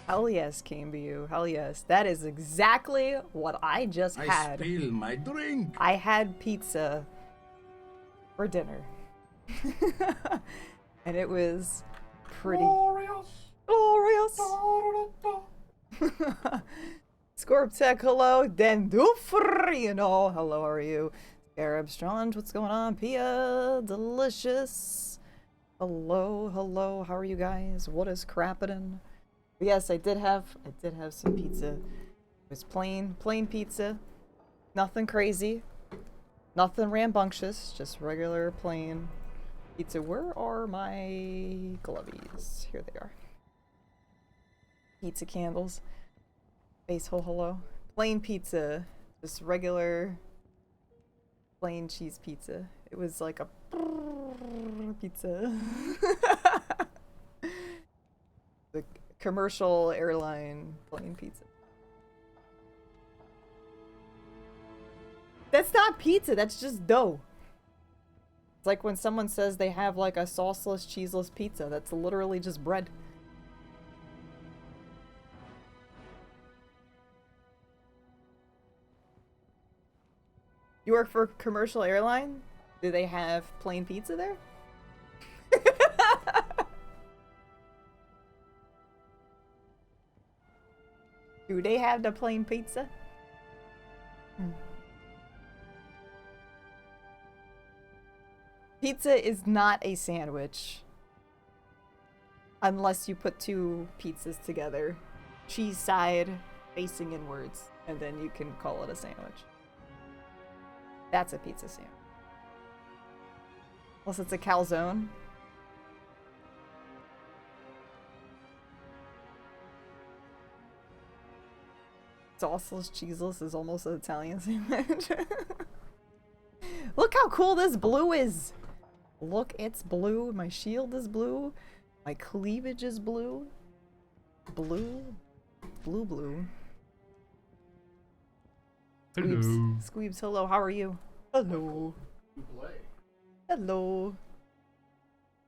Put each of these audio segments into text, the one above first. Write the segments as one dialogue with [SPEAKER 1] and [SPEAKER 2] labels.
[SPEAKER 1] Hell yes, KMBU. Hell yes. That is exactly what I just had.
[SPEAKER 2] I spill my drink.
[SPEAKER 1] I had pizza for dinner. And it was pretty glorious. Scorptech, hello. Dendufrino, hello, how are you? Arab Strange, what's going on? Pia, delicious. Hello, hello, how are you guys? What is crappin'? Yes, I did have some pizza. It was plain pizza. Nothing crazy. Nothing rambunctious. Just regular plain pizza. Where are my glovies? Here they are. Pizza candles. Base hole, hello. Plain pizza. Just regular plain cheese pizza. It was like a pizza. The commercial airline plain pizza. That's not pizza, that's just dough. It's like when someone says they have like a sauceless, cheeseless pizza. That's literally just bread. You work for a commercial airline? Do they have plain pizza there? Do they have the plain pizza? Pizza is not a sandwich. Unless you put two pizzas together. Cheese side facing inwards. And then you can call it a sandwich. That's a pizza sandwich. Unless it's a calzone. Sauceless, cheeseless is almost an Italian sandwich. Look how cool this blue is! Look, it's blue. My shield is blue. My cleavage is blue. Blue. Blue.
[SPEAKER 3] Hello.
[SPEAKER 1] Squeebs, hello, how are you? Hello. Hello.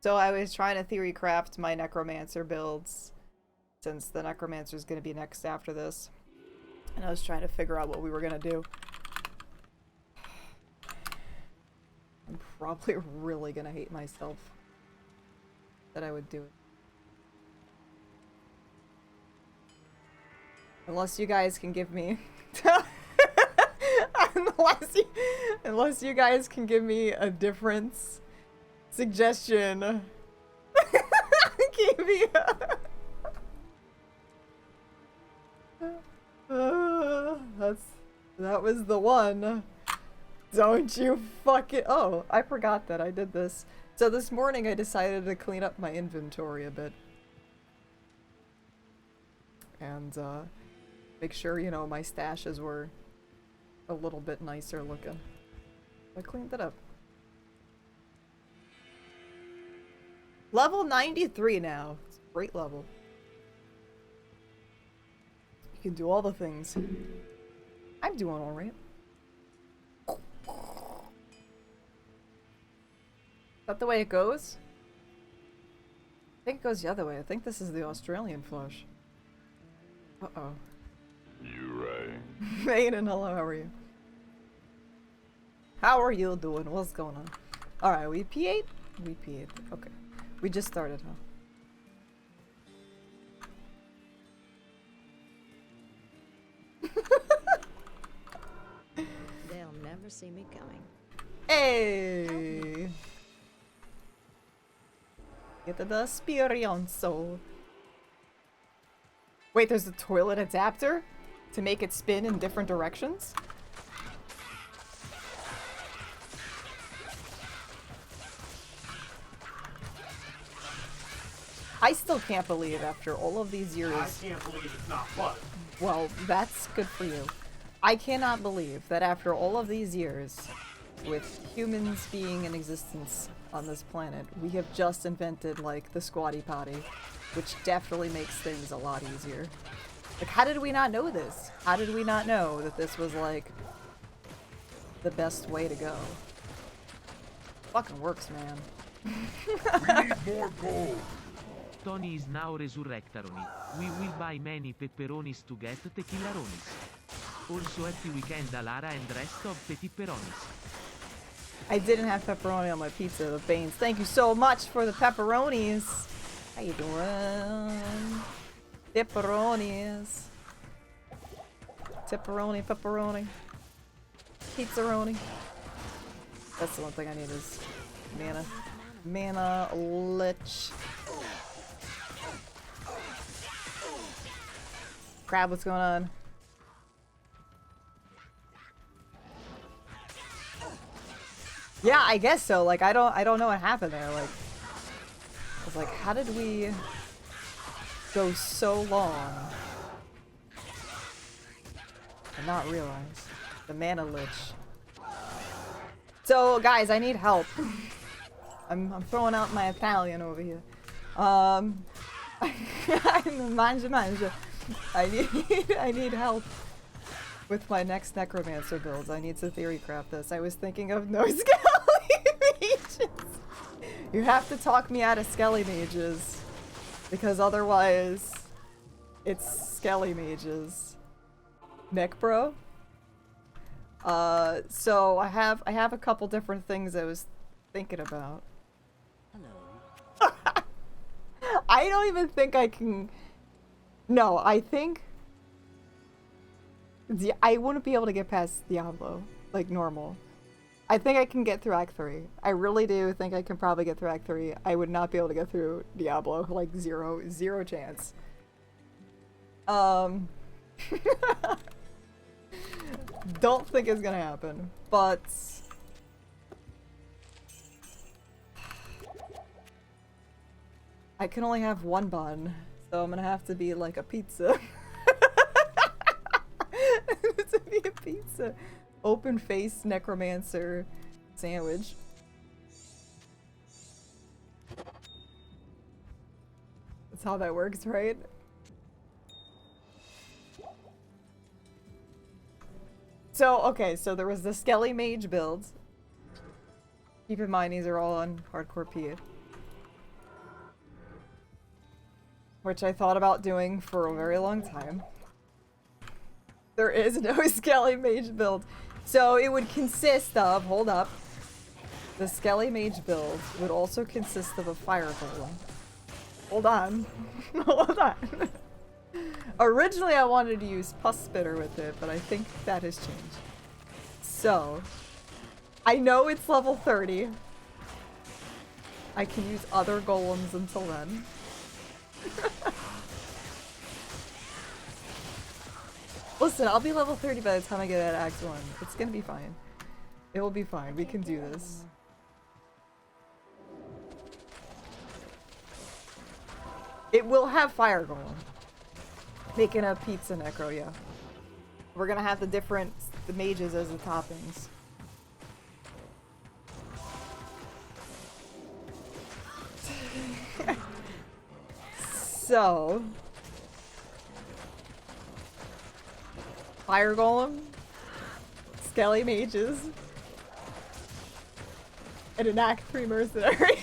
[SPEAKER 1] So I was trying to theory craft my Necromancer builds, since the Necromancer is going to be next after this. And I was trying to figure out what we were going to do. I'm probably really going to hate myself that I would do it. Unless you guys can give me... unless you guys can give me a difference suggestion. Give me that was the one. Don't you fuck it. Oh, I forgot that I did this. So this morning I decided to clean up my inventory a bit. And make sure, you know, my stashes were a little bit nicer looking. I cleaned it up. Level 93 now. It's a great level. You can do all the things. I'm doing alright. Is that the way it goes? I think it goes the other way. I think this is the Australian flush. Uh-oh.
[SPEAKER 3] You right.
[SPEAKER 1] Aiden, hello, how are you? How are you doing? What's going on? Alright, we P8? We P8. Okay. We just started, huh?
[SPEAKER 4] They'll never see me coming.
[SPEAKER 1] Hey! Get the Spirionzo. Wait, there's a toilet adapter? To make it spin in different directions? I still can't believe after all of these years...
[SPEAKER 5] I can't believe it's not fun.
[SPEAKER 1] Well, that's good for you. I cannot believe that after all of these years, with humans being in existence on this planet, we have just invented, like, the squatty potty, which definitely makes things a lot easier. Like, how did we not know this? How did we not know that this was, like, the best way to go? Fucking works, man.
[SPEAKER 2] We need more gold. Tony is now Resurrectaroni. We will buy many pepperonis to get tequilaronis. Also happy weekend Alara and rest of pepperonis.
[SPEAKER 1] I didn't have pepperoni on my pizza, the Banes. Thank you so much for the pepperonis. How you doing? Pepperonis. Pepperoni, pepperoni. Pizzaroni. That's the one thing I need is mana. Mana lich. Crab, what's going on? Yeah, I guess so. Like I don't know what happened there. Like I was like, how did we go so long and not realize the mana lich? So guys, I need help. I'm throwing out my Italian over here. I'm manja. I need help with my next Necromancer builds. I need to theory craft this. I was thinking of no Skelly Mages. You have to talk me out of Skelly Mages, because otherwise it's Skelly Mages. Neck bro. So I have a couple different things I was thinking about.
[SPEAKER 4] Hello.
[SPEAKER 1] I don't even think I can. No, I think I wouldn't be able to get past Diablo like normal. I think I can get through Act 3. I really do think I can probably get through Act 3. I would not be able to get through Diablo, like zero chance. Don't think it's gonna happen, but I can only have one bun, so I'm gonna have to be like a pizza. To be a pizza. Open face Necromancer sandwich. That's how that works, right? So, okay, so there was the Skelly Mage build. Keep in mind, these are all on Hardcore P. Which I thought about doing for a very long time. There is no Skelly Mage build. So it would consist of, hold up, the Skelly Mage build would also consist of a fire golem. Hold on. Hold on. Originally I wanted to use Pus Spitter with it, but I think that has changed. So, I know it's level 30. I can use other golems until then. Listen, I'll be level 30 by the time I get at Act 1. It's gonna be fine. It will be fine. We can do this. It will have Fire Golem. Making a pizza necro, yeah. We're gonna have the mages as the toppings. So... Fire Golem, Skelly Mages, and an Act 3 Mercenary.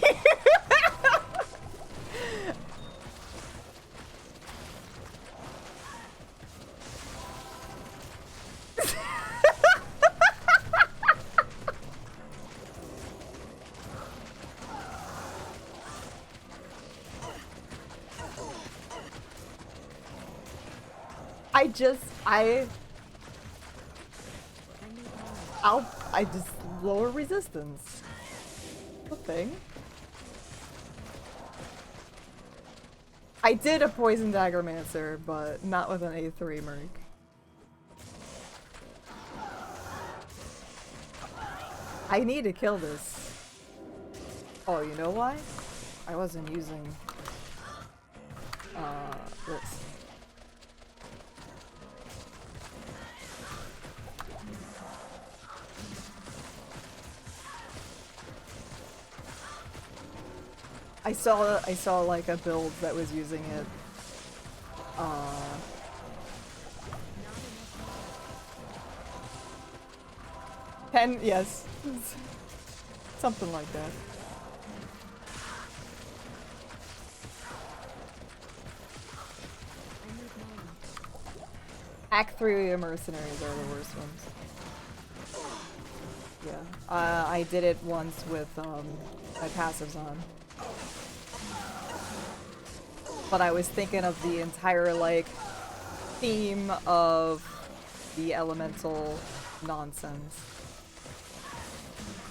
[SPEAKER 1] I just lower resistance. Good thing. I did a Poison Daggermancer, but not with an A3 Merc. I need to kill this. Oh, you know why? I wasn't using this. I saw like a build that was using it. 10, yes. Something like that. Act 3 mercenaries are the worst ones. Yeah. I did it once with my passives on. But I was thinking of the entire, like, theme of the elemental nonsense.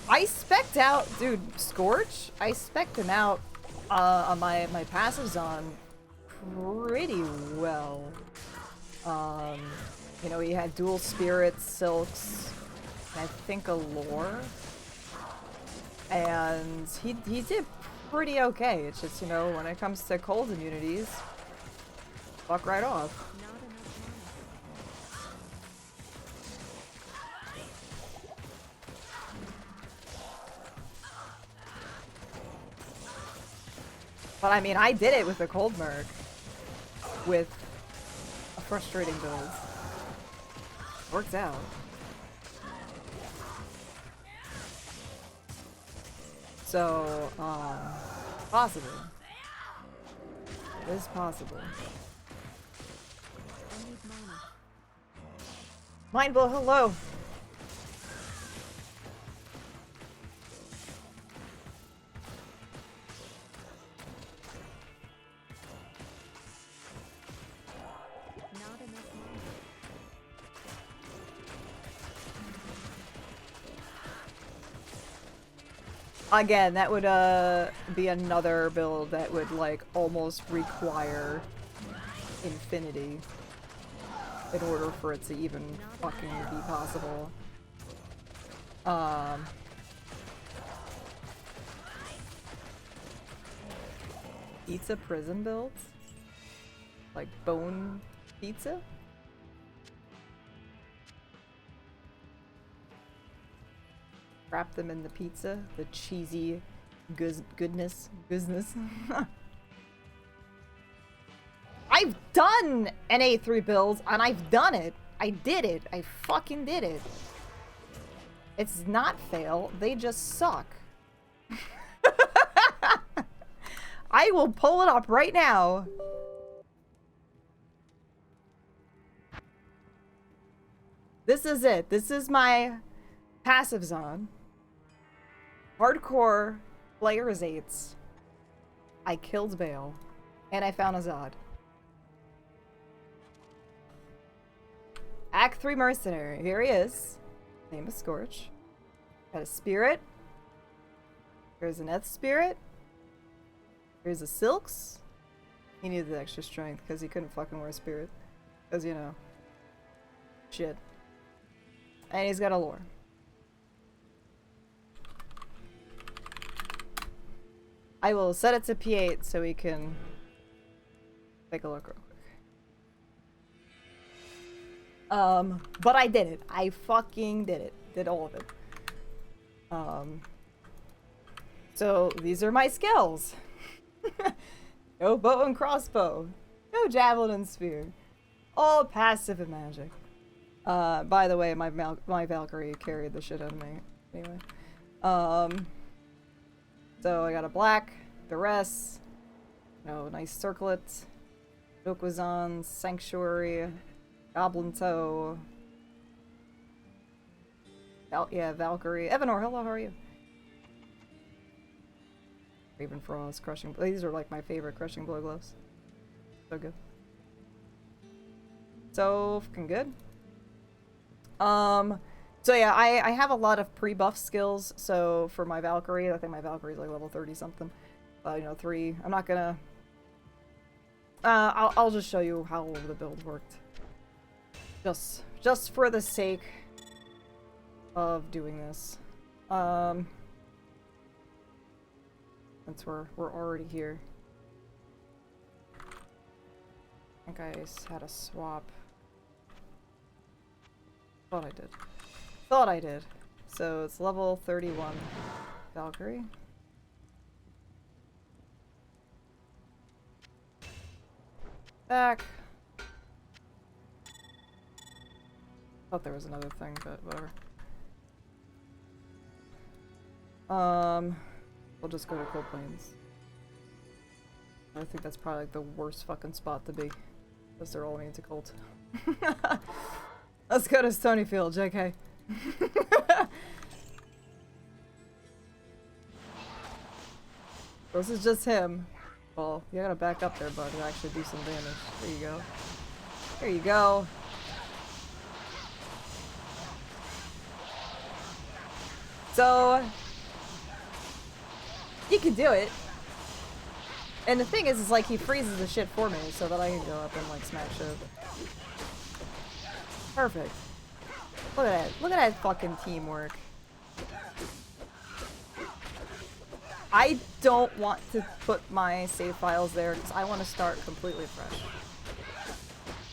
[SPEAKER 1] I spec'd out, dude, Scorch, I spec'd him out on my passives on pretty well. You know, he had dual spirits, silks, and I think a lore. And he did pretty okay. It's just, you know, when it comes to cold immunities, fuck right off. But I mean, I did it with a cold merc. With a frustrating build. Works out. So, possible. It is possible. Mindblow, hello! Again, that would be another build that would like almost require infinity in order for it to even fucking be possible. Pizza prison builds? Like bone pizza? Wrap them in the pizza, the cheesy goodness. I've done an A3 build, and I've done it. I did it. I fucking did it. It's not fail, they just suck. I will pull it up right now. This is it. This is my passives on. Hardcore players 8s. I killed Bale. And I found Azad. Act 3 mercenary. Here he is. Name is Scorch. Got a spirit. Here's an Eth spirit. Here's a Silks. He needed the extra strength because he couldn't fucking wear spirit. Because, you know. Shit. And he's got a lore. I will set it to P8 so we can take a look real quick. But I did it. I fucking did it. Did all of it. So these are my skills. No bow and crossbow. No javelin and spear. All passive and magic. By the way, my Valkyrie carried the shit out of me. Anyway. So I got a black, duress, nice circlet, Okwazon, Sanctuary, Goblin Toe. Valkyrie. Evanor, hello, how are you? Raven Frost, Crushing. These are like my favorite Crushing Blow gloves. So good. So fucking good. So yeah, I have a lot of pre-buff skills, so for my Valkyrie, I think my Valkyrie is like level 30 something. 3. I'm not gonna... I'll just show you how the build worked. Just for the sake of doing this. Since we're already here. I think I had a swap. Thought I did. So it's level 31 Valkyrie. Back. Thought there was another thing, but whatever. We'll just go to Cold Plains. I think that's probably like the worst fucking spot to be. Because they're all immune to cold. Let's go to Stonyfield, JK. This is just him. Well, you gotta back up there, bud, to actually do some damage. There you go. There you go. So, you can do it. And the thing is like he freezes the shit for me so that I can go up and like smack shit. Perfect. Look at that. Look at that fucking teamwork. I don't want to put my save files there because I want to start completely fresh.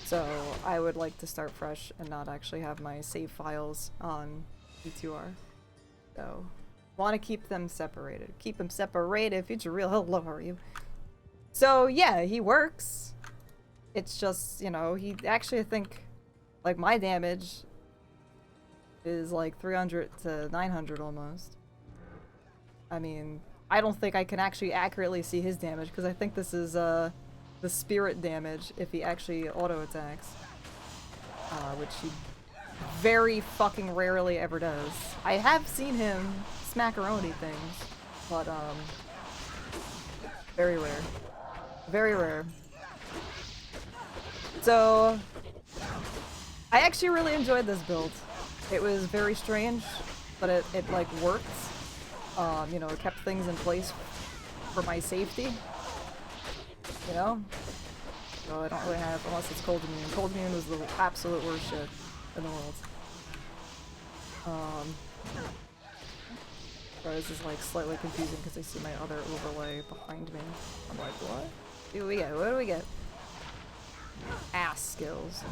[SPEAKER 1] So I would like to start fresh and not actually have my save files on E2R. So want to keep them separated. Keep them separated. Future real. Hello, how are you? So yeah, he works. It's just, you know, he actually, I think, like my damage is like 300 to 900 almost. I mean, I don't think I can actually accurately see his damage because I think this is the spirit damage if he actually auto attacks, which he very fucking rarely ever does. I have seen him smackaroni things, but very rare. Very rare. So, I actually really enjoyed this build. It was very strange, but it like worked. You know, it kept things in place for my safety. You know? So I don't really have, unless it's cold immune. Cold immune was the absolute worst shit in the world. Sorry, this is like slightly confusing because I see my other overlay behind me. I'm like, what? What do we get? What do we get? Ass skills.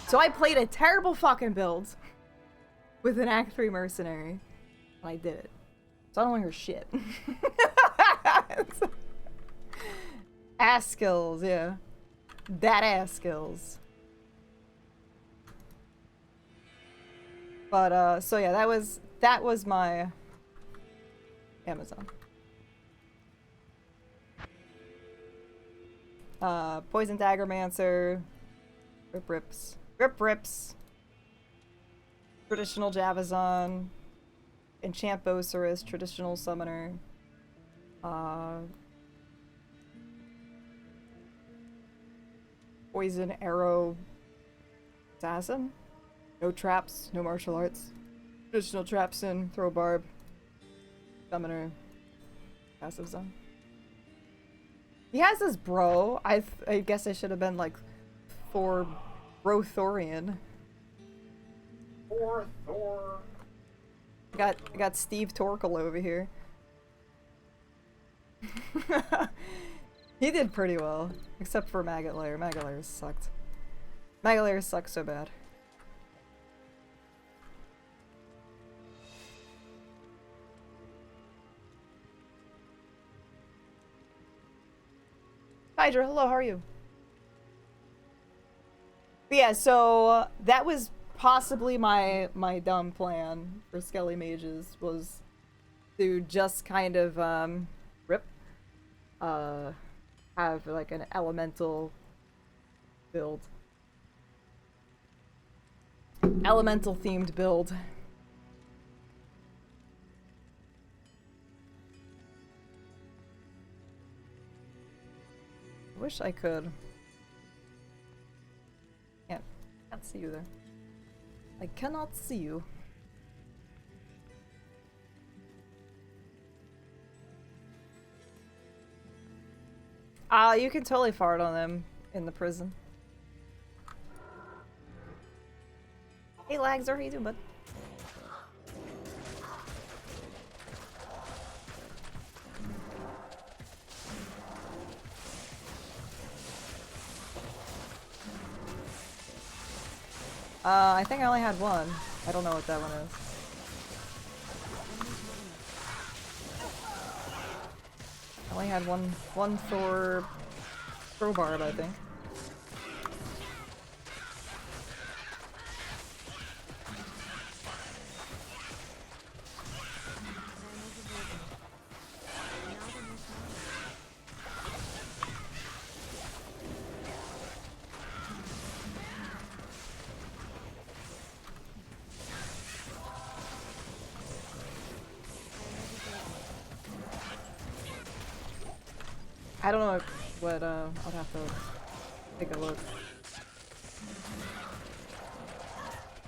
[SPEAKER 1] So I played a terrible fucking build with an Act 3 mercenary, and I did it. So I don't want to hear shit. Ass skills, yeah. That ass skills. But so yeah, that was my Amazon. Poison Daggermancer, Rip Rips, Traditional Javazon, Enchant Bocerus, Traditional Summoner, Poison Arrow Assassin, no traps, no martial arts, Traditional Trapsin, Throw Barb, Summoner, Passive Zone. He has his bro. I guess I should have been like for Brothorian.
[SPEAKER 5] Thor, Thor.
[SPEAKER 1] I got Steve Torkel over here. He did pretty well, except for Maggot Lair. Maggot Lair sucked. Maggot Lair sucked so bad. Hydra, hello, how are you? But yeah, so that was possibly my dumb plan for Skelly Mages, was to just kind of have like an elemental build. Elemental themed build. I wish I could. Can't see you there. I cannot see you. You can totally fart on them in the prison. Hey Lags, how are you doing, bud? I think I only had one. I don't know what that one is. I only had one for Crowbarb, I think. I don't know what, I'll have to take a look.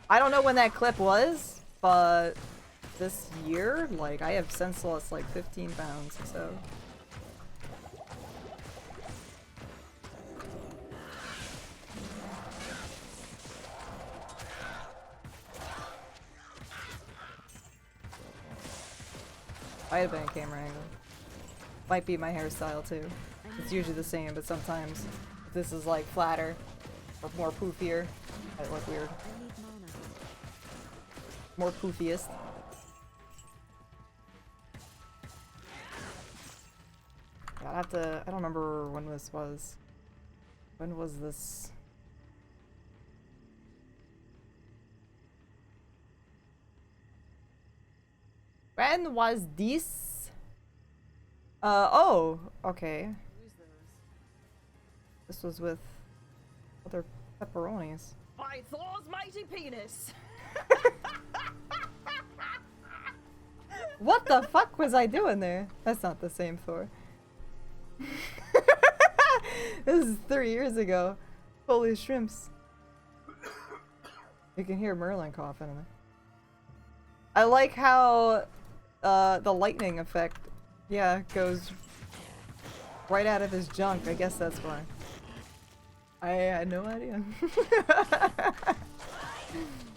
[SPEAKER 1] I don't know when that clip was, but this year, like, I have since lost like 15 pounds, so. Might have been a camera angle. Might be my hairstyle too. It's usually the same, but sometimes if this is like flatter or more poofier, it look weird. More poofiest. Yeah, I'd have to. I don't remember when this was. When was this? When was this? Oh, okay. This was with other pepperonis.
[SPEAKER 5] By Thor's mighty penis!
[SPEAKER 1] What the fuck was I doing there? That's not the same Thor. This is 3 years ago. Holy shrimps. You can hear Merlin coughing in there. I like how the lightning effect, yeah, goes right out of his junk. I guess that's why. I had no idea.
[SPEAKER 4] I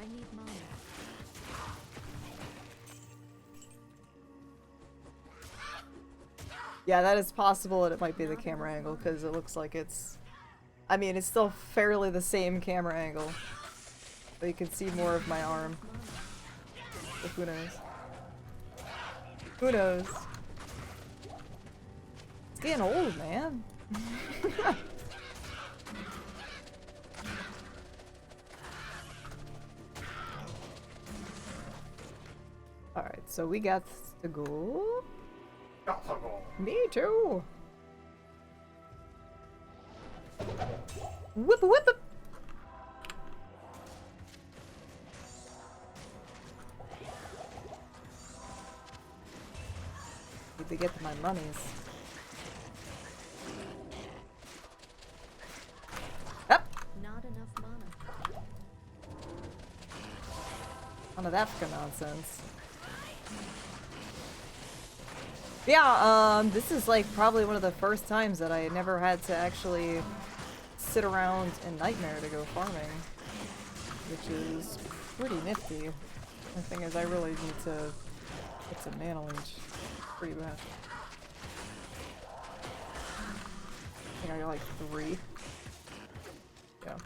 [SPEAKER 4] need mana.
[SPEAKER 1] Yeah, that is possible, and it might be the camera angle, because it looks like it's... I mean, it's still fairly the same camera angle. But you can see more of my arm. But who knows? Who knows? It's getting old, man. Alright, so we got to go. Me too. Whip whip it. Need to get my monies. Up.
[SPEAKER 4] Not enough mana.
[SPEAKER 1] None of that fucking nonsense. Yeah, this is like probably one of the first times that I never had to actually sit around in Nightmare to go farming, which is pretty nifty. The thing is, I really need to get some mana leech. Pretty bad. I think I got like 3. Yeah.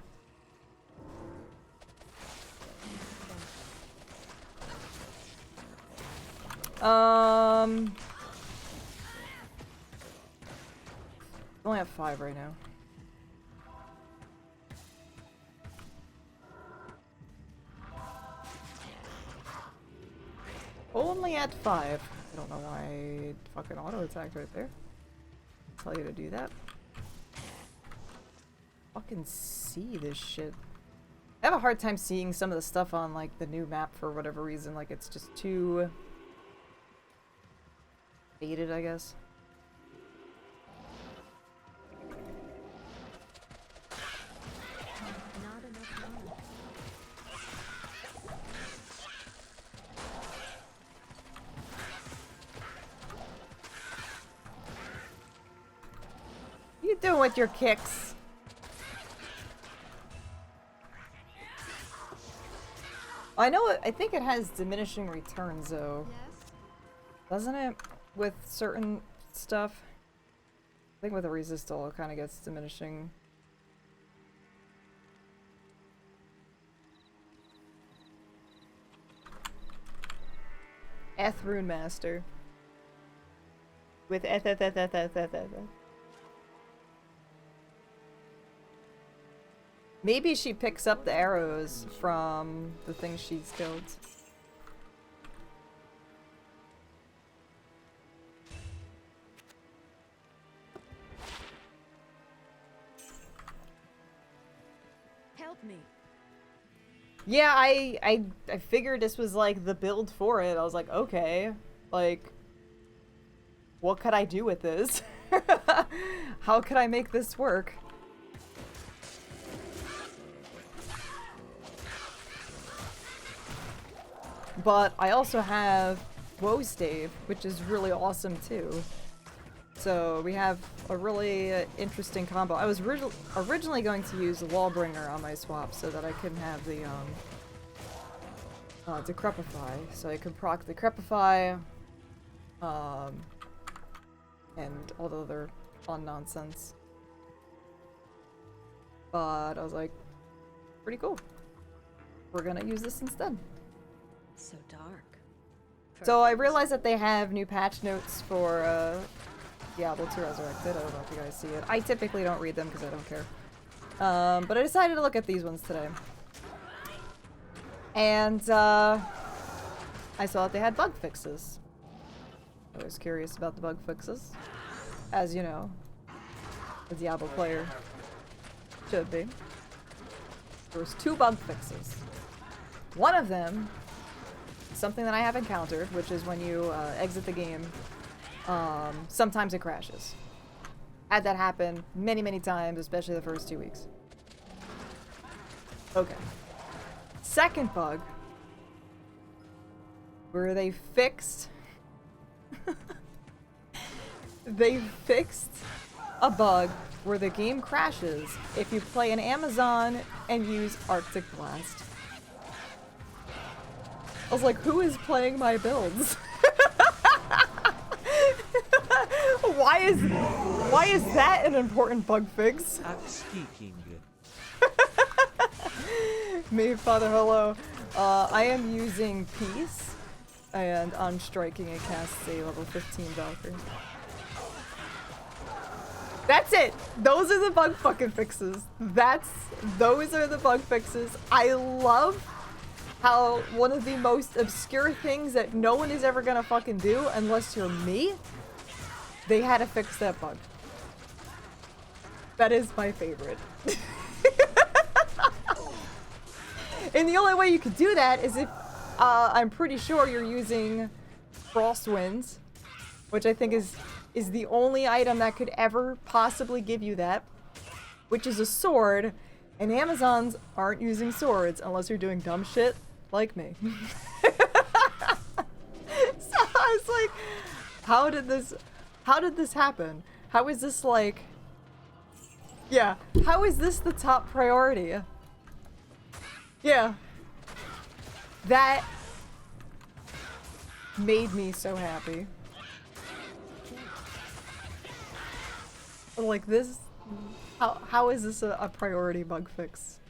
[SPEAKER 1] I only have 5 right now. Only at 5. I don't know why I fucking auto attacked right there. Tell you to do that. Fucking see this shit. I have a hard time seeing some of the stuff on like the new map for whatever reason. Like it's just too faded, I guess.
[SPEAKER 4] Not enough mana.
[SPEAKER 1] What you doing with your kicks? I know it, I think it has diminishing returns though.
[SPEAKER 4] Yes.
[SPEAKER 1] Doesn't it? With certain stuff? I think with a resistal it kind of gets diminishing. Rune Master. With Maybe she picks up the arrows from the things she's killed.
[SPEAKER 4] Help me.
[SPEAKER 1] Yeah, I figured this was like the build for it. I was like, okay, like, what could I do with this? How could I make this work? But I also have Woe Stave, which is really awesome too. So we have a really interesting combo. I was originally going to use Lawbringer on my swap so that I couldn't have the Decrepify. So I could proc Decrepify, and all the other fun nonsense. But I was like, pretty cool. We're gonna use this instead.
[SPEAKER 4] So dark.
[SPEAKER 1] So I realized that they have new patch notes for Diablo 2 Resurrected. I don't know if you guys see it. I typically don't read them because I don't care. But I decided to look at these ones today. And I saw that they had bug fixes. I was curious about the bug fixes. As you know, a Diablo player should be. There was 2 bug fixes. One of them, something that I have encountered, which is when you exit the game, sometimes it crashes. Had that happen many, many times, especially the first 2 weeks. Okay. Second bug, where they fixed a bug where the game crashes if you play an Amazon and use Arctic Blast. I was like, who is playing my builds? Why is that an important bug fix?
[SPEAKER 2] Speaking.
[SPEAKER 1] Me, Father, hello. I am using Peace, and on striking it casts a level 15 Valkyrie. That's it! Those are the bug fucking fixes. Those are the bug fixes. I love how one of the most obscure things that no one is ever gonna fucking do, unless you're me, they had to fix that bug. That is my favorite. And the only way you could do that is if, I'm pretty sure you're using Frostwinds, which I think is the only item that could ever possibly give you that, which is a sword, and Amazons aren't using swords unless you're doing dumb shit like me. So I was like, how did this happen? How is this like, yeah, how is this the top priority? Yeah. That made me so happy. Like this, how is this a priority bug fix?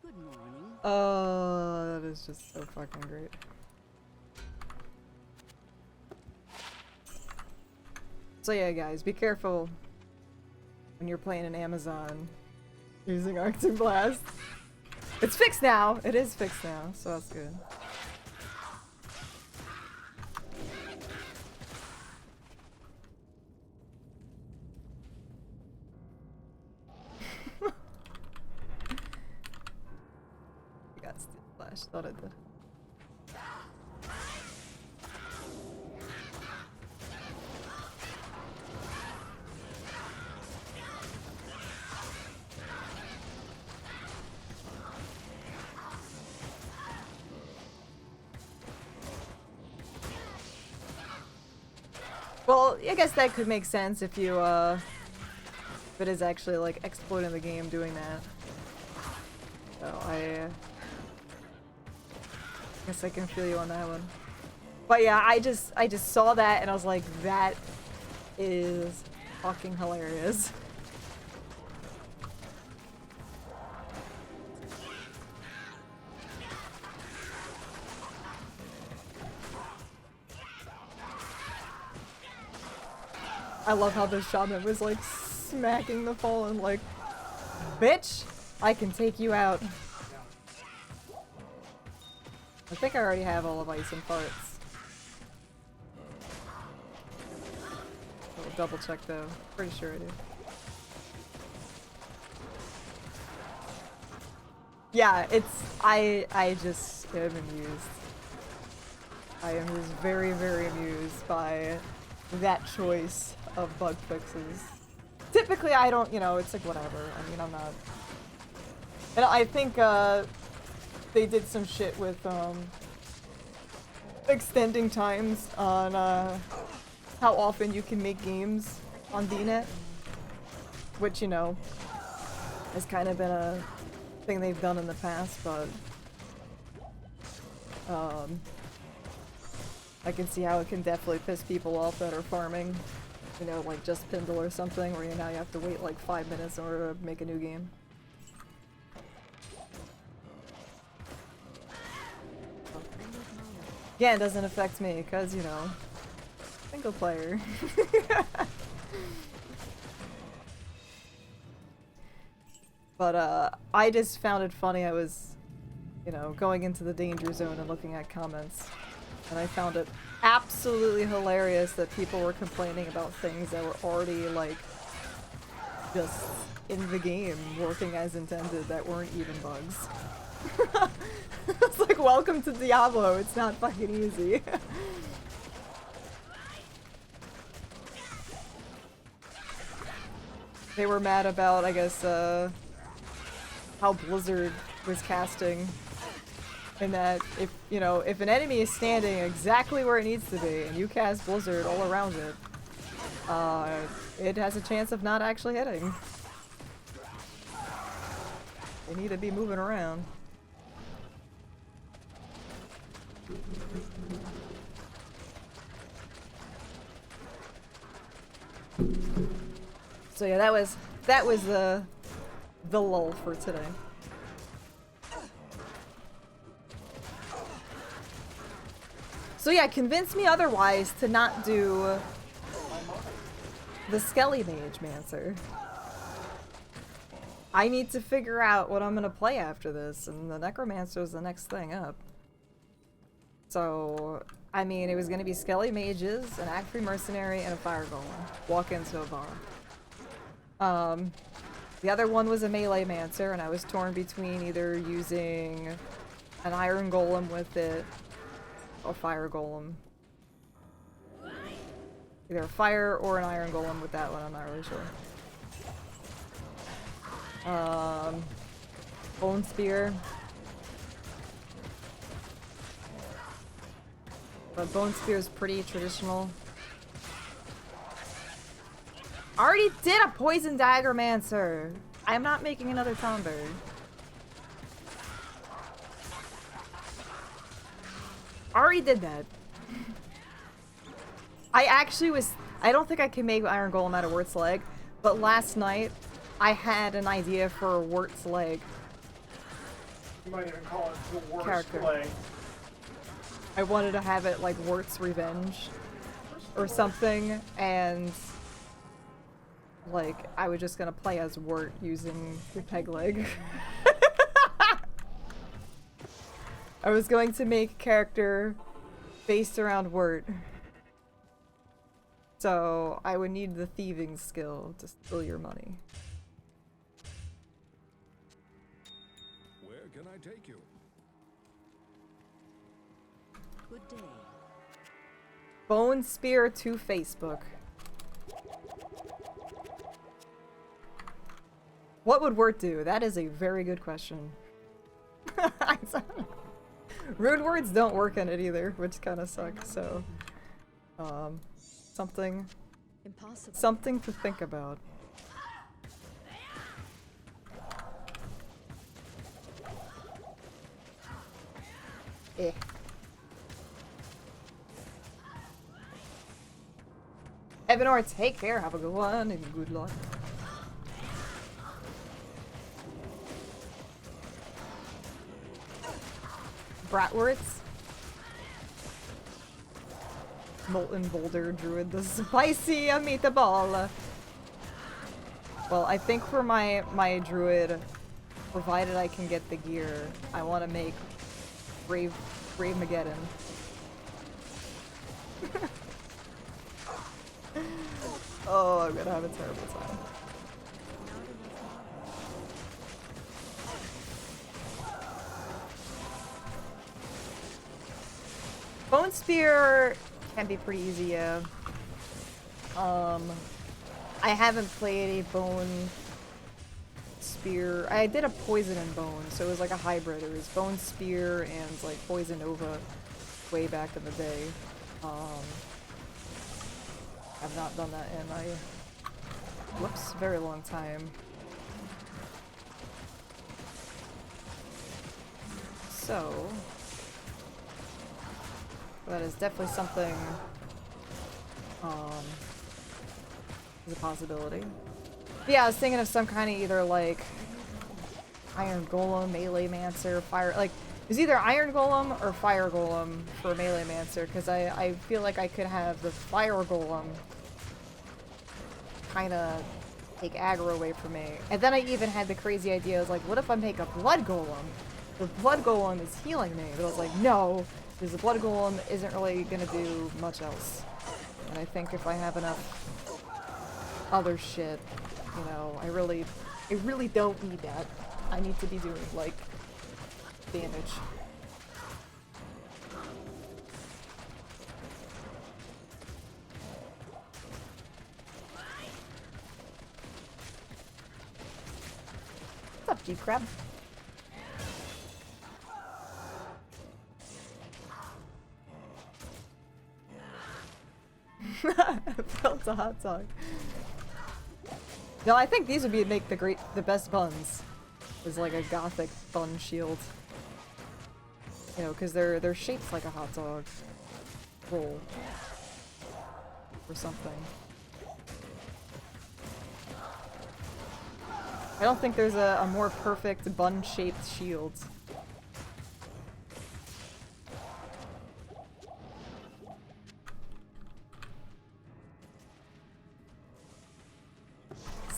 [SPEAKER 4] Good morning.
[SPEAKER 1] Oh, that is just so fucking great. So yeah, guys, be careful when you're playing an Amazon using Arctic Blast. It's fixed now. It is fixed now, so that's good. I got Steel Flash. Thought I did. Well, I guess that could make sense if you, if it is actually, like, exploiting the game doing that. So, I guess I can feel you on that one. But yeah, I just saw that and I was like, that is fucking hilarious. I love how the shaman was like smacking the fallen like, bitch, I can take you out. I think I already have all of Ice and Farts. I'll double check though. Pretty sure I do. Yeah, it's, I just am amused. I am just very, very amused by that choice of bug fixes. Typically, I don't, you know, it's like whatever. I mean, I'm not. And I think they did some shit with extending times on how often you can make games on VNet, which, you know, has kind of been a thing they've done in the past, but I can see how it can definitely piss people off that are farming, you know, like just Pindle or something, where now you have to wait like 5 minutes in order to make a new game. Yeah, it doesn't affect me, because, you know, single player. But, I just found it funny. I was, you know, going into the danger zone and looking at comments, and I found it absolutely hilarious that people were complaining about things that were already, like, just in the game, working as intended, that weren't even bugs. It's like, welcome to Diablo, it's not fucking easy. They were mad about, I guess, how Blizzard was casting. And that if, you know, if an enemy is standing exactly where it needs to be, and you cast Blizzard all around it, it has a chance of not actually hitting. They need to be moving around. So yeah, that was the lull for today. So yeah, convince me otherwise to not do the Skelly Mage Mancer. I need to figure out what I'm gonna play after this, and the Necromancer is the next thing up. So, I mean, it was gonna be Skelly Mages, an Act 3 Mercenary, and a Fire Golem. Walk into a bar. The other one was a Melee Mancer, and I was torn between either using an Iron Golem with it, or Fire Golem. Either a Fire or an Iron Golem with that one, I'm not really sure. Bone Spear. But Bone Spear is pretty traditional. I already did a Poison Dagger Mancer. I'm not making another Tomber. Already did that. I actually was. I don't think I can make Iron Golem out of Wirt's Leg, but last night I had an idea for a Wirt's Leg.
[SPEAKER 6] You might even call it the worst
[SPEAKER 1] character.
[SPEAKER 6] leg.
[SPEAKER 1] I wanted to have it like Wirt's Revenge or something, and like I was just gonna play as Wirt using the peg leg. I was going to make a character based around Wirt. So I would need the thieving skill to steal your money.
[SPEAKER 7] Where can I take you?
[SPEAKER 4] Good day.
[SPEAKER 1] Bone Spear to Facebook. What would Wirt do? That is a very good question. Rude words don't work in it either, which kind of sucks, so something to think about. Eh. Evanor, take care, have a good one, and good luck. Bratwurts. Molten Boulder Druid, the spicy meatball. Well, I think for my Druid, provided I can get the gear, I want to make Brave Mageddon. Oh, I'm gonna have a terrible time. Bone Spear can be pretty easy, yeah. I haven't played a bone spear. I did a poison and bone, so it was like a hybrid. It was bone spear and like poison nova way back in the day. I've not done that in a whoops, very long time. So that is definitely something is a possibility. But yeah, I was thinking of some kind of either like Iron Golem, Melee Mancer, Fire, like it was either Iron Golem or Fire Golem for Melee Mancer, because I feel like I could have the Fire Golem kind of take aggro away from me. And then I even had the crazy idea, I was like, what if I make a Blood Golem? The Blood Golem is healing me, but I was like, no, because the Blood Golem isn't really gonna do much else. And I think if I have enough other shit, you know, I really don't need that. I need to be doing, like, damage. What's up, G-Crab? Felt a hot dog. No, I think these would make the best buns. Is like a gothic bun shield. You know, because they're shaped like a hot dog roll or something. I don't think there's a more perfect bun-shaped shield.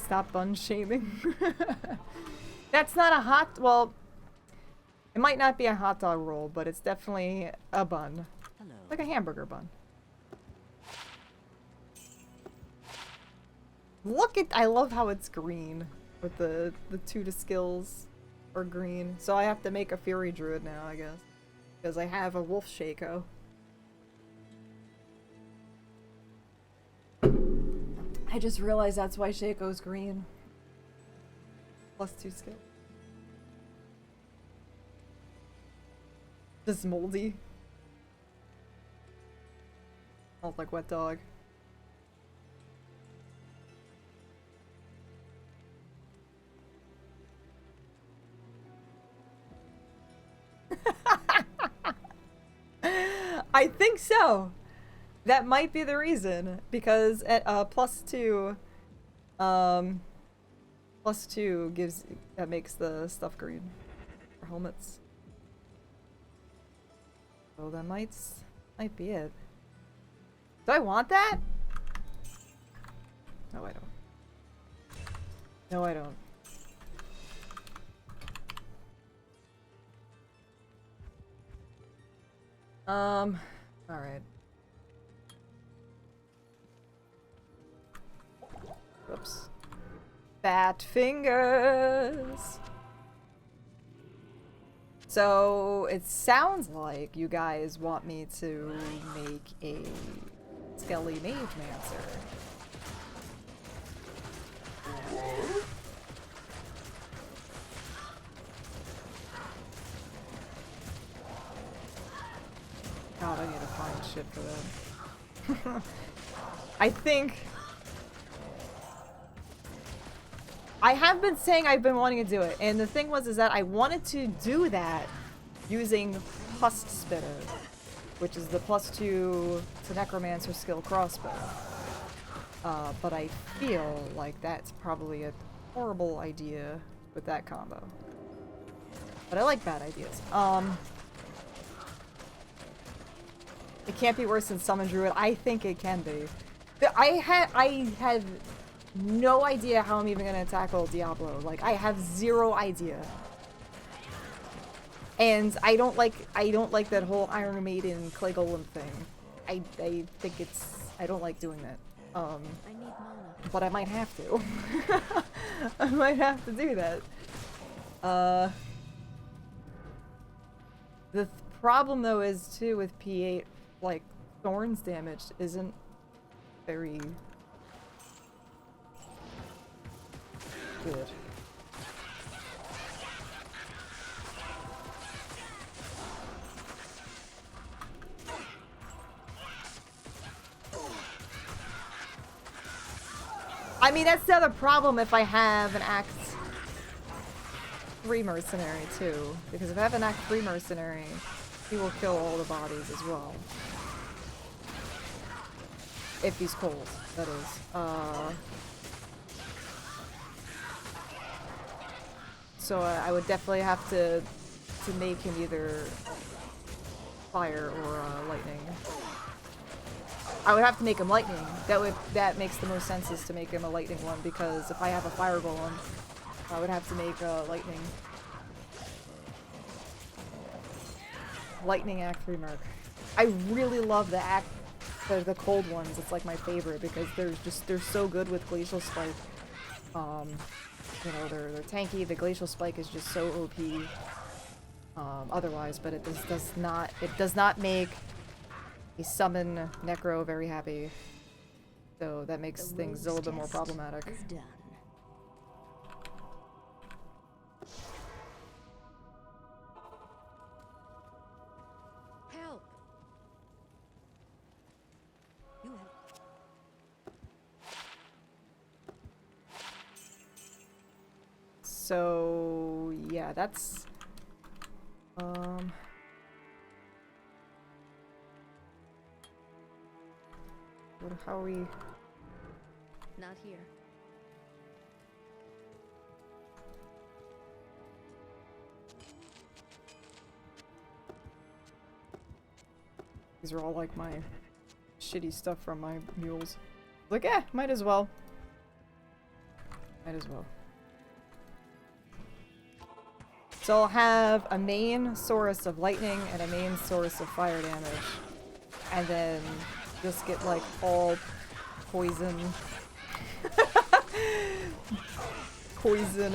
[SPEAKER 1] Stop bun shaming. That's not a hot, well, it might not be a hot dog roll, but it's definitely a bun.
[SPEAKER 4] Hello.
[SPEAKER 1] Like a hamburger bun. Look at, I love how it's green with the two to skills are green. So I have to make a Fury Druid now, I guess. Because I have a Wolf Shaco. I just realized that's why Shaco's green. +2 skill. Just moldy. Smells like wet dog. I think so. That might be the reason, because at +2, +2 gives, that makes the stuff green for helmets. So that might be it. Do I want that? No, I don't. No, I don't. Alright. Whoops. Fat fingers! So, it sounds like you guys want me to make a Skelly Mage Mancer. God, I need to find shit for that. I think... I have been saying I've been wanting to do it, and the thing was is that I wanted to do that using Pust Spitter, which is the +2 to Necromancer skill crossbow. But I feel like that's probably a horrible idea with that combo. But I like bad ideas. It can't be worse than Summon Druid. I think it can be. I had no idea how I'm even gonna tackle Diablo. Like, I have zero idea. And I don't like that whole Iron Maiden Clay Golem thing. I think it's, I don't like doing that.
[SPEAKER 4] I need mana.
[SPEAKER 1] But I might have to. I might have to do that. The problem though is too with P8, like, Thorns damage isn't very Good. I mean, that's the other problem if I have an Act 3 mercenary, too. Because if I have an Act 3 mercenary, he will kill all the bodies as well. If he's cold, that is. So I would definitely have to make him either fire or lightning. I would have to make him lightning. That makes the most sense is to make him a lightning one, because if I have a fire golem, I would have to make a lightning Act 3 merc. I really love the cold ones. It's like my favorite because they're so good with Glacial Spike. You know, they're tanky. The Glacial Spike is just so OP. Otherwise, but it does not make a summon Necro very happy. So that makes things a little bit more problematic.
[SPEAKER 4] Is done. Help! You have.
[SPEAKER 1] So yeah, that's how are we?
[SPEAKER 4] Not here.
[SPEAKER 1] These are all like my shitty stuff from my mules. Like, might as well. Might as well. So I'll have a main source of lightning and a main source of fire damage. And then just get like all poison. Poison,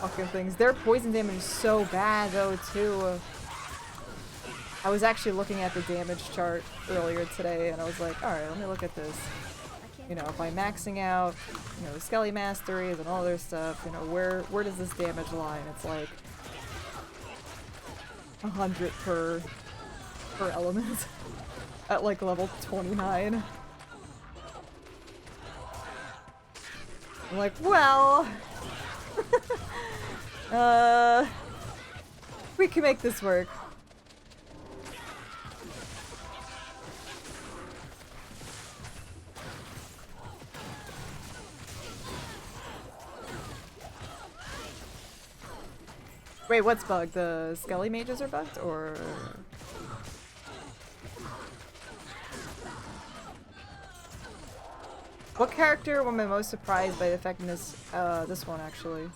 [SPEAKER 1] fucking things. Their poison damage is so bad though, too. I was actually looking at the damage chart earlier today and I was like, alright, let me look at this. You know, by maxing out, you know, Skelly Masteries and all their stuff, you know, where does this damage lie? And it's like 100 per element at like level 29. I'm like, well, we can make this work. Wait, what's bugged? The Skelly Mages are bugged, or...? What character am I most surprised by the effectiveness? This one, actually.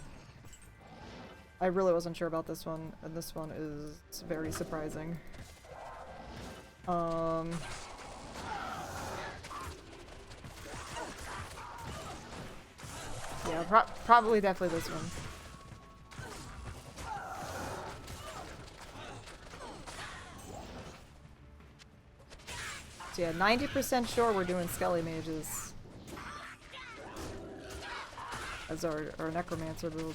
[SPEAKER 1] I really wasn't sure about this one, and this one is very surprising. Yeah, probably definitely this one. So yeah, 90% sure we're doing Skelly Mages as our Necromancer build.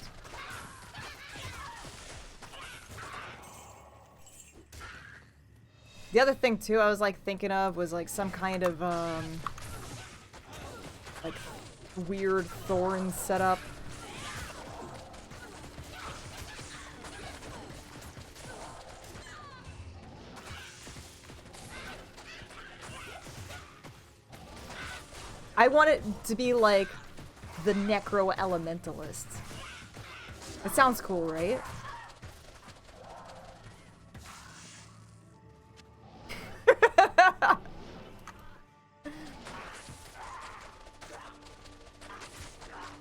[SPEAKER 1] The other thing too I was like thinking of was like some kind of like weird thorn setup. I want it to be like the Necro Elementalist. It sounds cool, right?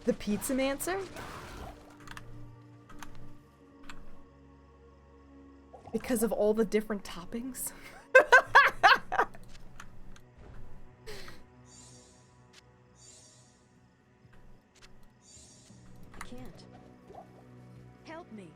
[SPEAKER 1] The Pizzamancer? Because of all the different toppings?
[SPEAKER 4] I can't. Help me.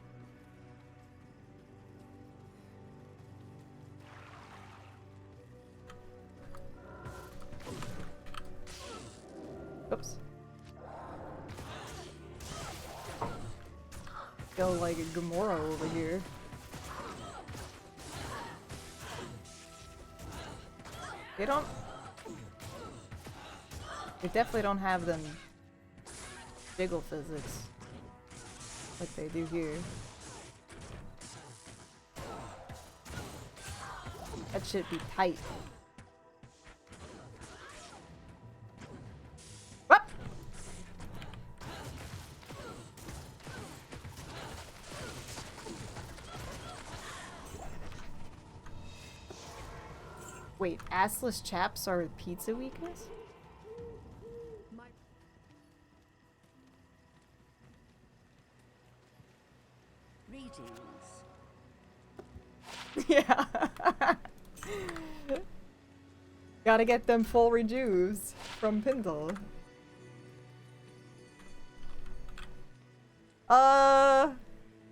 [SPEAKER 1] Feel like a Gamora over here. They don't... They definitely don't have them jiggle physics like they do here. That should be tight. What? Wait, assless chaps are pizza weakness?
[SPEAKER 4] My greetings.
[SPEAKER 1] Yeah. Gotta get them full rejuves from Pindle. I'll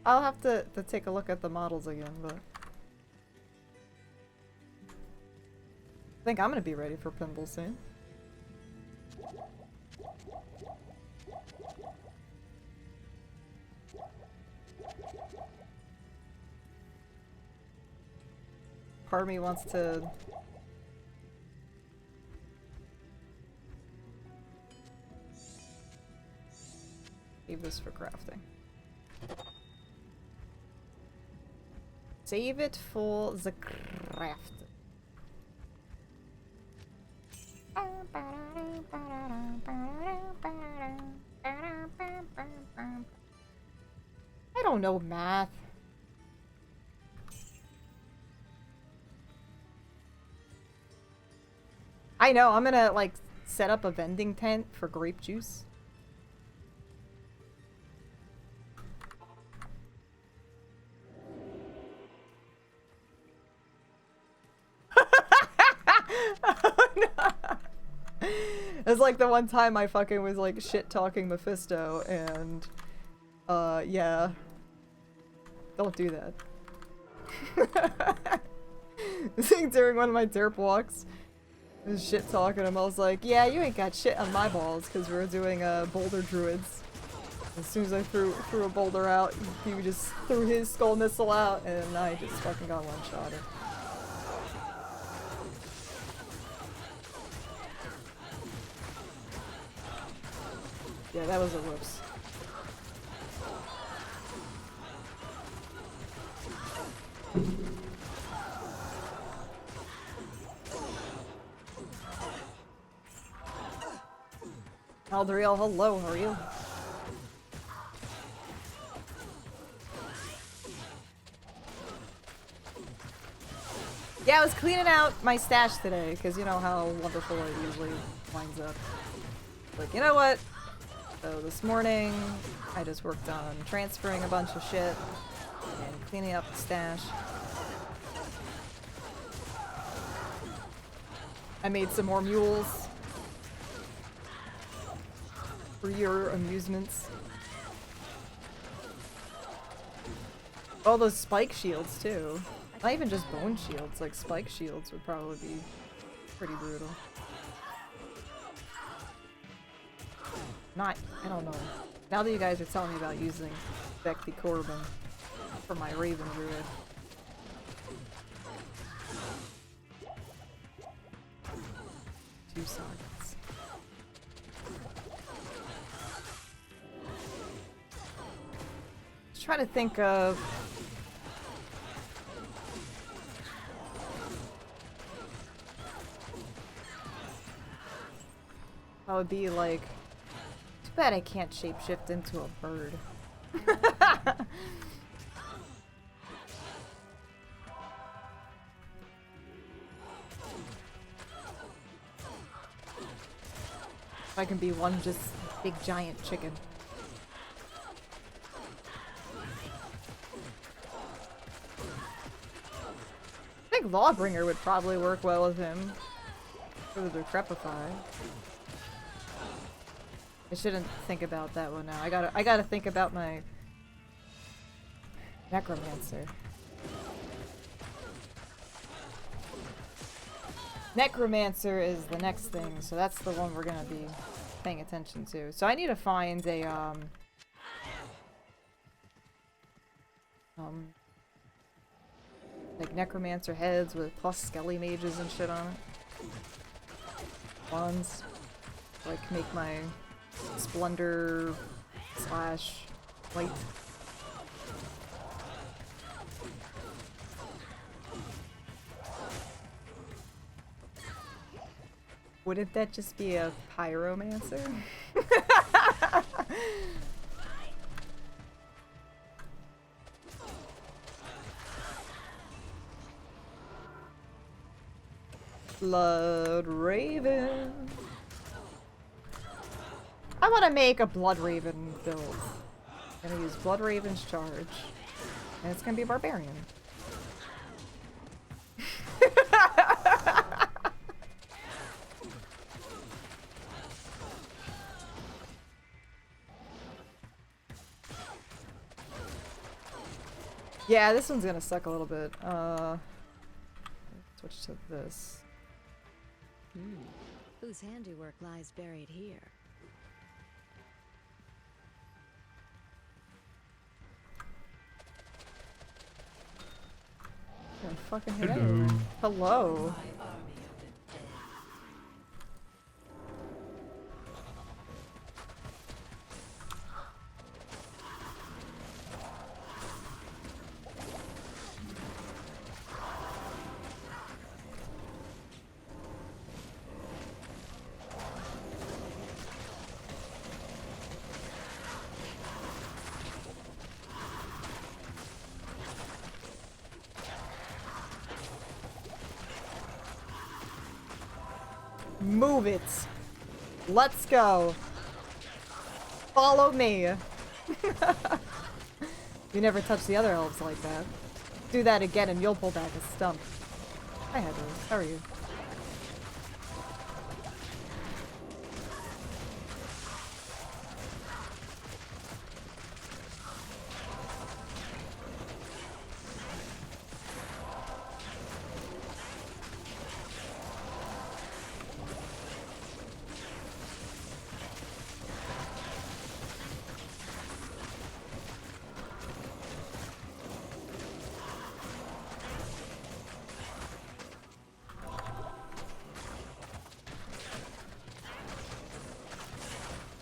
[SPEAKER 1] have to take a look at the models again, but I think I'm gonna be ready for Pindle soon. Part of me wants to save this for crafting. Save it for the craft. I don't know math. I know, I'm gonna like set up a vending tent for grape juice. Oh, no. It's like the one time I fucking was like shit talking Mephisto and yeah. Don't do that. I think during one of my derp walks, I was shit talking him. I was like, yeah, you ain't got shit on my balls because we were doing boulder druids. As soon as I threw a boulder out, he just threw his skull missile out and I just fucking got one-shotted. Yeah, that was a whoops. Aldriel, hello, how are you? Yeah, I was cleaning out my stash today, because you know how wonderful it usually winds up. Like, you know what? So this morning, I just worked on transferring a bunch of shit and cleaning up the stash. I made some more mules for your amusements. All those spike shields too. Not even just bone shields, like spike shields would probably be pretty brutal. I don't know. Now that you guys are telling me about using Vecti Corbin for my Raven Druid. Two sockets. Just trying to think of... That would be like... Too bad I can't shapeshift into a bird. I can be one just big giant chicken. I think Lawbringer would probably work well with him for the Decrepify. I shouldn't think about that one now. I gotta think about my Necromancer. Necromancer is the next thing, so that's the one we're gonna be paying attention to. So I need to find a Like Necromancer heads with plus Skelly Mages and shit on it. Wands. Like make my Splendor slash light. Wouldn't that just be a pyromancer? Blood Raven. I want to make a Blood Raven build. I'm gonna use Blood Raven's charge, and it's gonna be a barbarian. Yeah, this one's gonna suck a little bit. Switch to this.
[SPEAKER 4] Whose handiwork lies buried here?
[SPEAKER 1] Gonna fucking hit everyone. Hello. Move it. Let's go. Follow me. You never touch the other elves like that. Do that again and you'll pull back a stump. Hi, Hedges. How are you?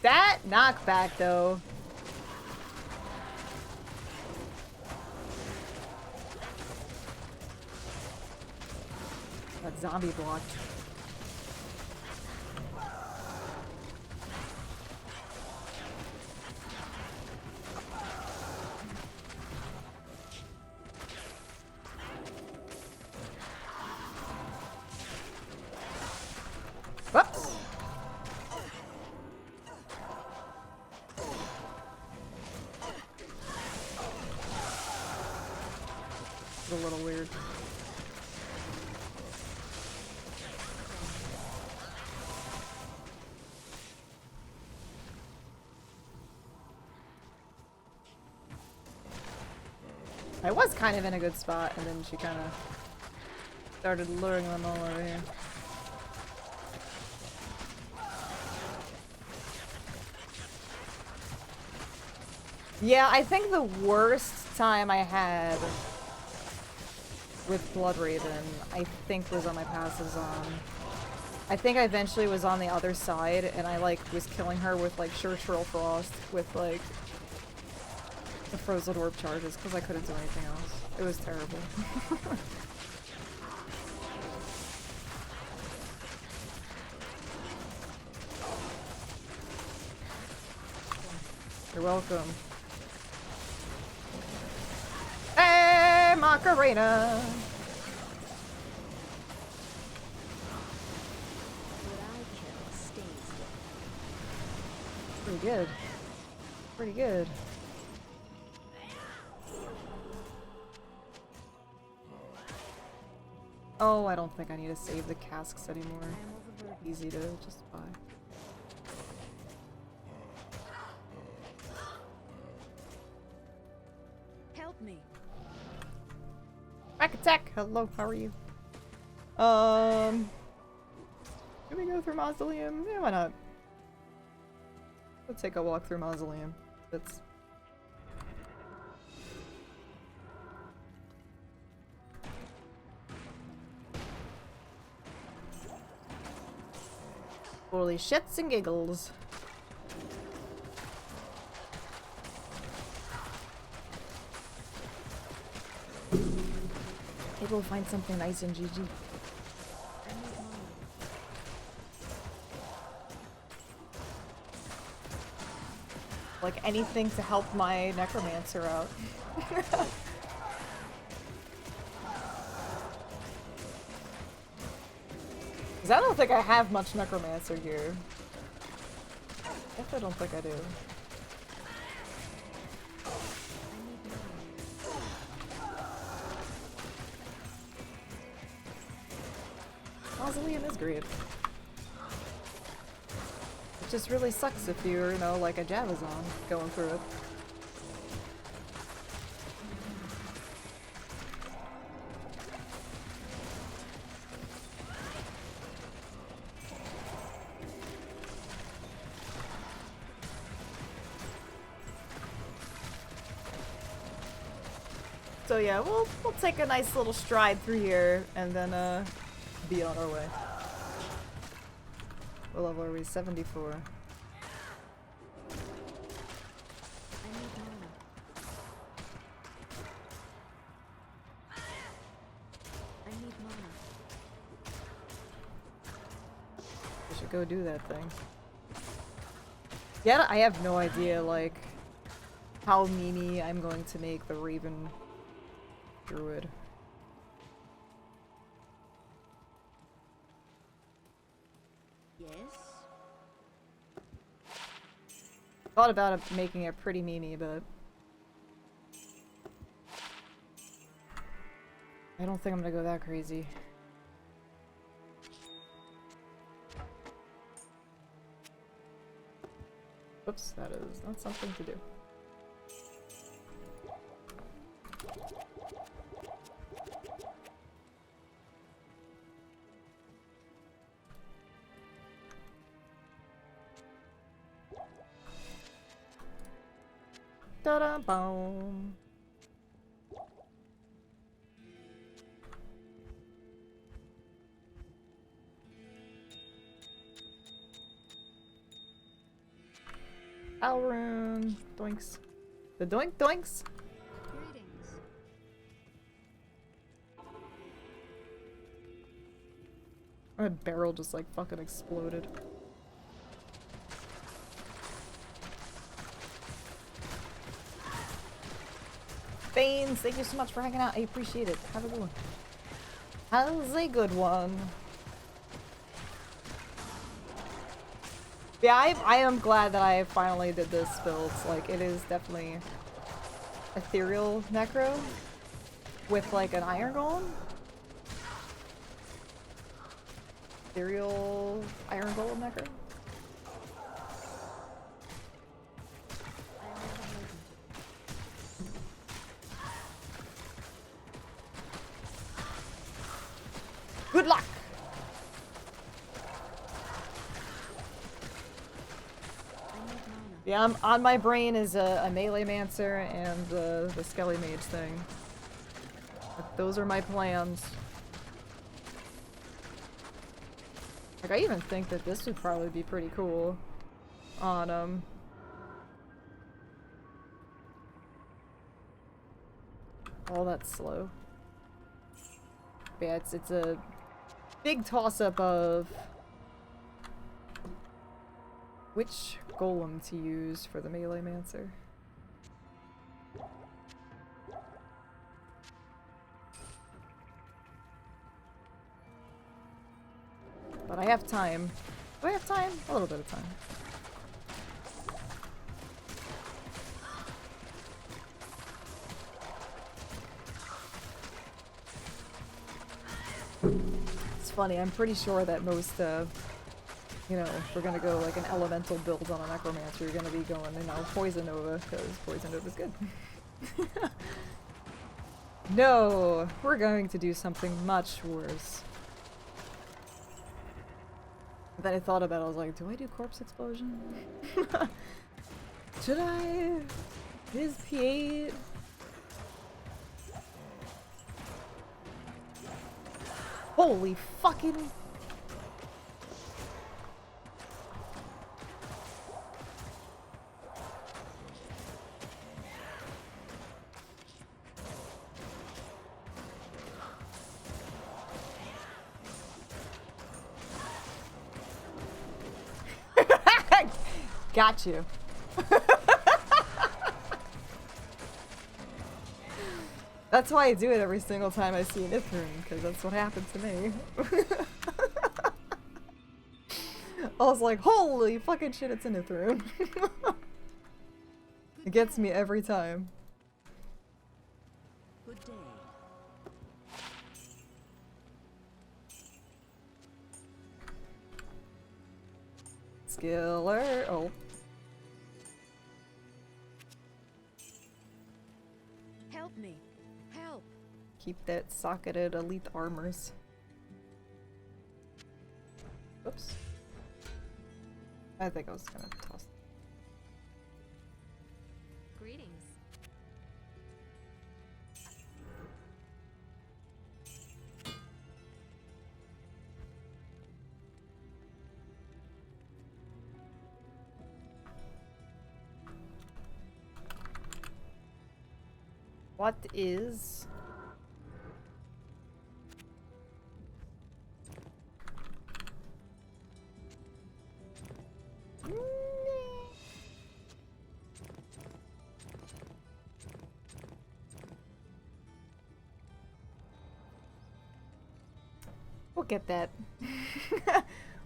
[SPEAKER 1] That knockback, though. That zombie blocked. Whoops. A little weird. I was kind of in a good spot, and then she kind of started luring them all over here. Yeah, I think the worst time I had with Blood Raven, I think was on my passives on. I think I eventually was on the other side, and I like was killing her with like Sure Frost with like the Frozen Orb charges because I couldn't do anything else. It was terrible. You're welcome. Hey, Macarena! Pretty good. Pretty good. Oh, I don't think I need to save the casks anymore. Easy to just buy.
[SPEAKER 4] Help me.
[SPEAKER 1] Back attack! Hello, how are you? Can we go through Mausoleum? Yeah, why not? Let's take a walk through Mausoleum. That's... Holy shits and giggles. Maybe we'll find something nice in GG. Like anything to help my Necromancer out. Cause I don't think I have much Necromancer here. I don't think I do. Mausoleum is great. It just really sucks if you're, you know, like a Javazon going through it. So yeah, we'll take a nice little stride through here and then be on our way. What level are we? 74.
[SPEAKER 4] I need mana. I need mana.
[SPEAKER 1] We should go do that thing. Yeah, I have no idea, like, how meany I'm going to make the Raven Druid.
[SPEAKER 4] Yes?
[SPEAKER 1] Thought about making it pretty memey, but I don't think I'm gonna go that crazy. Oops, that is not something to do. Da-da-boom. Alrune. Doinks. The doink doinks.
[SPEAKER 4] Greetings.
[SPEAKER 1] My barrel just like fucking exploded. Baines, thank you so much for hanging out. I appreciate it. Have a good one. Have a good one. Yeah, I am glad that I finally did this build. Like, it is definitely ethereal necro with like an iron golem. Ethereal iron golem necro. Good luck! Yeah, I'm on my brain is a Melee-mancer and the Skelly Mage thing. But those are my plans. Like, I even think that this would probably be pretty cool on, all that slow. But yeah, it's a big toss-up of which golem to use for the Melee-mancer. But I have time. Do I have time? A little bit of time. It's funny, I'm pretty sure that most, you know, if we're gonna go like an elemental build on a Necromancer, you're gonna be going, you know, Poison Nova, because Poison Nova's good. No! We're going to do something much worse. But then I thought about it, I was like, do I do Corpse Explosion? Should I? Is P8? Holy fucking... Got you. That's why I do it every single time I see an Ithrin, because that's what happened to me. I was like, holy fucking shit, it's an Ithrin. It gets me every time.
[SPEAKER 4] Good day.
[SPEAKER 1] Skiller. Oh.
[SPEAKER 4] Help me. Help.
[SPEAKER 1] Keep that socketed elite armors. Oops. I think I was gonna toss.
[SPEAKER 4] Greetings.
[SPEAKER 1] What is... We'll get that.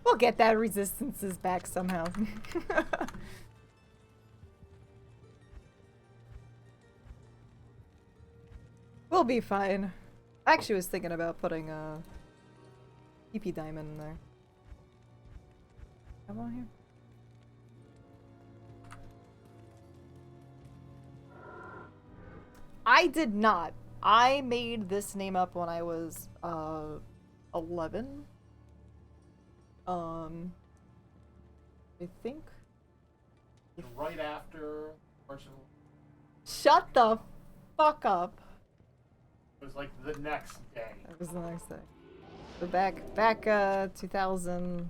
[SPEAKER 1] We'll get that resistances back somehow. We'll be fine. I actually was thinking about putting a PP diamond in there. Come on here. I did not. I made this name up when I was 11. I think.
[SPEAKER 6] Right after Arsenal.
[SPEAKER 1] Shut the fuck up.
[SPEAKER 6] It was like the next day.
[SPEAKER 1] That was the next day. So back 2000.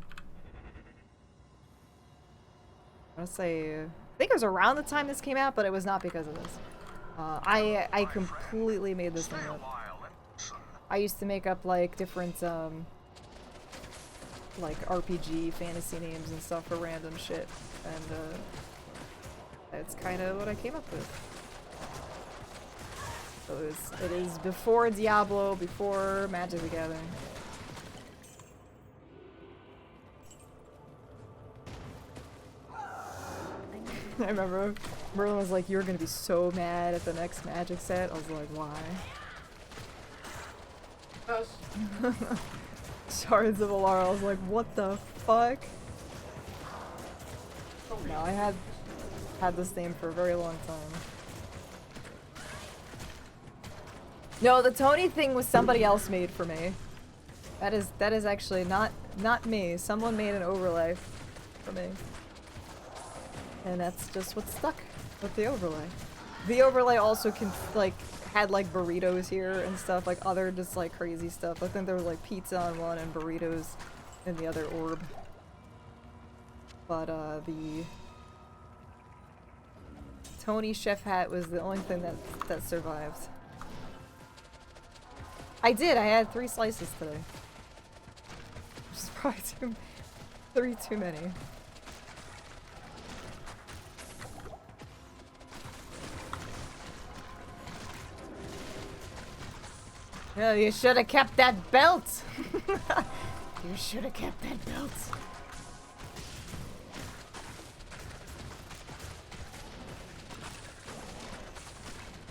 [SPEAKER 1] I want to say, I think it was around the time this came out, but it was not because of this. I completely made this name up. I used to make up like different like RPG fantasy names and stuff for random shit, and that's kind of what I came up with. So it is before Diablo, before Magic the Gathering. I remember Merlin was like, "You're gonna be so mad at the next Magic set." I was like, "Why?" Shards of Alara. I was like, "What the fuck?" No, I had this name for a very long time. No, the Tony thing was somebody else made for me. That is actually not me. Someone made an overlay for me. And that's just what stuck with the overlay. The overlay also can had like burritos here and stuff, like other just like crazy stuff. I think there was like pizza on one and burritos in the other orb. But the Tony chef hat was the only thing that survived. I had 3 slices today. Which is probably 3 too many. Yeah, you should have kept that belt! You should have kept that belt.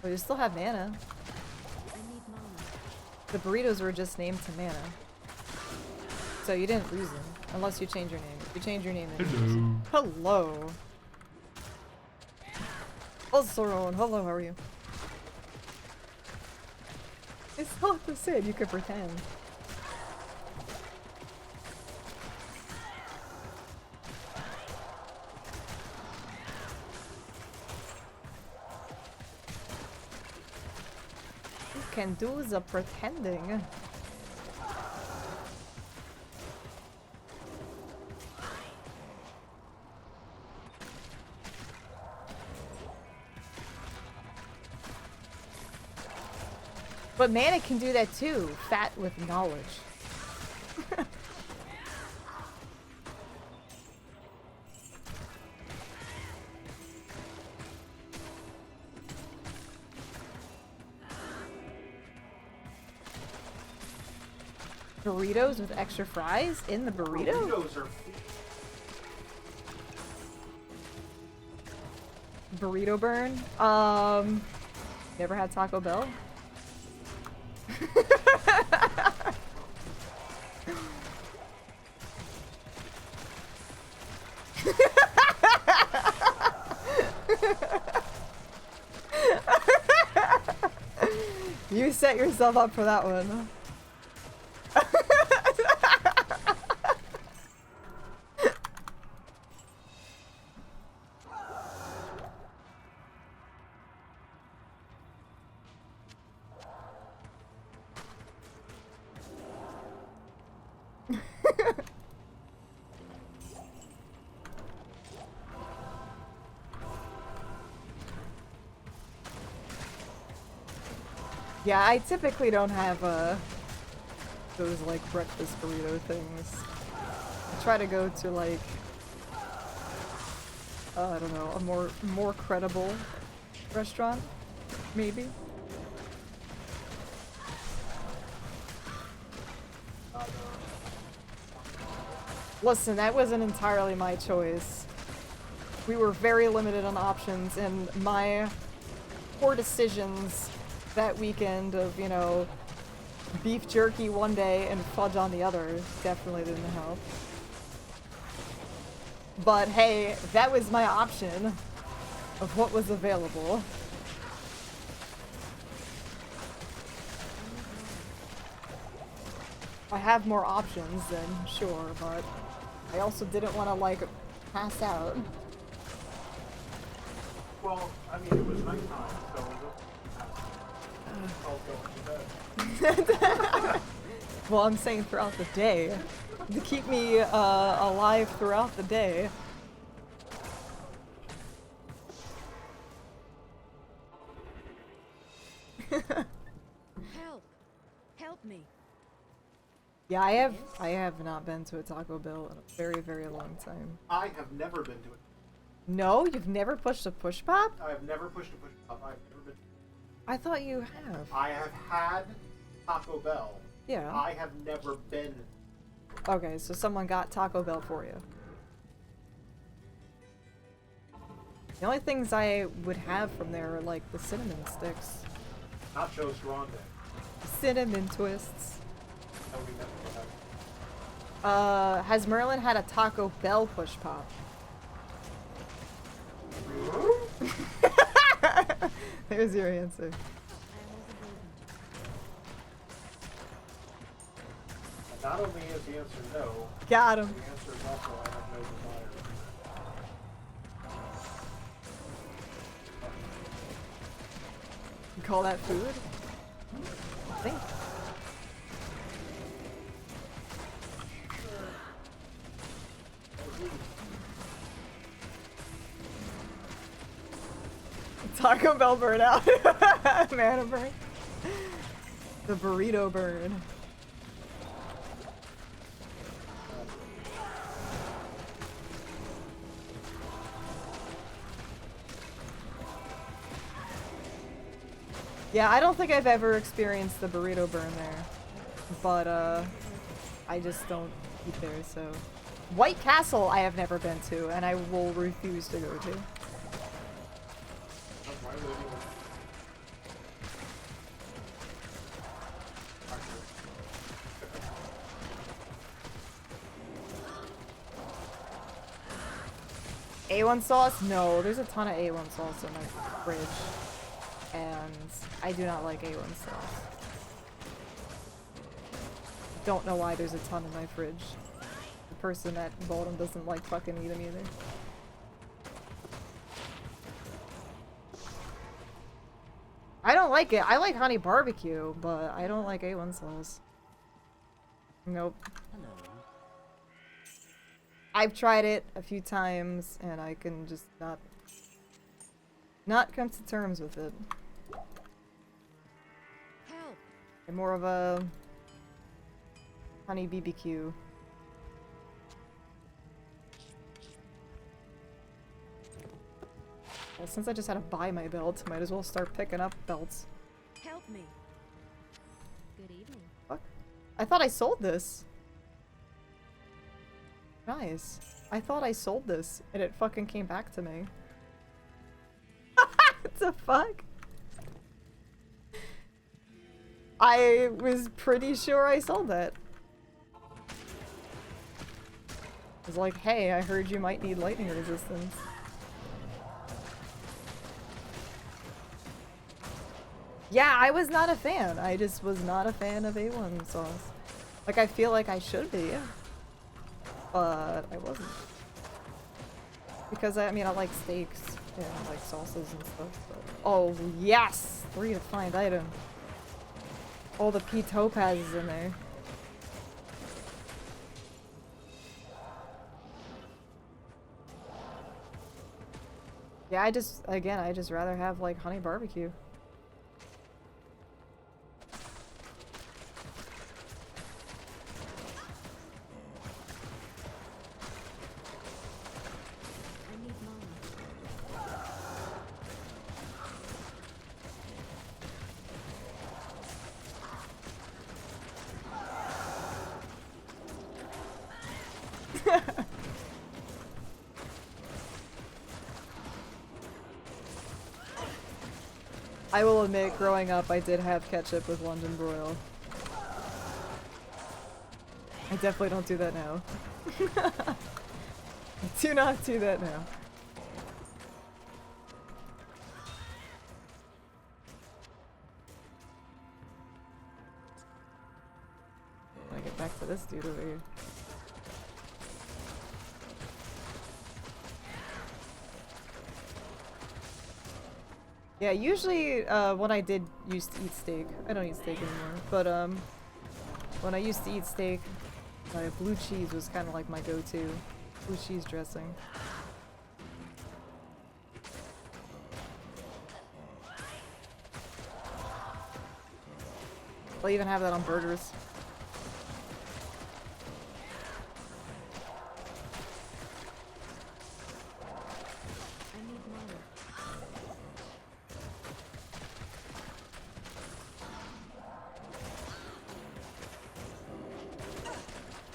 [SPEAKER 1] Oh, you still have mana.
[SPEAKER 4] I need mana.
[SPEAKER 1] The burritos were just named to mana. So you didn't lose them. Unless you change your name. If you change your name, then you lose them. Hello! Oh, Soron. Hello, how are you? It's not the same, you could pretend. You can do the pretending. But mana can do that too. Fat with knowledge. Burritos with extra fries in the burrito?
[SPEAKER 6] Burritos are
[SPEAKER 1] Burrito burn? Never had Taco Bell? You set yourself up for that one. Yeah, I typically don't have those like breakfast burrito things. I try to go to like I don't know, a more credible restaurant, maybe. Listen, that wasn't entirely my choice. We were very limited on options, and my poor decisions that weekend of, you know, beef jerky one day and fudge on the other definitely didn't help. But hey, that was my option of what was available. I have more options then, sure, but I also didn't want to, like, pass out.
[SPEAKER 6] well, I mean, it was nighttime, so
[SPEAKER 1] Well, I'm saying throughout the day. To keep me alive throughout the day.
[SPEAKER 4] Help! Help me!
[SPEAKER 1] Yeah, I have not been to a Taco Bell in a very, very long time.
[SPEAKER 6] I have never been to it.
[SPEAKER 1] No, you've never pushed a push pop?
[SPEAKER 6] I have never pushed a push up. I've never been.
[SPEAKER 1] I thought you have.
[SPEAKER 6] I have had Taco Bell.
[SPEAKER 1] Yeah.
[SPEAKER 6] I have never been.
[SPEAKER 1] Okay, so someone got Taco Bell for you. The only things I would have from there are like the cinnamon sticks.
[SPEAKER 6] Nachos grande.
[SPEAKER 1] Cinnamon twists.
[SPEAKER 6] That would be never had.
[SPEAKER 1] Has Merlin had a Taco Bell push pop? There's your answer.
[SPEAKER 6] Not only is the answer no,
[SPEAKER 1] Got
[SPEAKER 6] the
[SPEAKER 1] him.
[SPEAKER 6] answer is also I have no desire.
[SPEAKER 1] You call that food? I think. Taco Bell burnout. Mana burn. The burrito burn. Yeah, I don't think I've ever experienced the burrito burn there. But, I just don't eat there, so. White Castle I have never been to, and I will refuse to go to.
[SPEAKER 6] Why would anyone-
[SPEAKER 1] A1 sauce? No, there's a ton of A1 sauce in my fridge. And I do not like A1 sauce. Don't know why there's a ton in my fridge. The person that bought them doesn't like fucking eat them either. I don't like it. I like honey barbecue, but I don't like A1 sauce. Nope. I've tried it a few times, and I can just not come to terms with it.
[SPEAKER 4] Help!
[SPEAKER 1] I'm more of a honey BBQ. Well, since I just had to buy my belt, might as well start picking up belts.
[SPEAKER 4] Help me! Good evening.
[SPEAKER 1] Fuck. I thought I sold this. Nice. I thought I sold this, and it fucking came back to me. What the fuck? I was pretty sure I sold it. I was like, hey, I heard you might need lightning resistance. Yeah, I was not a fan. I just was not a fan of A1 sauce. Like, I feel like I should be. But I wasn't. Because, I mean, I like steaks. Yeah, I like sauces and stuff. But... Oh, yes! 3 to find item. All the P topaz is in there. Yeah, I just rather have, like, honey barbecue. I will admit, growing up, I did have ketchup with London broil. I definitely don't do that now. I do not do that now. I get back to this dude over here. Yeah, usually when I did used to eat steak, I don't eat steak anymore, but when I used to eat steak, blue cheese was kind of like my go-to. Blue cheese dressing. I'll even have that on burgers.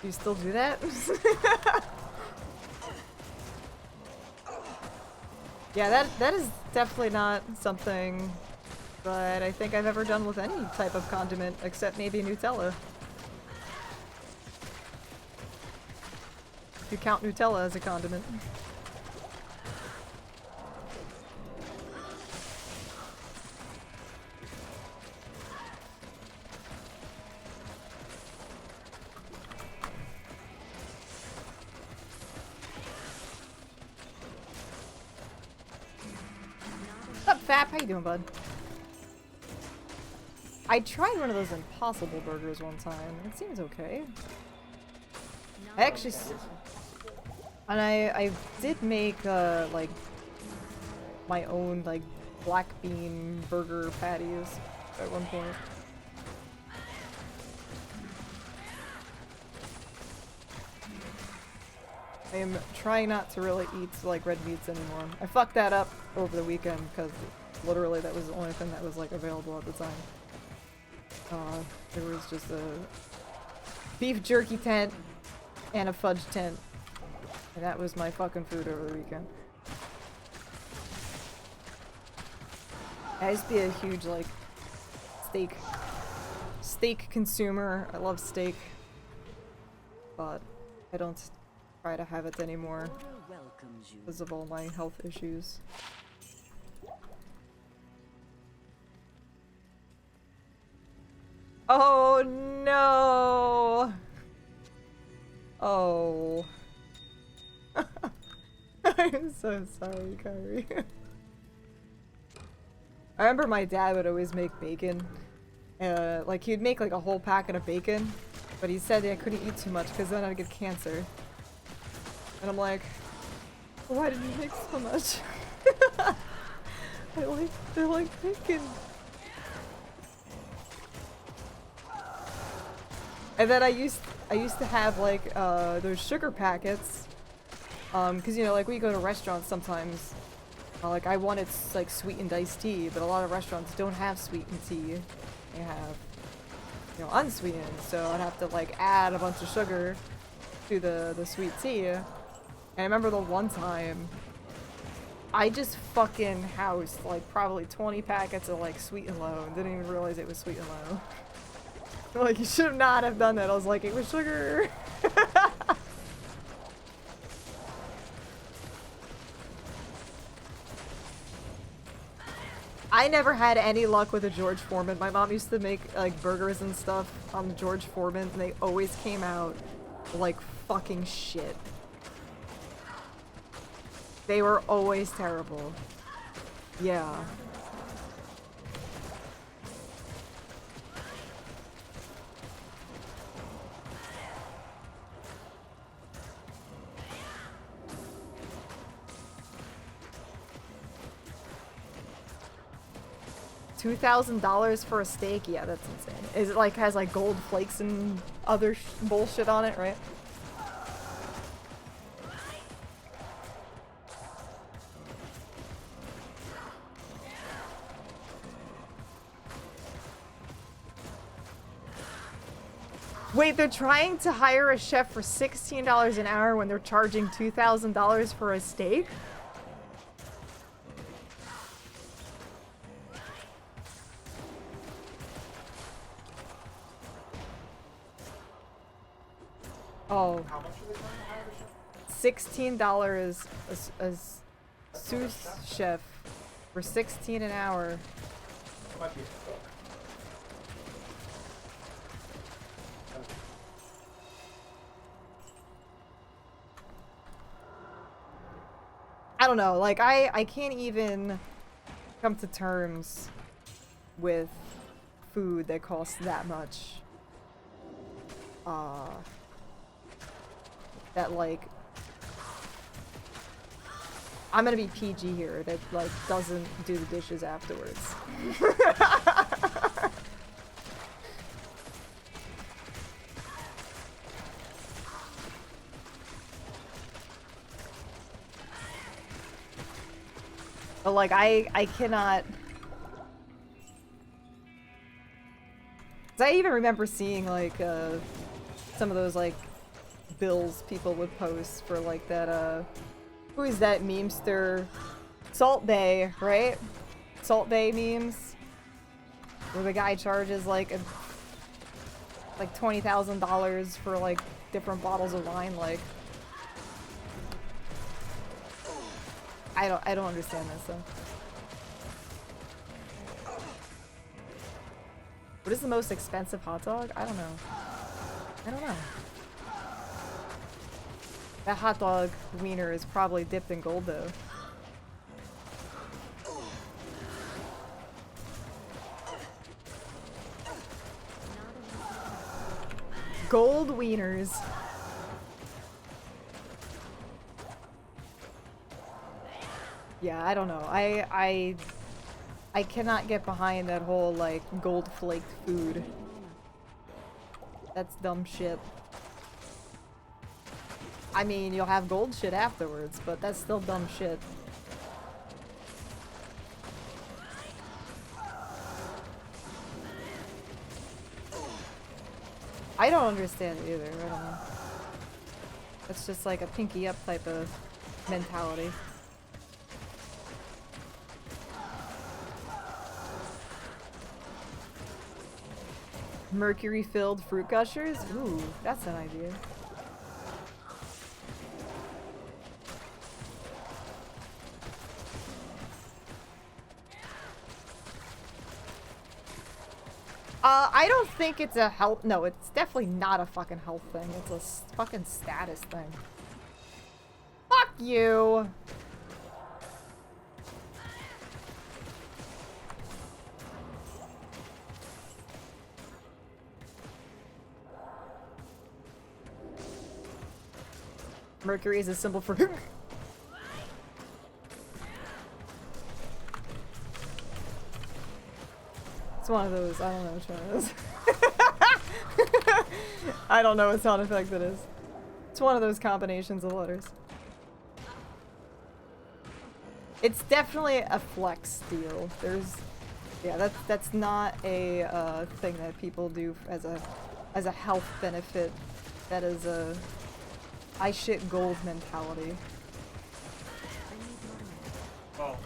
[SPEAKER 1] Do you still do that? Yeah, that is definitely not something that I think I've ever done with any type of condiment, except maybe Nutella. If you count Nutella as a condiment. How you doing, bud? I tried one of those Impossible Burgers one time. It seems okay. I actually, and I did make like my own like black bean burger patties at one point. I am trying not to really eat like red meats anymore. I fucked that up over the weekend because literally that was the only thing that was like available at the time. There was just a beef jerky tent and a fudge tent, and that was my fucking food over the weekend. I used to be a huge like steak consumer. I love steak, but I don't try to have it anymore because of all my health issues. Oh no! Oh. I'm so sorry, Kyrie. I remember my dad would always make bacon. Like he'd make like a whole packet of bacon, but he said I couldn't eat too much because then I'd get cancer. And I'm like, why did you make so much? They're like bacon. And then I used to have like those sugar packets, cause you know like we go to restaurants sometimes, like I wanted like sweetened iced tea, but a lot of restaurants don't have sweetened tea. They have you know, unsweetened. So I'd have to like add a bunch of sugar to the sweet tea. And I remember the one time I just fucking housed like probably 20 packets of like Sweet and Low and didn't even realize it was Sweet and Low. Like, you should not have done that. I was like, it was sugar. I never had any luck with a George Foreman. My mom used to make like burgers and stuff on the George Foreman, and they always came out like fucking shit. They were always terrible. Yeah. $2,000 for a steak? Yeah, that's insane. Is it like has like gold flakes and other bullshit on it, right? Wait, they're trying to hire a chef for $16 an hour when they're charging $2,000 for a steak? Oh.
[SPEAKER 6] How much are they trying to hire a chef?
[SPEAKER 1] $16 a sous chef for $16 an hour.
[SPEAKER 6] Might be a cook.
[SPEAKER 1] I don't know, like I can't even come to terms with food that costs that much. That like I'm gonna be PG here, that like doesn't do the dishes afterwards. But like I cannot. 'Cause I even remember seeing like some of those like bills people would post for like that who is that memester? Salt Bay, right? Salt Bay memes. Where the guy charges like like $20,000 for like different bottles of wine, like I don't understand this though. What is the most expensive hot dog? I don't know. I don't know. That hot dog wiener is probably dipped in gold though. Gold wieners. Yeah, I don't know. I cannot get behind that whole like gold flaked food. That's dumb shit. I mean, you'll have gold shit afterwards, but that's still dumb shit. I don't understand it either. I don't know. It's just like a pinky up type of mentality. Mercury-filled fruit gushers? Ooh, that's an idea. I don't think it's a health- no, it's definitely not a fucking health thing. It's a fucking status thing. Fuck you! Mercury is a symbol for It's one of those, I don't know which one it is. I don't know what sound effect it is. It's one of those combinations of letters. It's definitely a flex deal. Yeah, that's not a thing that people do as a health benefit. That is a I shit gold mentality.
[SPEAKER 6] Well,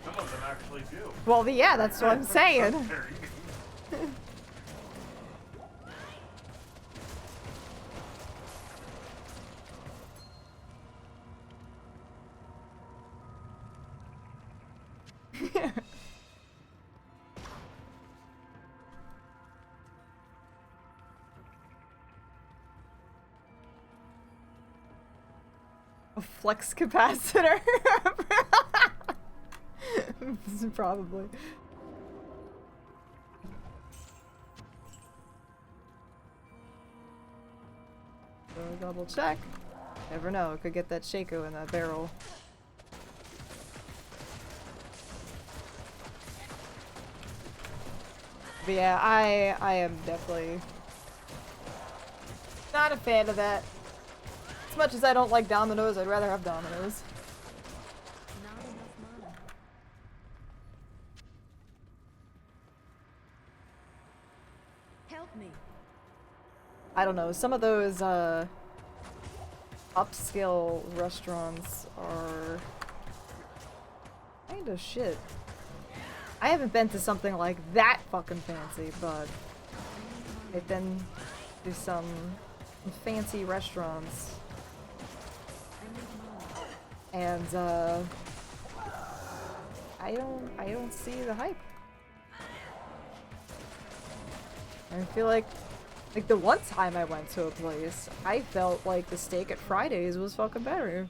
[SPEAKER 6] some of them actually do.
[SPEAKER 1] Well, yeah, that's what I'm saying.
[SPEAKER 6] Very-
[SPEAKER 1] A flex capacitor. Probably. So double check. Never know, could get that Shaco in that barrel. But yeah, I am definitely not a fan of that. As much as I don't like Dominoes, I'd rather have Dominoes.
[SPEAKER 4] Not enough mana. Help me.
[SPEAKER 1] I don't know, some of those upscale restaurants are kind of shit. I haven't been to something like that fucking fancy, but I've been to some fancy restaurants. And I don't see the hype. I feel like the one time I went to a place, I felt like the steak at Fridays was fucking better.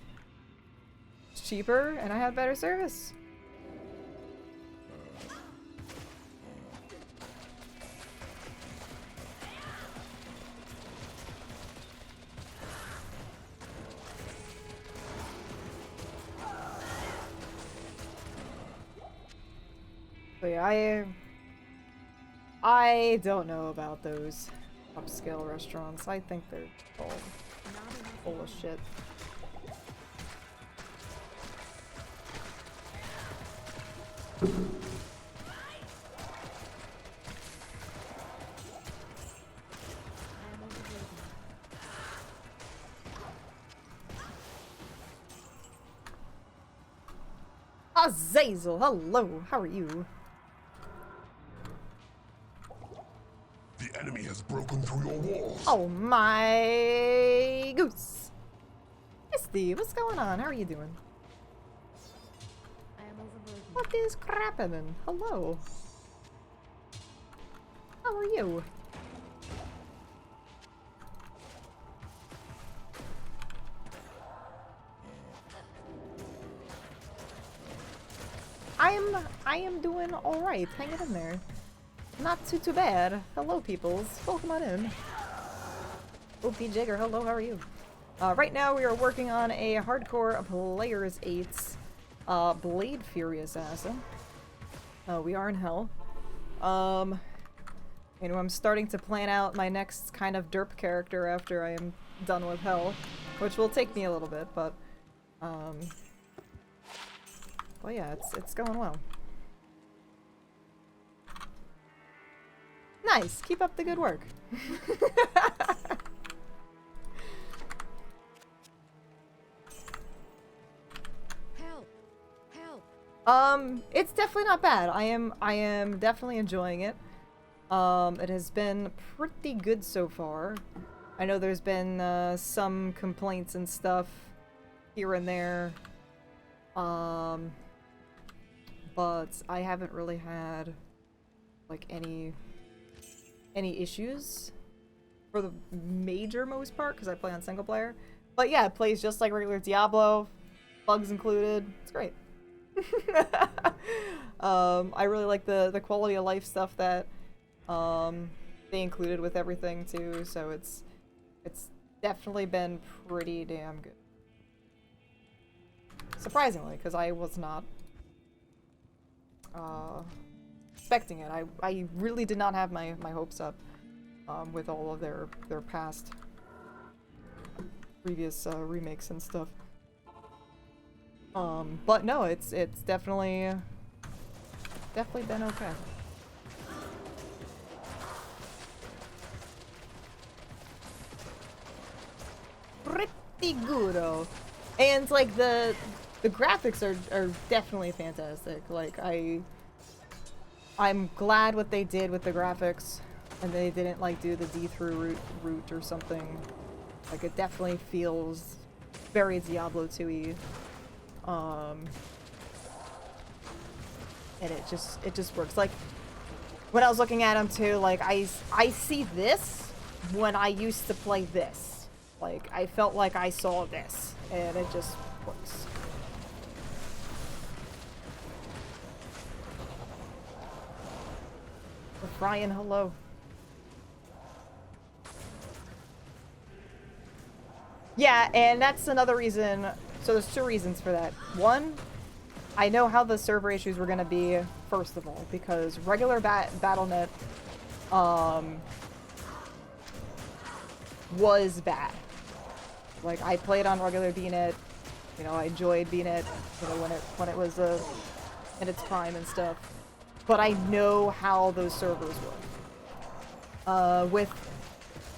[SPEAKER 1] It's cheaper and I had better service. But yeah, I don't know about those upscale restaurants. I think they're all full of shit. Azazel, hello, how are you?
[SPEAKER 3] The enemy has broken through your walls.
[SPEAKER 1] Oh my goose. Hey Steve, what's going on? How are you doing?
[SPEAKER 4] I am overburdened.
[SPEAKER 1] What is crappin'? Hello. How are you? I am doing alright. Hanging in there. Not too bad. Hello peoples. Welcome on in. OP Jagger, hello, how are you? Right now we are working on a hardcore Players 8's Blade Fury Assassin. We are in hell. You know, I'm starting to plan out my next kind of derp character after I am done with hell, which will take me a little bit, but well, yeah, it's going well. Nice, keep up the good work.
[SPEAKER 4] Help! Help!
[SPEAKER 1] It's definitely not bad. I am definitely enjoying it. It has been pretty good so far. I know there's been some complaints and stuff here and there. But I haven't really had like any issues for the major most part because I play on single player. But yeah, it plays just like regular Diablo, bugs included. It's great. I really like the quality of life stuff that they included with everything too, so it's definitely been pretty damn good. Surprisingly, because I was not expecting it. I really did not have my hopes up with all of their past previous remakes and stuff. But no, it's definitely definitely been okay. Pretty good-o. And like the graphics are definitely fantastic. Like I'm glad what they did with the graphics, and they didn't like do the D through route or something. Like it definitely feels very Diablo 2-y. And it just works. Like when I was looking at them too, like I see this when I used to play this. Like I felt like I saw this, and it just works. Brian, hello. Yeah, and that's another reason. So there's two reasons for that. One, I know how the server issues were gonna be, first of all, because regular Battle.net was bad. Like I played on regular BNet, you know, I enjoyed BNet, you know, when it was in its prime and stuff. But I know how those servers work. With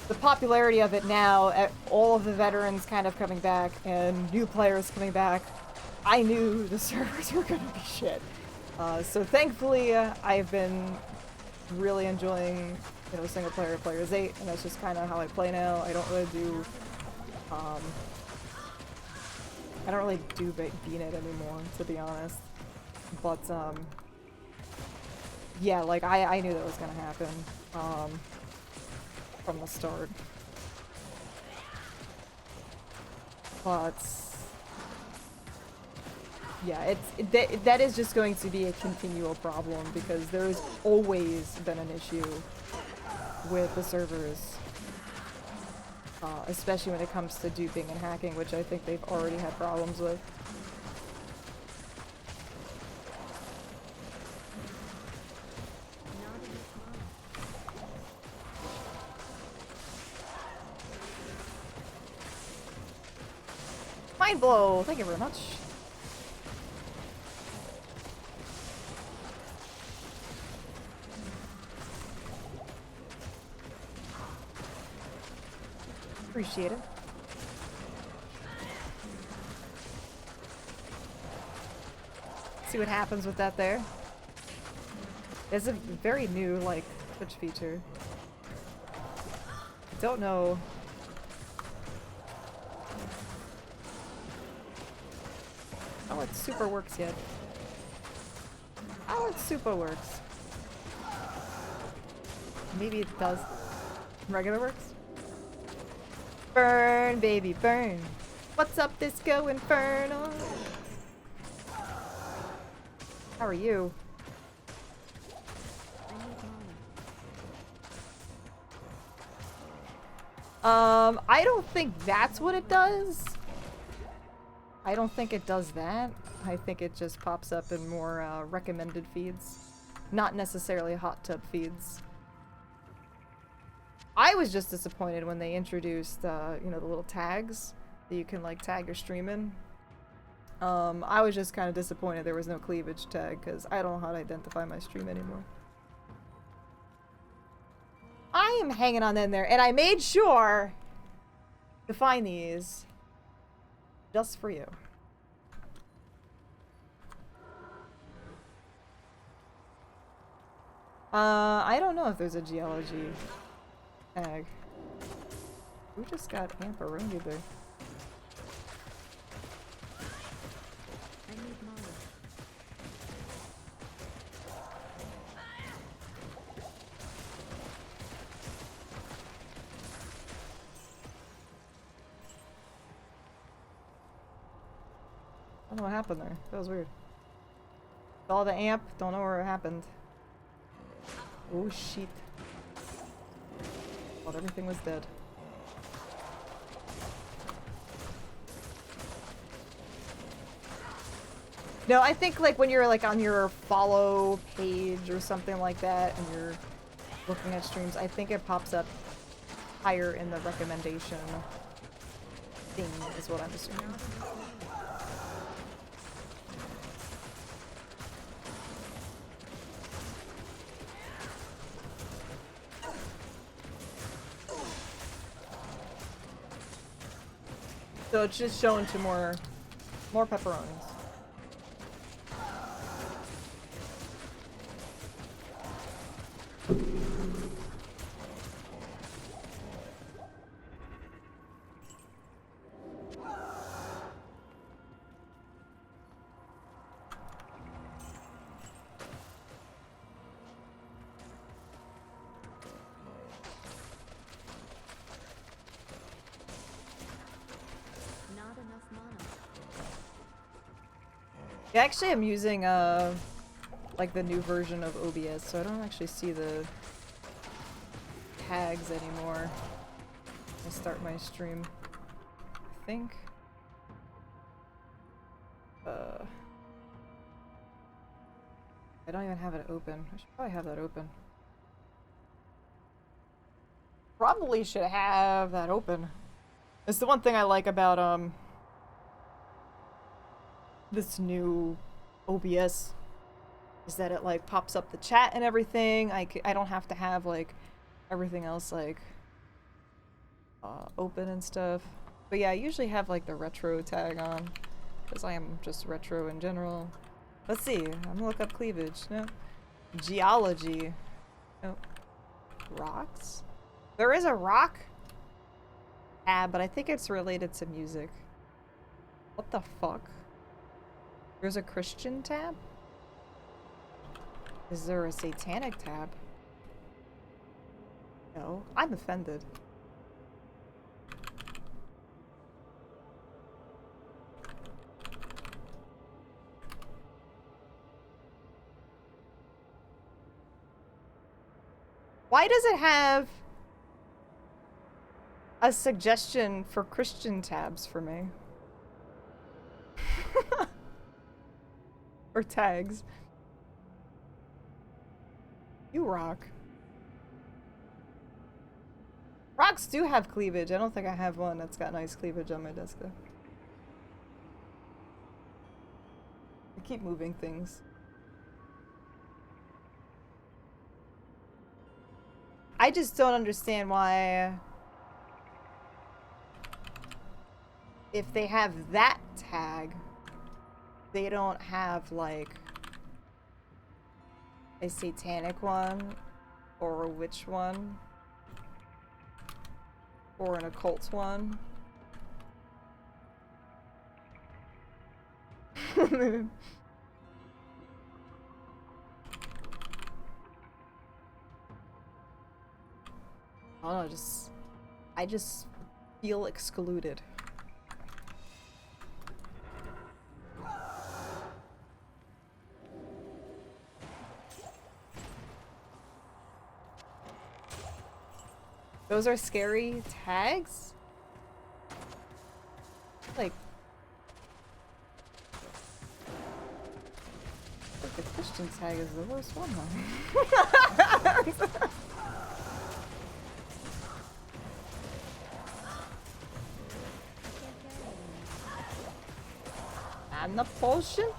[SPEAKER 1] the popularity of it now, all of the veterans kind of coming back and new players coming back, I knew the servers were gonna be shit. So thankfully, I've been really enjoying, you know, single player Players 8, and that's just kind of how I play now. I don't really do, BNet anymore, to be honest. But, yeah, like, I knew that was gonna happen, from the start. But, yeah, that is just going to be a continual problem, because there's always been an issue with the servers. Especially when it comes to duping and hacking, which I think they've already had problems with. Mind blow! Thank you very much. Appreciate it. See what happens with that there. It's a very new, like, Twitch feature. Don't know. How it super works yet. How it super works. Maybe it does. Regular works? Burn, baby, burn. What's up, Disco Inferno? How are you? I don't think that's what it does. I don't think it does that. I think it just pops up in more recommended feeds. Not necessarily hot tub feeds. I was just disappointed when they introduced, you know, the little tags that you can, like, tag your stream in. I was just kind of disappointed there was no cleavage tag, because I don't know how to identify my stream anymore. I am hanging on in there, and I made sure to find these just for you. I don't know if there's a geology tag. We just got Amperoni there.
[SPEAKER 4] I need mana.
[SPEAKER 1] I don't know what happened there. That was weird. Saw the amp, don't know where it happened. Oh shit. Thought everything was dead. No, I think like when you're like on your follow page or something like that and you're looking at streams, I think it pops up higher in the recommendation thing is what I'm assuming. So it's just showing to more pepperonis.
[SPEAKER 4] Not enough mana.
[SPEAKER 1] Yeah, actually I'm using like the new version of OBS, so I don't actually see the tags anymore. I start my stream, I think. I don't even have it open. I should probably have that open. Probably should have that open. It's the one thing I like about this new OBS is that it like pops up the chat and everything. I don't have to have like everything else like open and stuff. But yeah, I usually have like the retro tag on because I am just retro in general. Let's see. I'm gonna look up cleavage. No. Geology. No. Rocks? There is a rock tab, but I think it's related to music. What the fuck? There's a Christian tab? Is there a satanic tab? No. I'm offended. Why does it have a suggestion for Christian tabs for me? Or tags. You rock. Rocks do have cleavage. I don't think I have one that's got nice cleavage on my desk though. I keep moving things. I just don't understand why if they have that tag, they don't have like a satanic one or a witch one or an occult one. I don't know, I just feel excluded. Those are scary tags? Like the Christian tag is the worst one, huh? And the potion?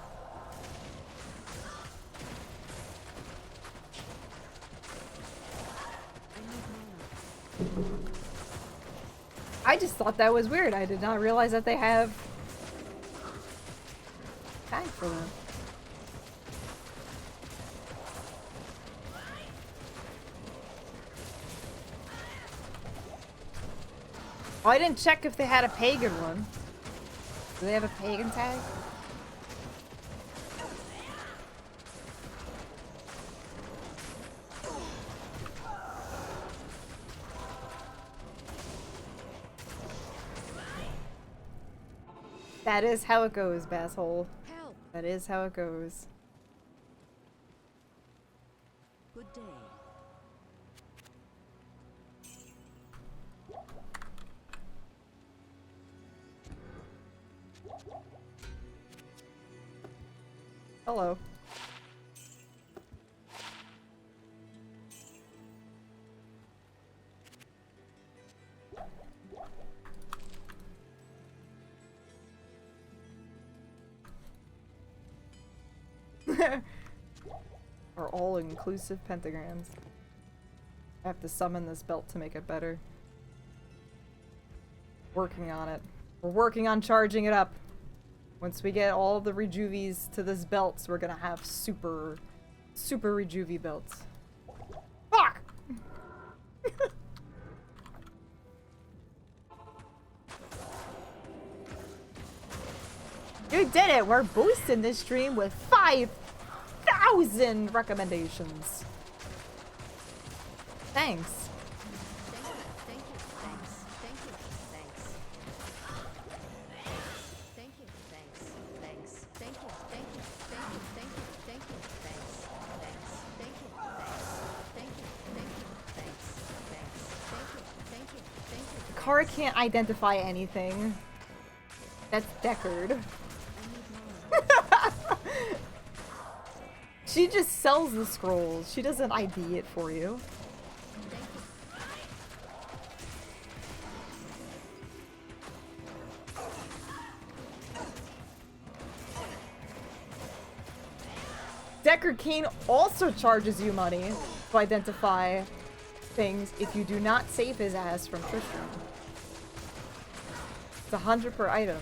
[SPEAKER 1] I just thought that was weird. I did not realize that they have tag for them. Oh, I didn't check if they had a pagan one. Do they have a pagan tag? That is how it goes, Basshole.
[SPEAKER 4] Help!
[SPEAKER 1] That is how it goes.
[SPEAKER 4] Good day.
[SPEAKER 1] Hello. Are all-inclusive pentagrams. I have to summon this belt to make it better. Working on it. We're working on charging it up. Once we get all the rejuvies to this belt, we're gonna have super rejuvie belts. Fuck! You did it! We're boosting this stream with 5,000 recommendations. Thanks.
[SPEAKER 4] Thank you, thanks. Thank you, thanks. Thank you, thanks. Thanks. Thank you, thank you, thank you, thank you, thank you, thanks. Thanks. Thank you, thanks. Thank you, thank you, thanks. Thanks. Thank you, thank you, thank you.
[SPEAKER 1] Kara can't identify anything. That's Deckard. She just sells the scrolls. She doesn't ID it for you. Deckard Cain also charges you money to identify things if you do not save his ass from Tristram. It's 100 per item.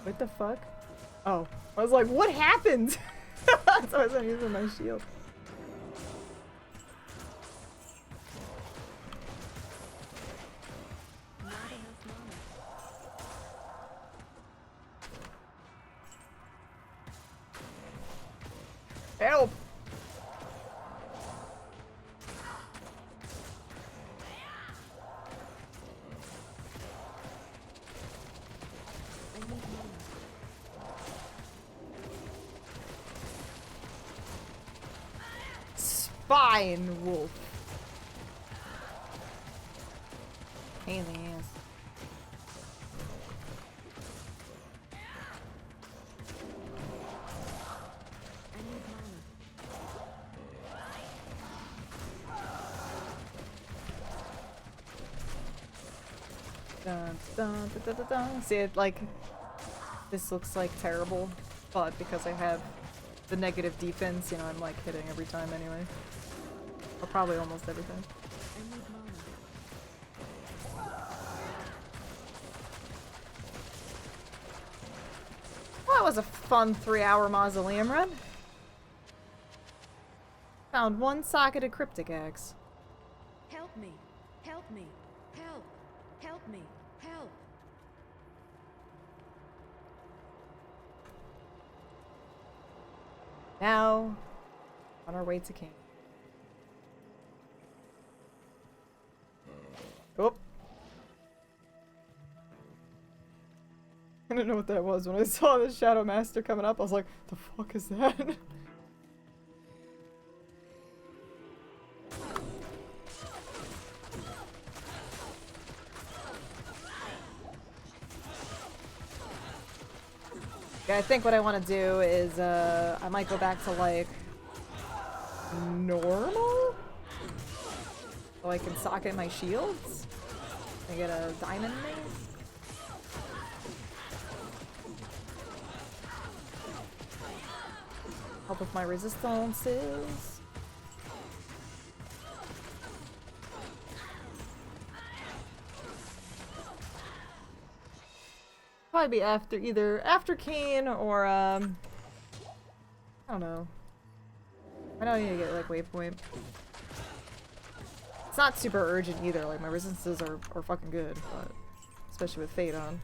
[SPEAKER 1] What the fuck? Oh, I was like, what happened? So I wasn't using my shield. Help! Spine wolf. Pain in the ass. Dun, dun, dun, dun, dun, dun. See it, like, this looks like terrible, but because I have the negative defense, you know, I'm like hitting every time anyway. Or probably almost every time. Well, that was a fun 3-hour mausoleum run. Found one socketed cryptic axe.
[SPEAKER 4] Help me! Help me! Help! Help me! Help!
[SPEAKER 1] Now, on our way to King. Oh. I didn't know what that was. When I saw the Shadow Master coming up, I was like, the fuck is that? Yeah, I think what I want to do is, I might go back to, like, normal? So I can socket my shields? I get a diamond mace? Help with my resistances. Probably be after either after Kane or I don't know. I know I need to get like waypoint. It's not super urgent either, like my resistances are fucking good, but especially with Fate on.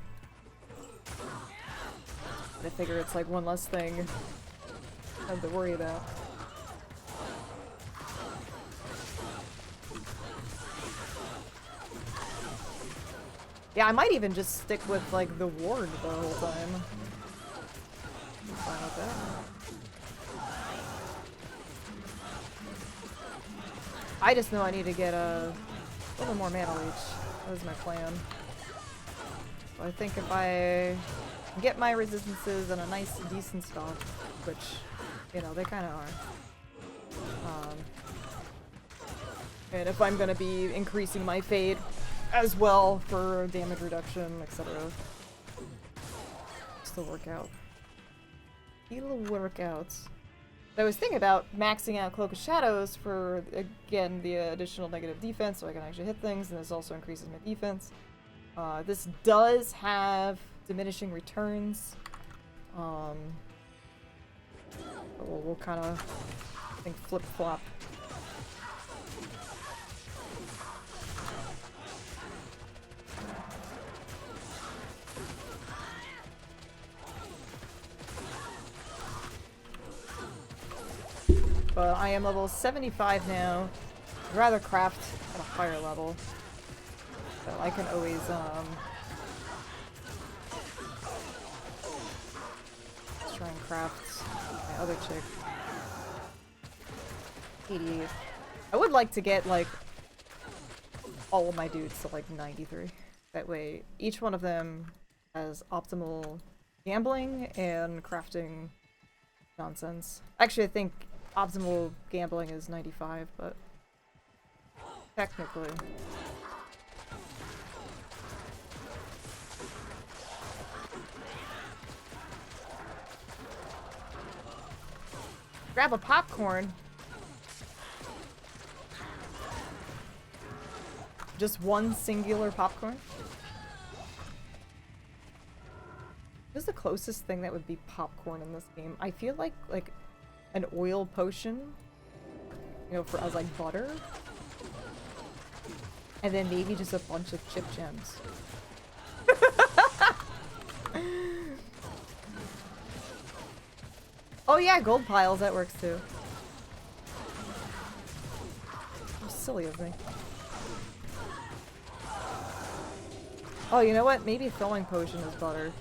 [SPEAKER 1] I figure it's like one less thing I have to worry about. Yeah, I might even just stick with, like, the ward the whole time. I'm fine with that. I just know I need to get a little more mana leech. That was my plan. So I think if I get my resistances in a nice, decent spot, which, you know, they kind of are. And if I'm gonna be increasing my fade as well for damage reduction, etc. Still work out. It'll work out. I was thinking about maxing out Cloak of Shadows for, again, the additional negative defense, so I can actually hit things, and this also increases my defense. This does have diminishing returns. But we'll kind of, I think, flip-flop. But I am level 75 now. I'd rather craft at a higher level. So I can always, let's try and craft my other chick. 88. I would like to get, like, all of my dudes to, like, 93. That way, each one of them has optimal gambling and crafting nonsense. Actually, I think optimal gambling is 95, but technically. Grab a popcorn. Just one singular popcorn? What is the closest thing that would be popcorn in this game? I feel like an oil potion, you know, for as like butter, and then maybe just a bunch of chip gems. Oh yeah, gold piles, that works too. How silly of me. Oh, you know what? Maybe thawing potion is butter.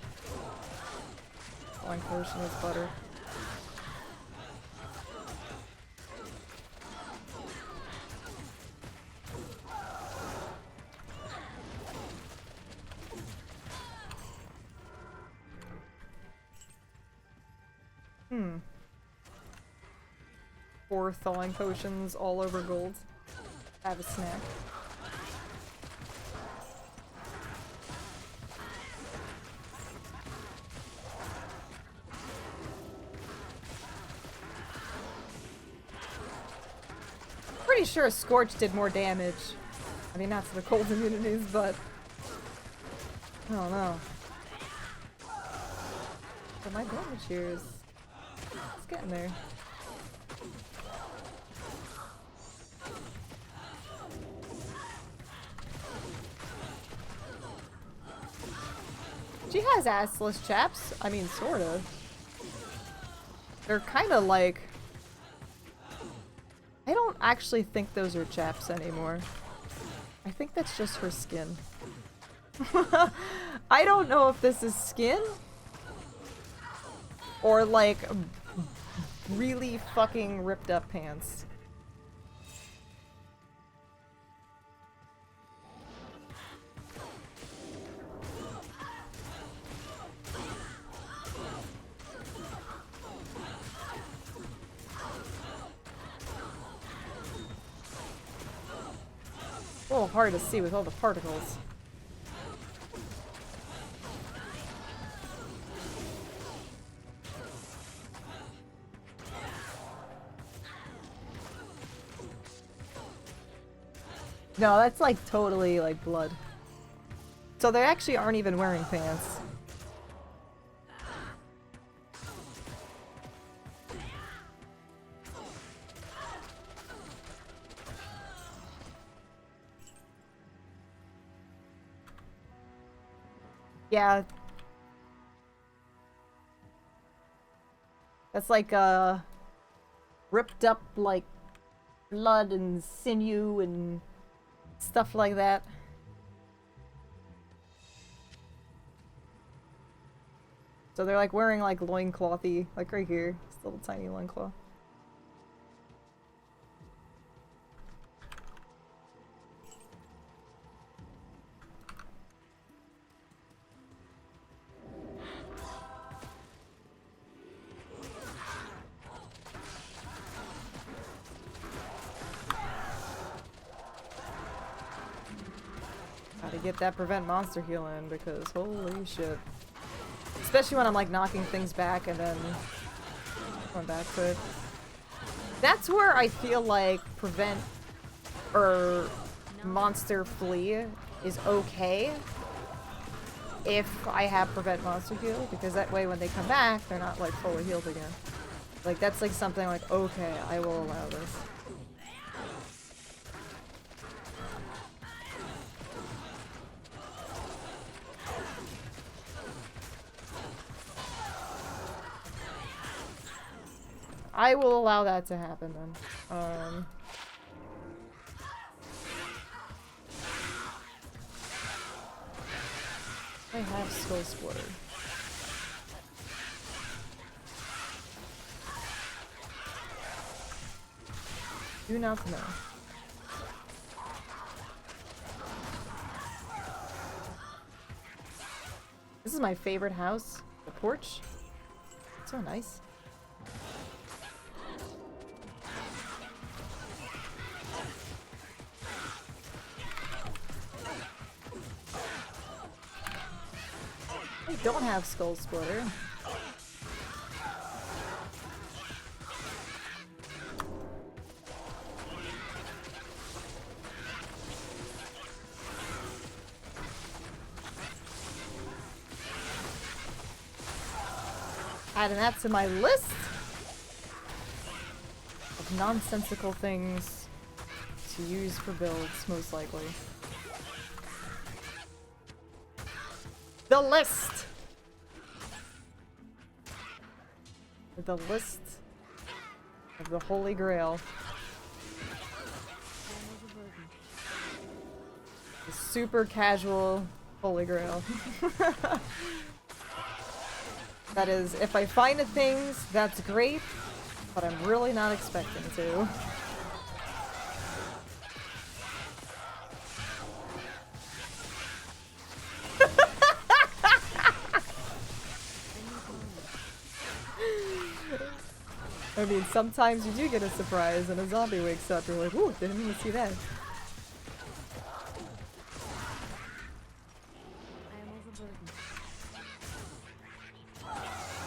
[SPEAKER 1] Thawing potion is butter. Hmm. 4 thawing potions all over gold. I have a snack. Pretty sure Scorch did more damage. I mean, not to the cold immunities, but I don't know. But my damage here is it's getting there. She has assless chaps. I mean, sorta. They're kinda like... I don't actually think those are chaps anymore. I think that's just her skin. I don't know if this is skin or like really fucking ripped up pants. A little hard to see with all the particles. No, that's like totally like blood. So they actually aren't even wearing pants. Yeah. That's like ripped up like blood and sinew and stuff like that. So they're like wearing like loinclothy, like right here. This little tiny loincloth. Gotta get that prevent monster heal in because holy shit. Especially when I'm like knocking things back and then Going back to it. That's where I feel like prevent or monster flee is okay if I have prevent monster heal, because that way when they come back, they're not like fully healed again. Like that's like something like, okay, I will allow this. I will allow that to happen then. I have Skull Splitter. Do not know. This is my favorite house. The porch. So nice. I don't have Skull Splitter. Adding that to my list of nonsensical things to use for builds, most likely. The list! The list of the Holy Grail. The super casual Holy Grail. That is, if I find the things, that's great, but I'm really not expecting to. I mean, sometimes you do get a surprise and a zombie wakes up, you're like, ooh, didn't even see that.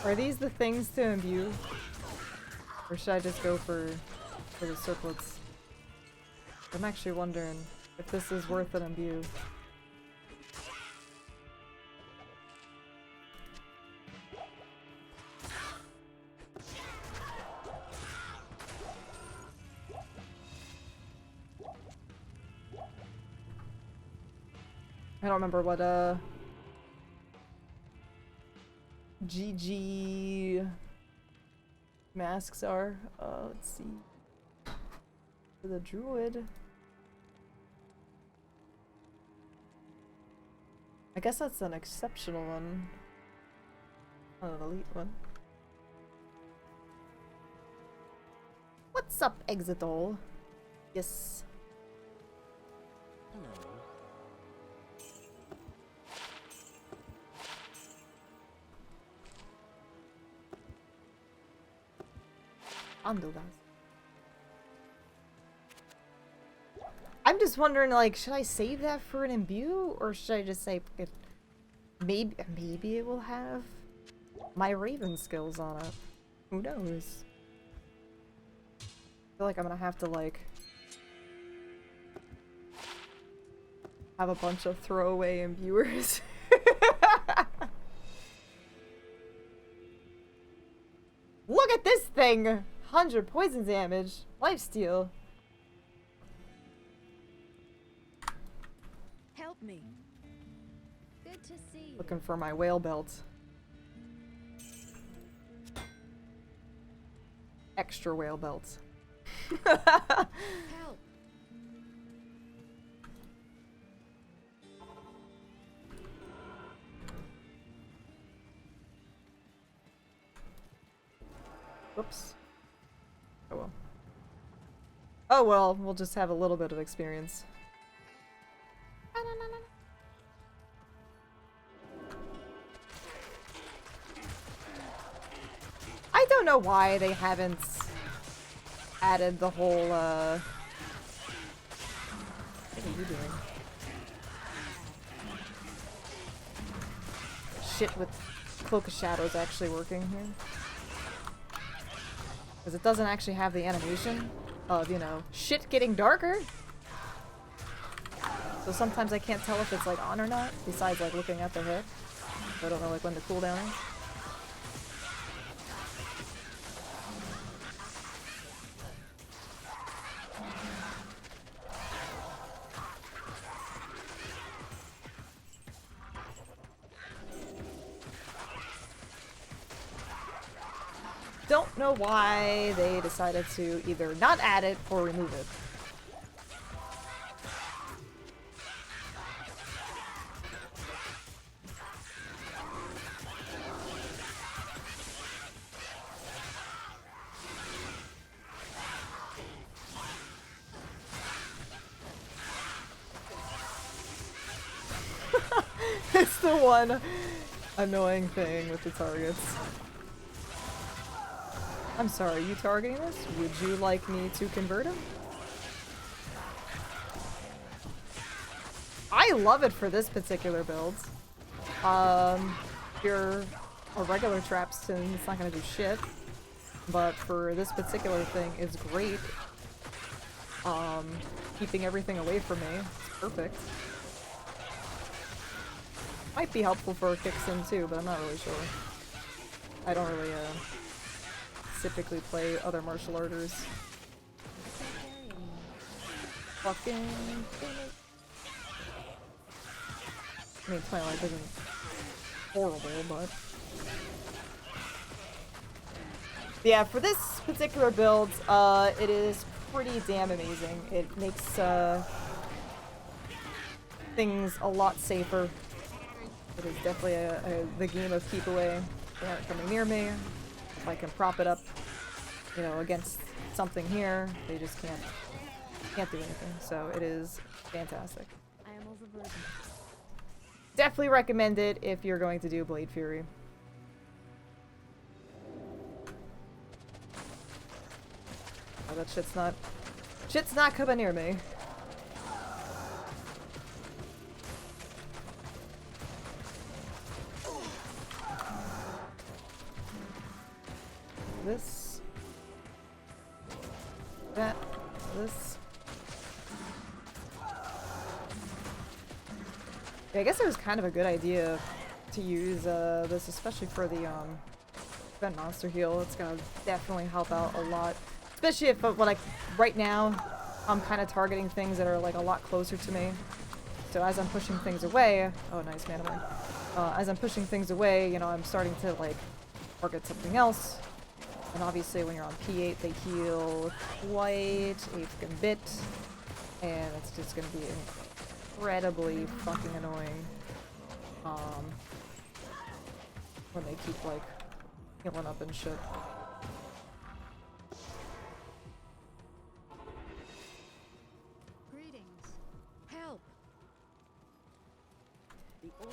[SPEAKER 1] Are these the things to imbue? Or should I just go for the circlets? I'm actually wondering if this is worth an imbue. I don't remember what GG masks are. Let's see. For the druid. I guess that's an exceptional one. Not an elite one. What's up, Exitol? Yes.
[SPEAKER 7] Hello.
[SPEAKER 1] I'm just wondering, like, should I save that for an imbue, or should I just say maybe it will have my Raven skills on it? Who knows? I feel like I'm gonna have to like have a bunch of throwaway imbuers. Look at this thing! 100 poison damage, lifesteal.
[SPEAKER 4] Help me. Good to see you.
[SPEAKER 1] Looking for my whale belt. Extra whale belt.
[SPEAKER 4] Help.
[SPEAKER 1] Whoops. Oh well. Oh well, we'll just have a little bit of experience. I don't know why they haven't added the whole, what are you doing? Shit with Cloak of Shadows actually working here. Because it doesn't actually have the animation of, you know, shit getting darker. So sometimes I can't tell if it's like on or not, besides like looking at the hit. I don't know like when the cooldown is. Don't know why they decided to either not add it or remove it. It's the one annoying thing with the targets. I'm sorry, you targeting this? Would you like me to convert him? I love it for this particular build. If you're a regular Trapston, it's not gonna do shit. But for this particular thing, it's great. Keeping everything away from me. It's perfect. Might be helpful for a Kicksin too, but I'm not really sure. I don't really, typically play other martial arters. Fucking I mean, Twilight isn't horrible, but yeah, for this particular build, it is pretty damn amazing. It makes things a lot safer. It is definitely the game of keep away. They aren't coming near me. If I can prop it up, you know, against something here, they just can't do anything. So it is fantastic.
[SPEAKER 4] I am overburdened.
[SPEAKER 1] Definitely recommend it if you're going to do Blade Fury. Oh, that shit's not coming near me. This. That. This. Yeah, I guess it was kind of a good idea to use this, especially for the event monster heal. It's gonna definitely help out a lot. Especially if, like, right now, I'm kind of targeting things that are, like, a lot closer to me. So as I'm pushing things away... Oh, nice, man. As I'm pushing things away, you know, I'm starting to, like, target something else. And obviously when you're on P8, they heal quite a fucking bit. And it's just gonna be incredibly fucking annoying. When they keep, like, healing up and shit.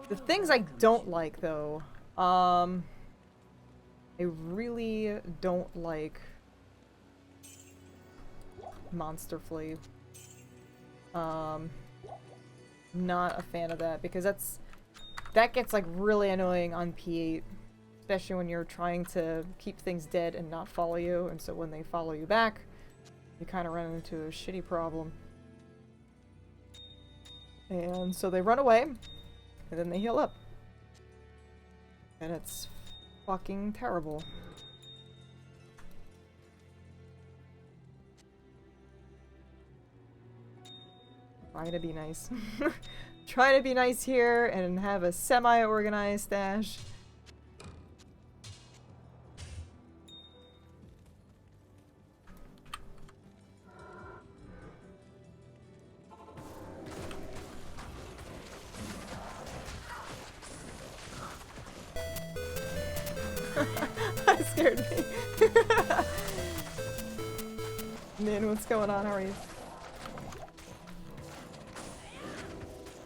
[SPEAKER 1] The things I don't like, though, I really don't like Monster Flea. Not a fan of that, because that gets, like, really annoying on P8, especially when you're trying to keep things dead and not follow you, and so when they follow you back, you kind of run into a shitty problem. And so they run away. And then they heal up. And it's fucking terrible. Try to be nice. Try to be nice here and have a semi-organized stash. That scared me. Min, what's going on? How are you?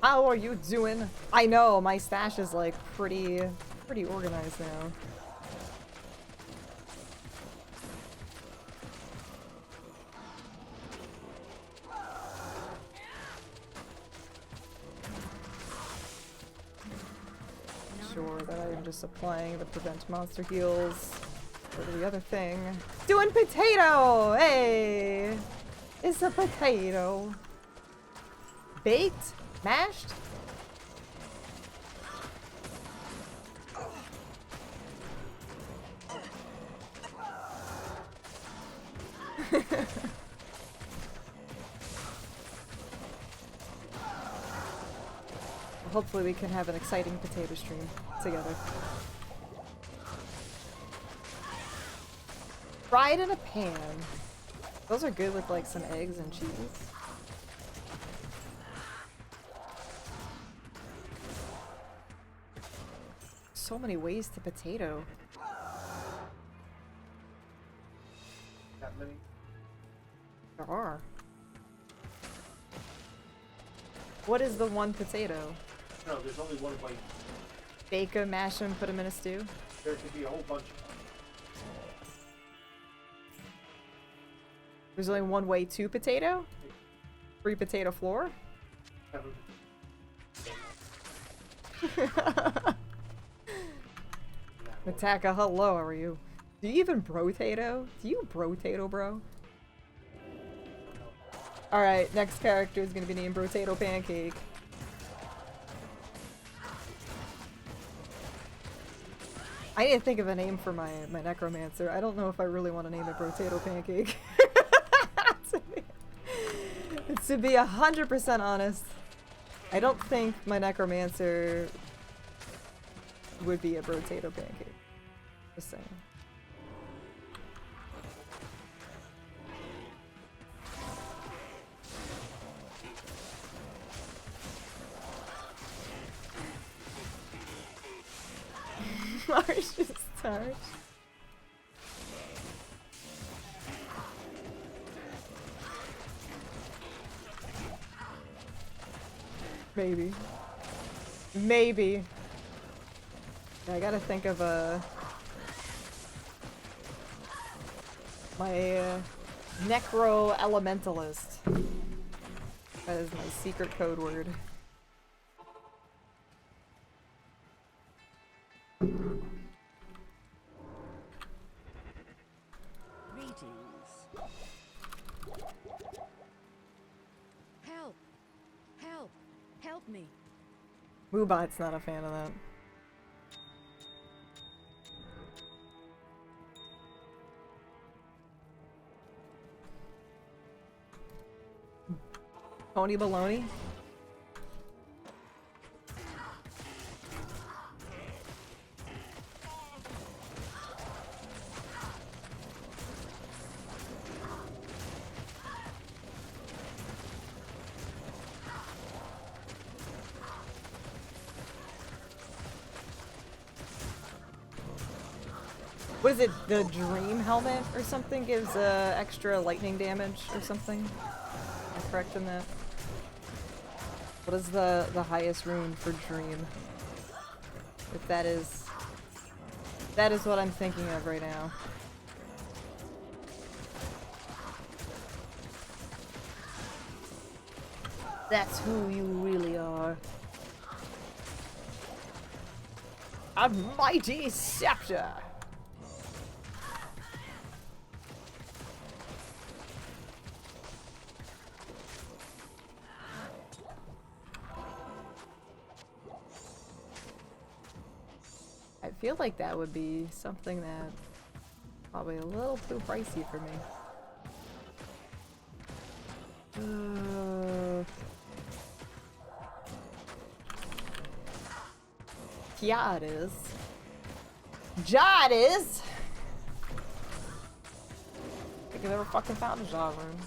[SPEAKER 1] How are you doing? I know, my stash is like pretty organized now. Sure that I am just applying the prevent monster heals Go to the other thing. Doing potato! Hey! It's a potato. Baked? Mashed? Hopefully we can have an exciting potato stream together. Fried in a pan. Those are good with like some eggs and cheese. So many ways to potato.
[SPEAKER 6] That many?
[SPEAKER 1] There are. What is the one potato?
[SPEAKER 6] No, there's only one way.
[SPEAKER 1] Bake them, mash them, put them in a stew?
[SPEAKER 6] There could be a whole bunch of
[SPEAKER 1] There's only one way to potato? Free potato floor?
[SPEAKER 6] them.
[SPEAKER 1] Mataka, hello, how are you? Do you even brotato? Do you brotato, bro? Alright, next character is gonna be named Brotato Pancake. I need to think of a name for my Necromancer. I don't know if I really want to name it Brotato Pancake. To be 100% honest, I don't think my Necromancer would be a Brotato Pancake. Just saying. Marsh's Tarsh. Maybe. Maybe. Yeah, I gotta think of my Necro Elementalist. That is my secret code word.
[SPEAKER 4] Greetings. Help! Help! Help me!
[SPEAKER 1] Moobot's not a fan of that. Pony baloney? What is it? The Dream Helmet or something gives extra lightning damage or something? Am I correct in that? What is the highest rune for Dream? If that is what I'm thinking of right now. That's who you really are. A mighty scepter! I feel like that would be something that probably a little too pricey for me. Yeah, it is. Ja, it is! I think I've ever fucking found a Ja rune.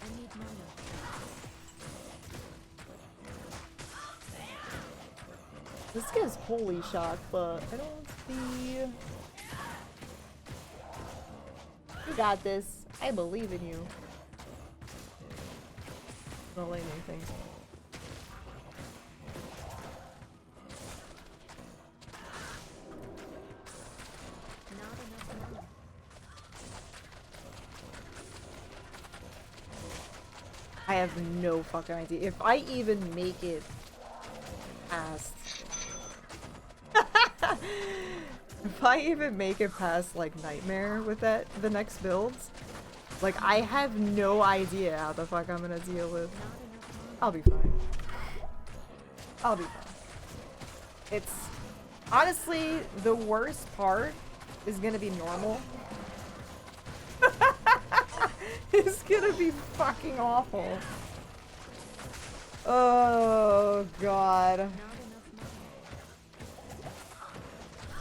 [SPEAKER 4] I need mana.
[SPEAKER 1] This gives holy shock, but I don't see. You got this. I believe in you. Don't lay anything.
[SPEAKER 4] Not enough mana.
[SPEAKER 1] I have no fucking idea. If I even make it past If I even make it past like Nightmare with the next builds, like I have no idea how the fuck I'm gonna deal with. I'll be fine. I'll be fine. It's honestly the worst part is gonna be normal. It's gonna be fucking awful. Oh god.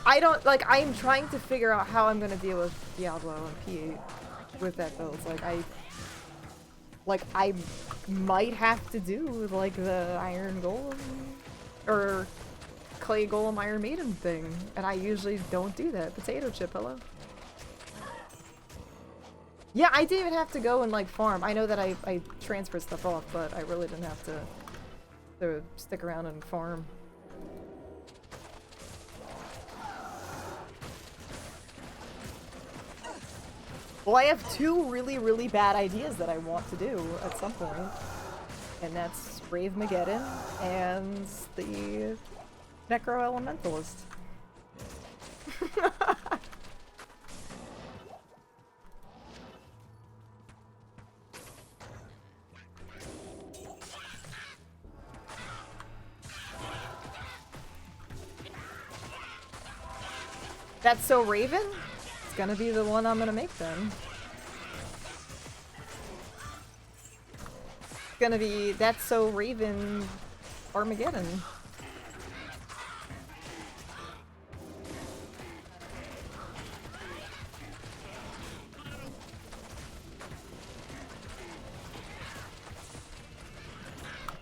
[SPEAKER 1] I don't like. I'm trying to figure out how I'm gonna deal with Diablo and P8 with that build. Like I might have to do like the Iron Golem or Clay Golem Iron Maiden thing, and I usually don't do that. Potato chip, hello. Yeah, I didn't even have to go and like farm. I know that I transferred stuff off, but I really didn't have to stick around and farm. Well, I have two really, really bad ideas that I want to do at some point. And that's Brave Mageddon and the Necro Elementalist. That's So Raven? It's gonna be the one I'm gonna make then. It's gonna be That's So Raven Armageddon.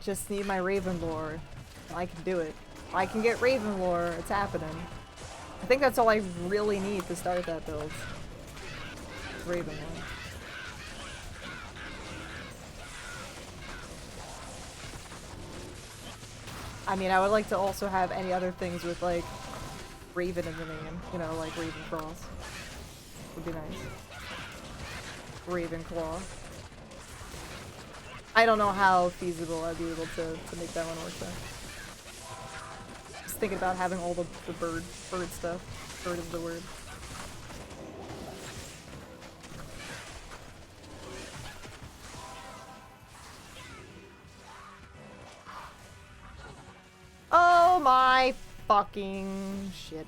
[SPEAKER 1] Just need my Raven lore. I can do it. I can get Raven lore. It's happening. I think that's all I really need to start that build. Raven lore. I mean, I would like to also have any other things with like Raven in the name. You know, like Raven Cross. Would be nice. Ravenclaw. I don't know how feasible I'd be able to make that one work though. Just thinking about having all the bird stuff. Bird is the word. Oh my fucking shit.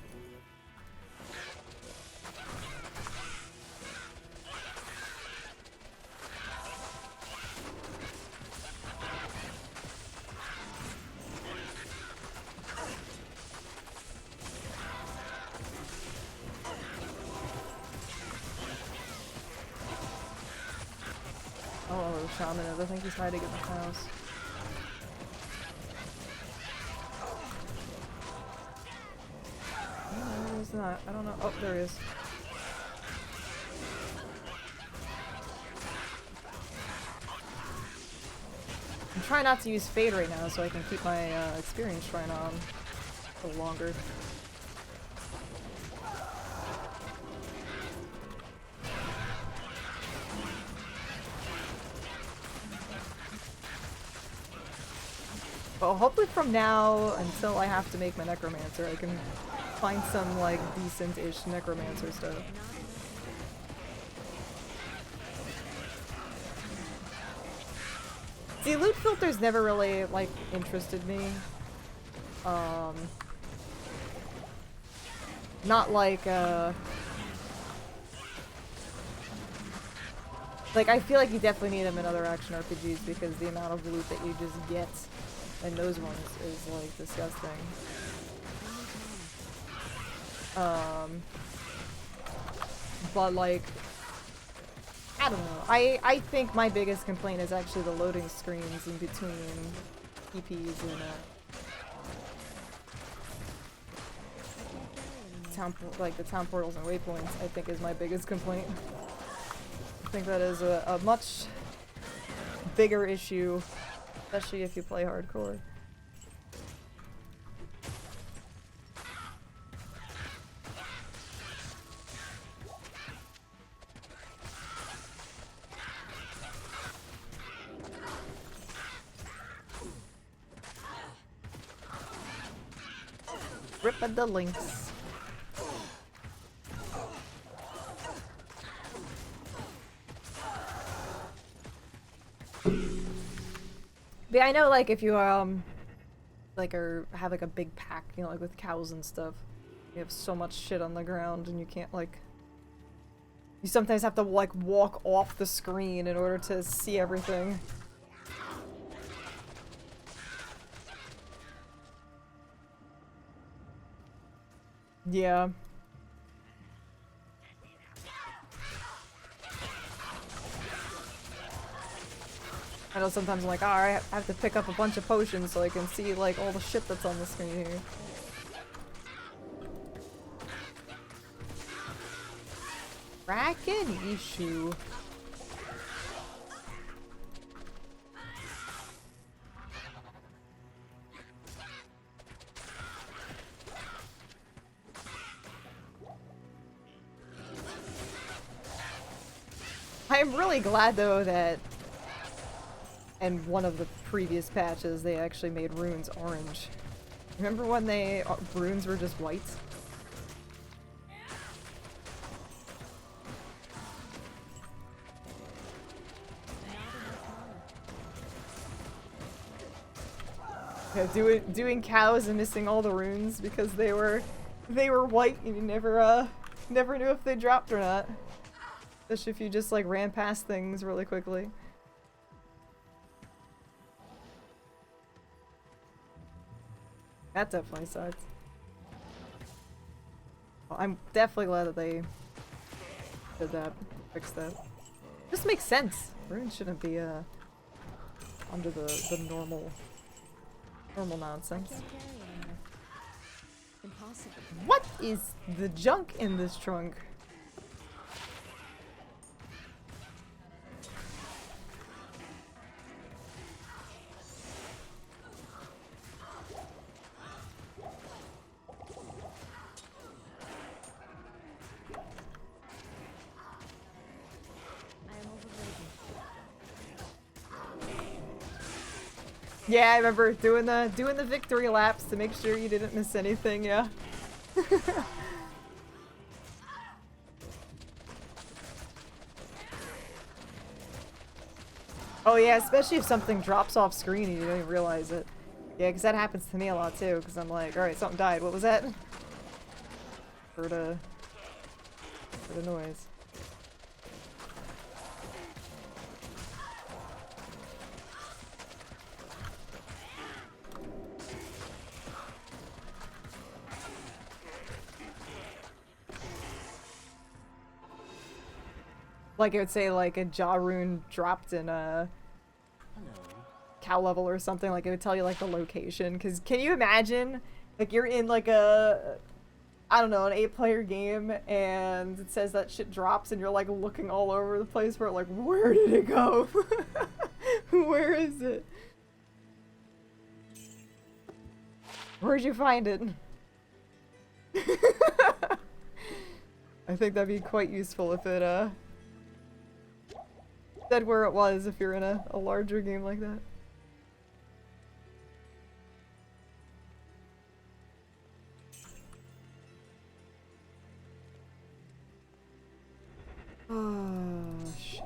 [SPEAKER 1] Oh, Shaman is. I think he's hiding in the house. No, he's not. I don't know. Oh, there he is. I'm trying not to use Fade right now so I can keep my experience shrine on a little longer. Well, hopefully from now until I have to make my Necromancer, I can find some, like, decent-ish Necromancer stuff. See, loot filters never really, like, interested me. Not like, like, I feel like you definitely need them in other action RPGs because the amount of loot that you just get in those ones is, like, disgusting. But, like, I don't know. I think my biggest complaint is actually the loading screens in between EPs and, the town portals and waypoints, I think is my biggest complaint. I think that is a much bigger issue, especially if you play hardcore. Rip at the links. But yeah, I know, like, if you, like, have, like, a big pack, you know, like, with cows and stuff, you have so much shit on the ground and you can't, like... You sometimes have to, like, walk off the screen in order to see everything. Yeah. I know sometimes I'm like, alright, I have to pick up a bunch of potions so I can see, like, all the shit that's on the screen here. Kraken issue. I'm really glad though that in one of the previous patches they actually made runes orange. Remember when they runes were just white? Yeah, doing cows and missing all the runes because they were white and you never knew if they dropped or not. Especially if you just like ran past things really quickly. That definitely sucked. Well, I'm definitely glad that they did that, fixed that. Just makes sense. Runes shouldn't be under the normal nonsense.
[SPEAKER 4] Impossible.
[SPEAKER 1] What is the junk in this trunk? Yeah, I remember doing the victory laps to make sure you didn't miss anything, yeah. Oh yeah, especially if something drops off screen and you don't even realize it. Yeah, because that happens to me a lot too, because I'm like, alright, something died. What was that? Heard a noise. Like it would say like a jaw rune dropped in a cow level or something, like it would tell you like the location. Cause can you imagine like you're in like I don't know, an 8-player game and it says that shit drops and you're like looking all over the place for it, like where did it go? Where is it? Where'd you find it? I think that'd be quite useful if it said where it was if you're in a larger game like that. Oh, shit.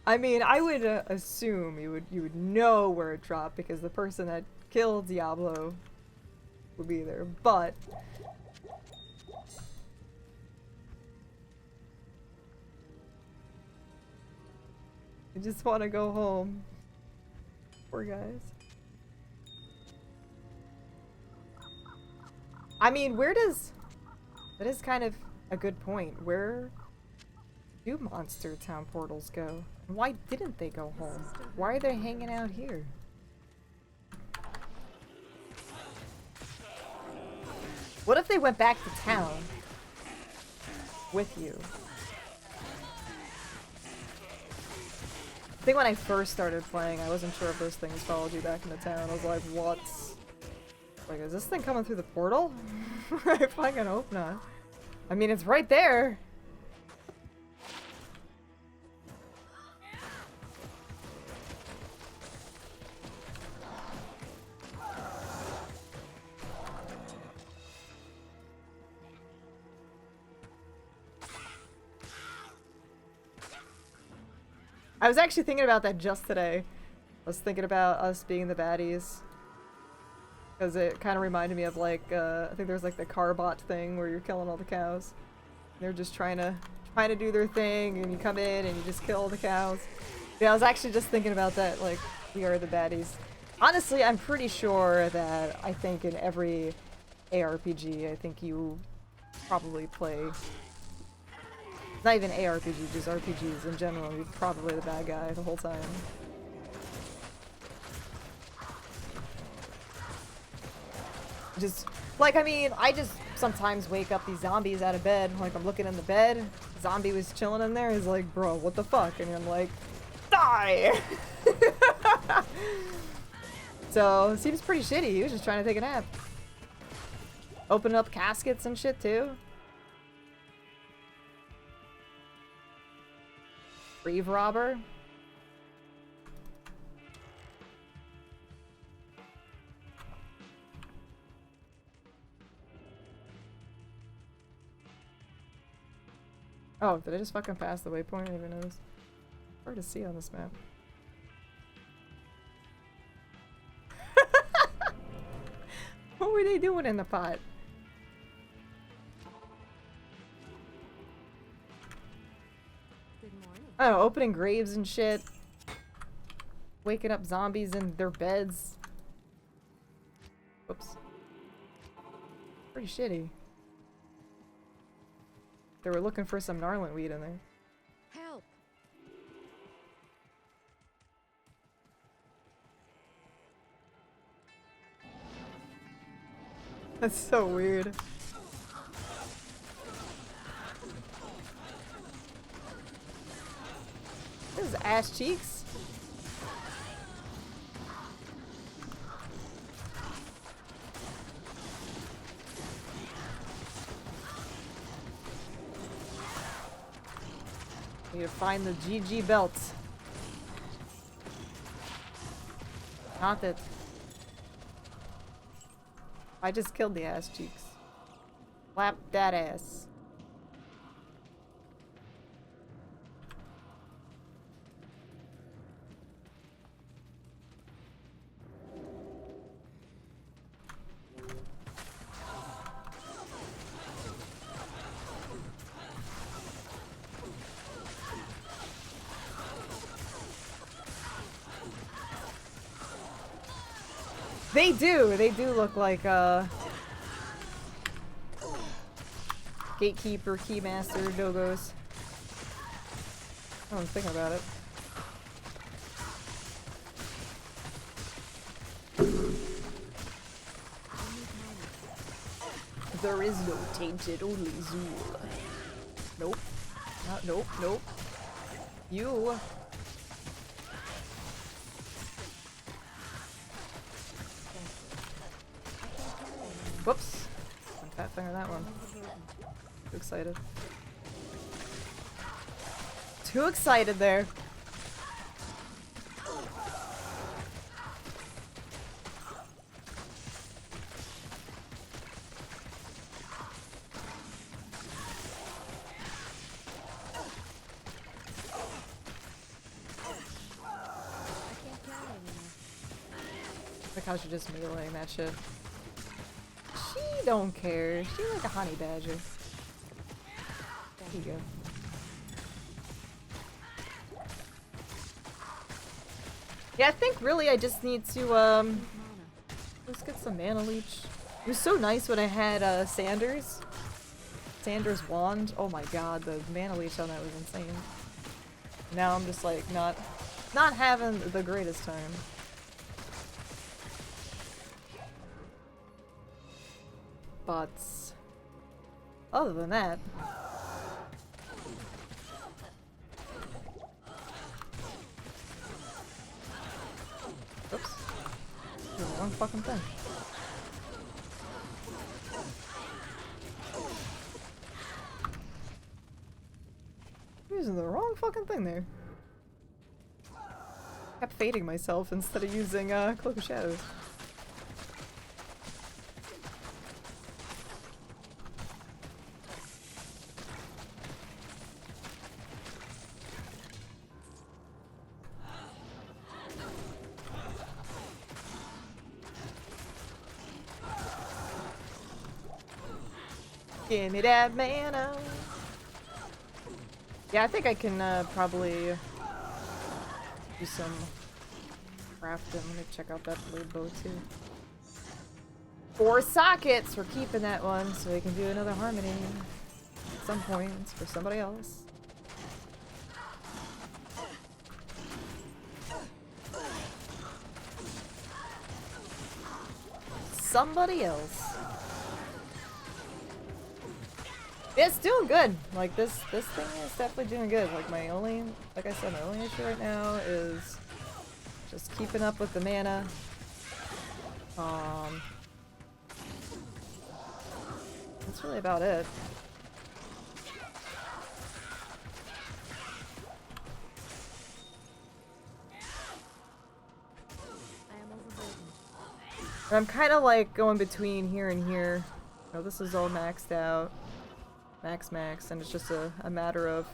[SPEAKER 1] I mean, I would assume you would know where it dropped because the person that killed Diablo would be there, but I just want to go home. Poor guys. I mean, where does... That is kind of a good point. Where do Monster Town portals go? Why didn't they go home? Why are they hanging out here? What if they went back to town with you? I think when I first started playing, I wasn't sure if those things followed you back into town. I was like, what? Like, is this thing coming through the portal? I fucking hope not. I mean, it's right there. I was actually thinking about that just today. I was thinking about us being the baddies. Because it kind of reminded me of like, I think there's like the car bot thing where you're killing all the cows. They're just trying to do their thing, and you come in and you just kill all the cows. Yeah, I was actually just thinking about that, like, we are the baddies. Honestly, I'm pretty sure that I think in every ARPG, I think you probably play... Not even ARPG, just RPGs in general, you're probably the bad guy the whole time. Just, like, I mean, I just sometimes wake up these zombies out of bed, like, I'm looking in the bed, zombie was chilling in there, he's like, bro, what the fuck? And I'm like, die! So, it seems pretty shitty, he was just trying to take a nap. Open up caskets and shit, too. Grave robber. Oh, did I just fucking pass the waypoint? I didn't even notice. Hard to see on this map. What were they doing in the pot?
[SPEAKER 4] Good morning.
[SPEAKER 1] Oh, opening graves and shit. Waking up zombies in their beds. Whoops. Pretty shitty. They were looking for some gnarling weed in there.
[SPEAKER 4] Help!
[SPEAKER 1] That's so weird. This is ass cheeks. Need to find the GG belts. Not that. I just killed the ass cheeks. Slap that ass. They do look like, Gatekeeper, Keymaster, Dogos. I was thinking about it. There is no tainted, only Zool. Nope. Nope, nope. You. Whoops. I'm fat finger that one. Too excited. Too excited there. Like how she just meleeing that shit. She don't care. She's like a honey badger. There you go. Yeah, I think really I just need to let's get some mana leech. It was so nice when I had Sanders wand. Oh my god, the mana leech on that was insane. Now I'm just like not having the greatest time. But other than that, oops, the wrong fucking thing. using the wrong fucking thing there. Kept fading myself instead of using Cloak of Shadows. Give me that mana. Yeah, I think I can probably do some crafting. Let me check out that blade bow too. 4 sockets! We're keeping that one so we can do another harmony at some point for somebody else. Somebody else. It's doing good. Like this thing is definitely doing good. Like my only, like I said, my only issue right now is just keeping up with the mana. That's really about it. And I'm kind of like going between here and here. Oh, this is all maxed out. Max, and it's just a matter of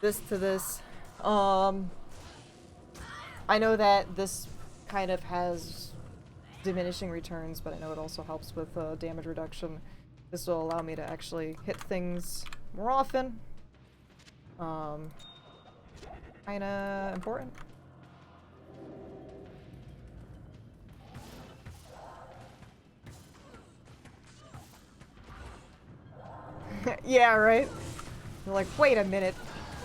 [SPEAKER 1] this to this. I know that this kind of has diminishing returns, but I know it also helps with damage reduction. This will allow me to actually hit things more often. Kinda important. Yeah, right? You're like, wait a minute.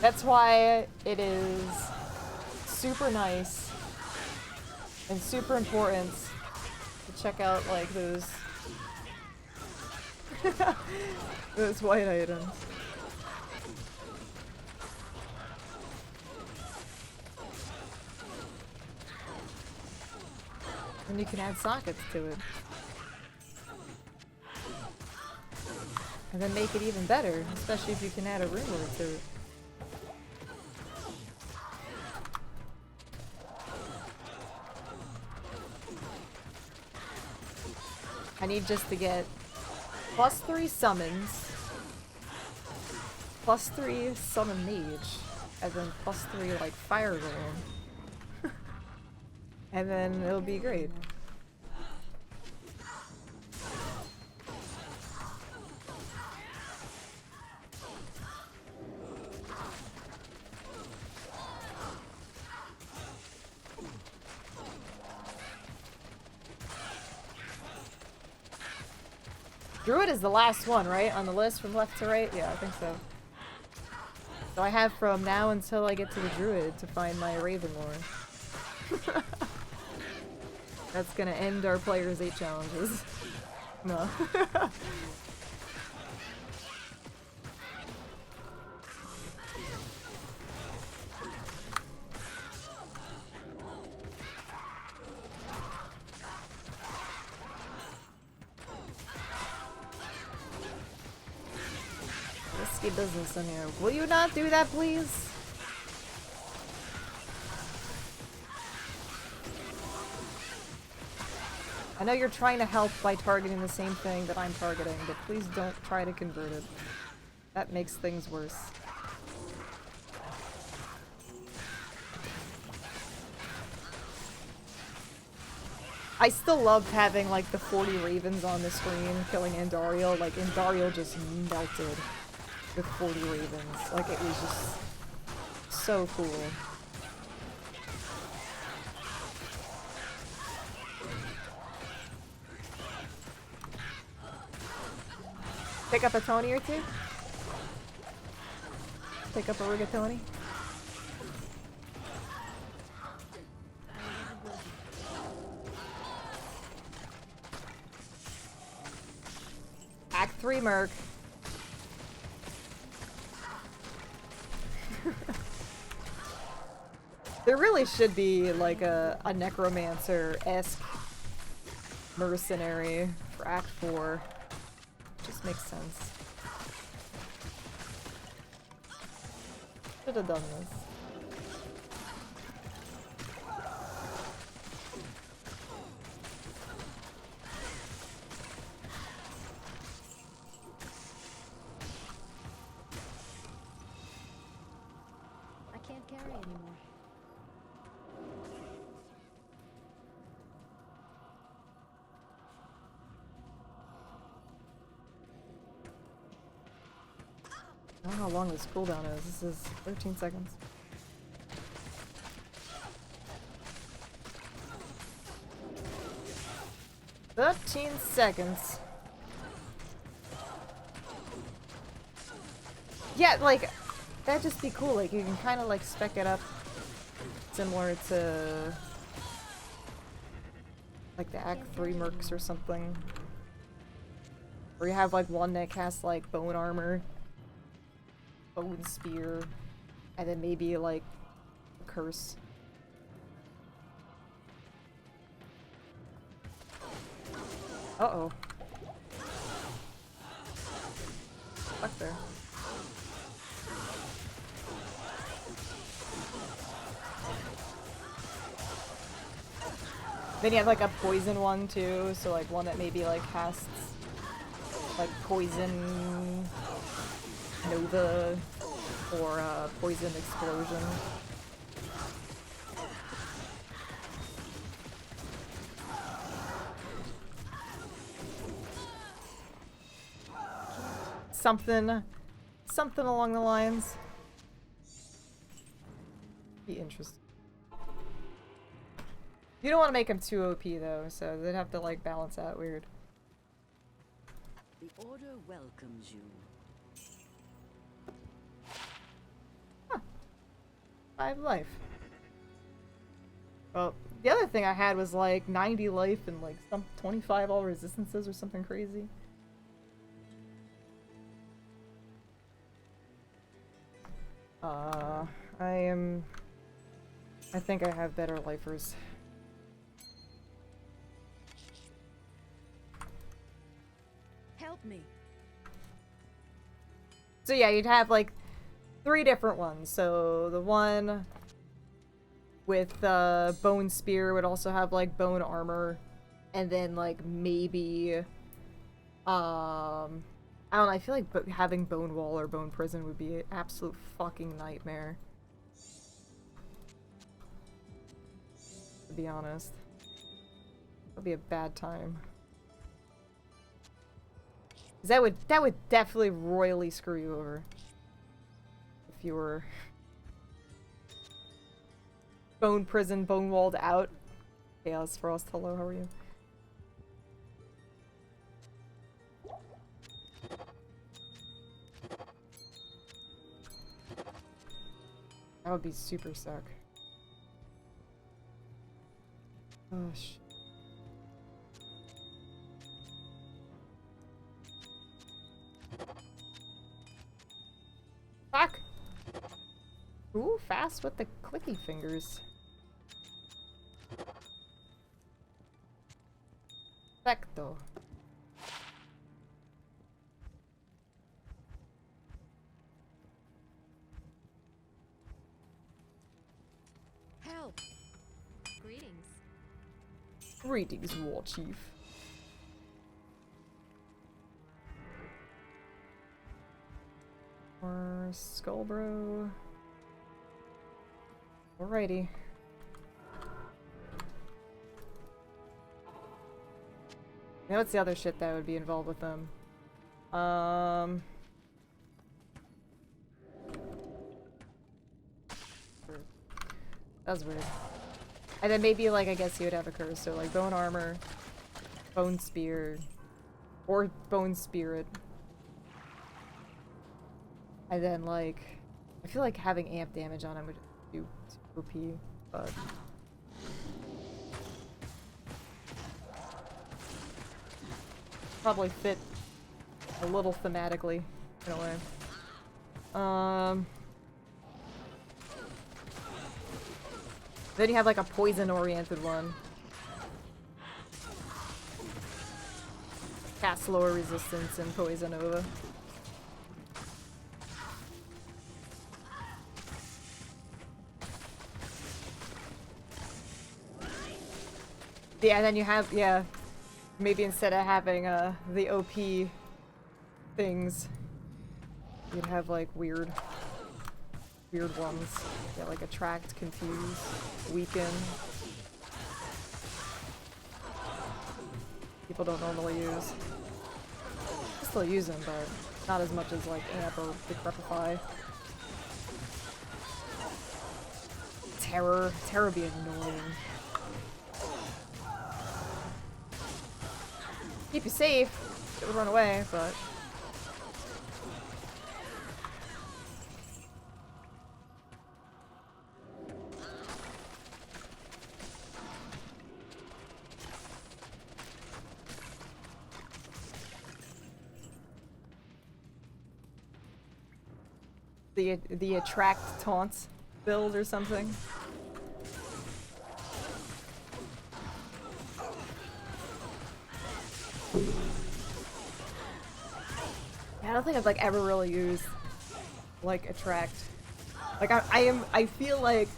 [SPEAKER 1] That's why it is super nice and super important to check out, like, those those white items. And you can add sockets to it. And then make it even better, especially if you can add a rune lord to it. I need just to get +3 summons, +3 summon mage, and then +3 like fire golem. And then it'll be great. Druid is the last one, right? On the list from left to right? Yeah, I think so. So I have from now until I get to the Druid to find my Raven Lord. That's gonna end our players' 8 challenges. No. Risky business in here. Will you not do that, please? I know you're trying to help by targeting the same thing that I'm targeting, but please don't try to convert it. That makes things worse. I still loved having like the 40 ravens on the screen killing Andariel. Like Andariel just melted with 40 ravens. Like it was just so cool. Pick up a Tony or two? Pick up a Rigatoni? Act 3 Merc. There really should be like a Necromancer-esque mercenary for Act 4. Just makes sense. Should have done this.
[SPEAKER 4] I can't carry anymore.
[SPEAKER 1] I don't know how long this cooldown is. This is 13 seconds. Yeah, like, that'd just be cool. Like, you can kind of, like, spec it up similar to, like, the Act 3 mercs or something. Or you have, like, one that casts, like, bone armor, bone spear, and then maybe, like, a curse. Uh-oh. Fuck there. Then you have like a poison one too, so like one that maybe like casts like poison nova or poison explosion. Something along the lines. Be interesting. You don't want to make him too OP though, so they'd have to like balance out weird.
[SPEAKER 7] The Order welcomes you.
[SPEAKER 1] Huh. 5 life. Well, the other thing I had was like 90 life and like some 25 all resistances or something crazy. I think I have better lifers.
[SPEAKER 7] Help me.
[SPEAKER 1] So yeah, you'd have like 3 different ones. So the one with bone spear would also have like bone armor, and then like maybe I don't know, I feel like having bone wall or bone prison would be an absolute fucking nightmare, to be honest. That would be a bad time. That would definitely royally screw you over if you were bone prison, bone walled out. Chaos Frost, hello, how are you? That would be super suck. Oh shit. Fuck! Ooh, fast with the clicky fingers. Perfecto.
[SPEAKER 4] Help! Greetings.
[SPEAKER 1] Greetings, War Chief. Or Skullbro. Alrighty. Now what's the other shit that would be involved with them? That was weird. And then maybe, like, I guess he would have a curse, so, like, bone armor, bone spear, or bone spirit. And then, like, I feel like having amp damage on him would do OP, but... probably fit a little thematically, in a way. Then you have like a poison-oriented one. Cast lower resistance and poison nova. Yeah, and then you have, yeah, maybe instead of having the OP things, you'd have like weird ones. Yeah, like attract, confuse, weaken. People don't normally use. I still use them, but not as much as like Amp or Decrepify. Terror would be annoying. Keep you safe. It would run away, but. The attract taunts build or something. Yeah, I don't think I've like ever really used like attract. Like I feel like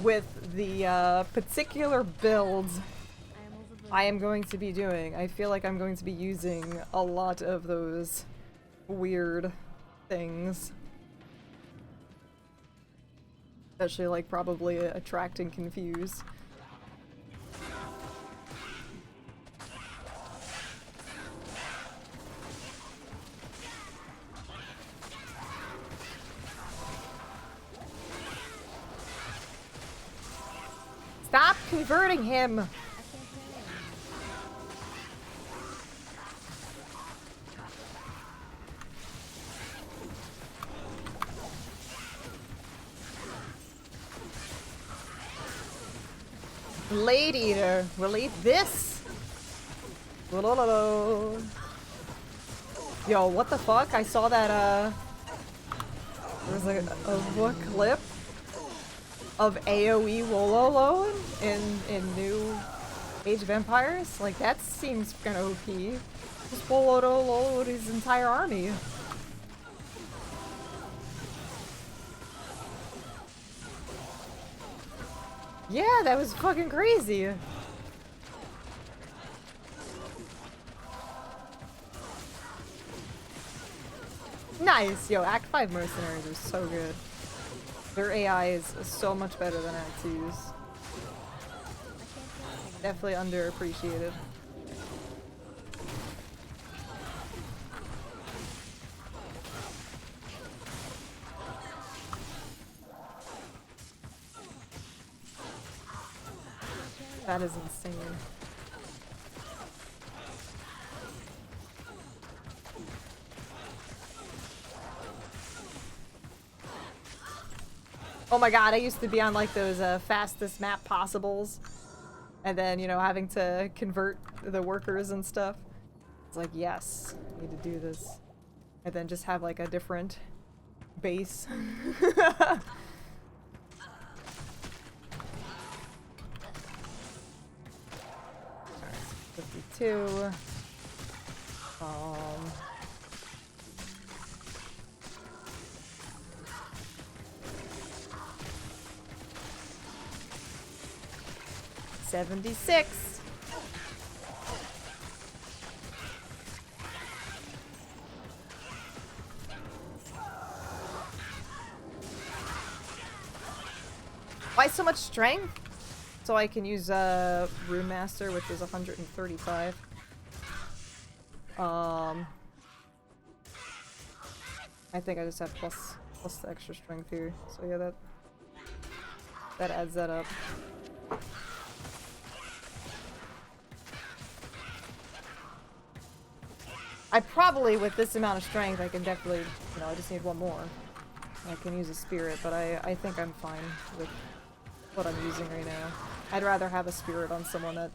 [SPEAKER 1] with the particular builds I am going to be doing, I feel like I'm going to be using a lot of those weird things. Especially like probably attract and confuse. Stop converting him! Blade Eater, relieve this! Yo, what the fuck? I saw that, there was a clip of AoE Wololo in new Age of Empires. Like, that seems kinda OP. Just Wololo his entire army. Yeah, that was fucking crazy. Nice! Yo, Act 5 mercenaries are so good. Their AI is so much better than Act 2's. Definitely underappreciated. That is insane. Oh my god, I used to be on like those fastest map possibles. And then, you know, having to convert the workers and stuff. It's like, yes, I need to do this. And then just have like a different base. 52. Um, 76. Why so much strength? So I can use Rune Master, which is 135. I think I just have plus the extra strength here. So yeah, that adds that up. I probably, with this amount of strength, I can definitely, you know, I just need one more. I can use a spirit, but I think I'm fine with what I'm using right now. I'd rather have a spirit on someone that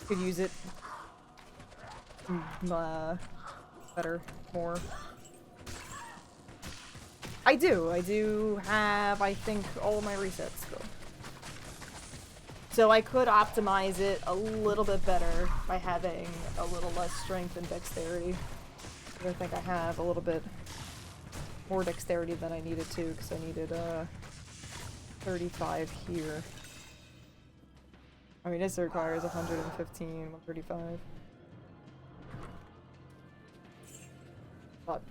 [SPEAKER 1] could use it better, more. I do have, I think, all my resets still. So I could optimize it a little bit better by having a little less strength and dexterity. But I think I have a little bit more dexterity than I needed to, because I needed 35 here. I mean, this requires 115, 135. But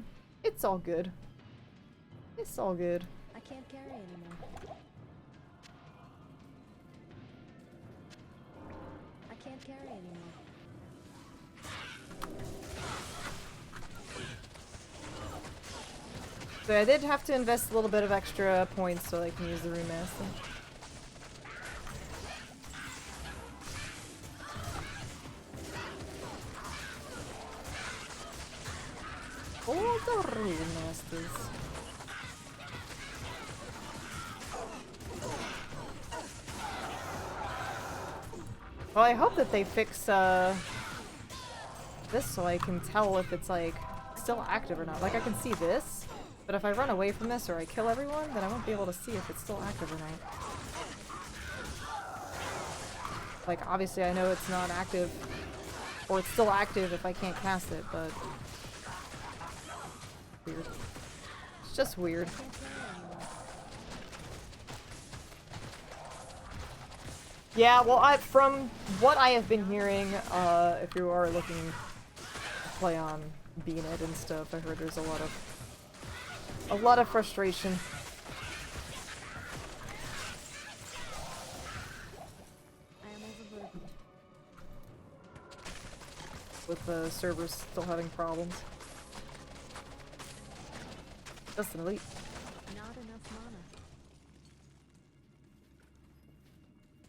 [SPEAKER 1] it's all good. It's all good.
[SPEAKER 4] I can't carry anymore. I can't carry anymore.
[SPEAKER 1] So I did have to invest a little bit of extra points so I can use the Rune Master. Oh, the Rune Masters. Well, I hope that they fix this so I can tell if it's like still active or not. Like I can see this, but if I run away from this or I kill everyone, then I won't be able to see if it's still active or not. Like obviously I know it's not active, or it's still active if I can't cast it, but weird. It's just weird. Yeah, well, from what I have been hearing, if you are looking to play on BNet and stuff, I heard there's a lot of frustration.
[SPEAKER 4] I am overburdened.
[SPEAKER 1] With the servers still having problems. Just an elite.
[SPEAKER 4] Not enough mana.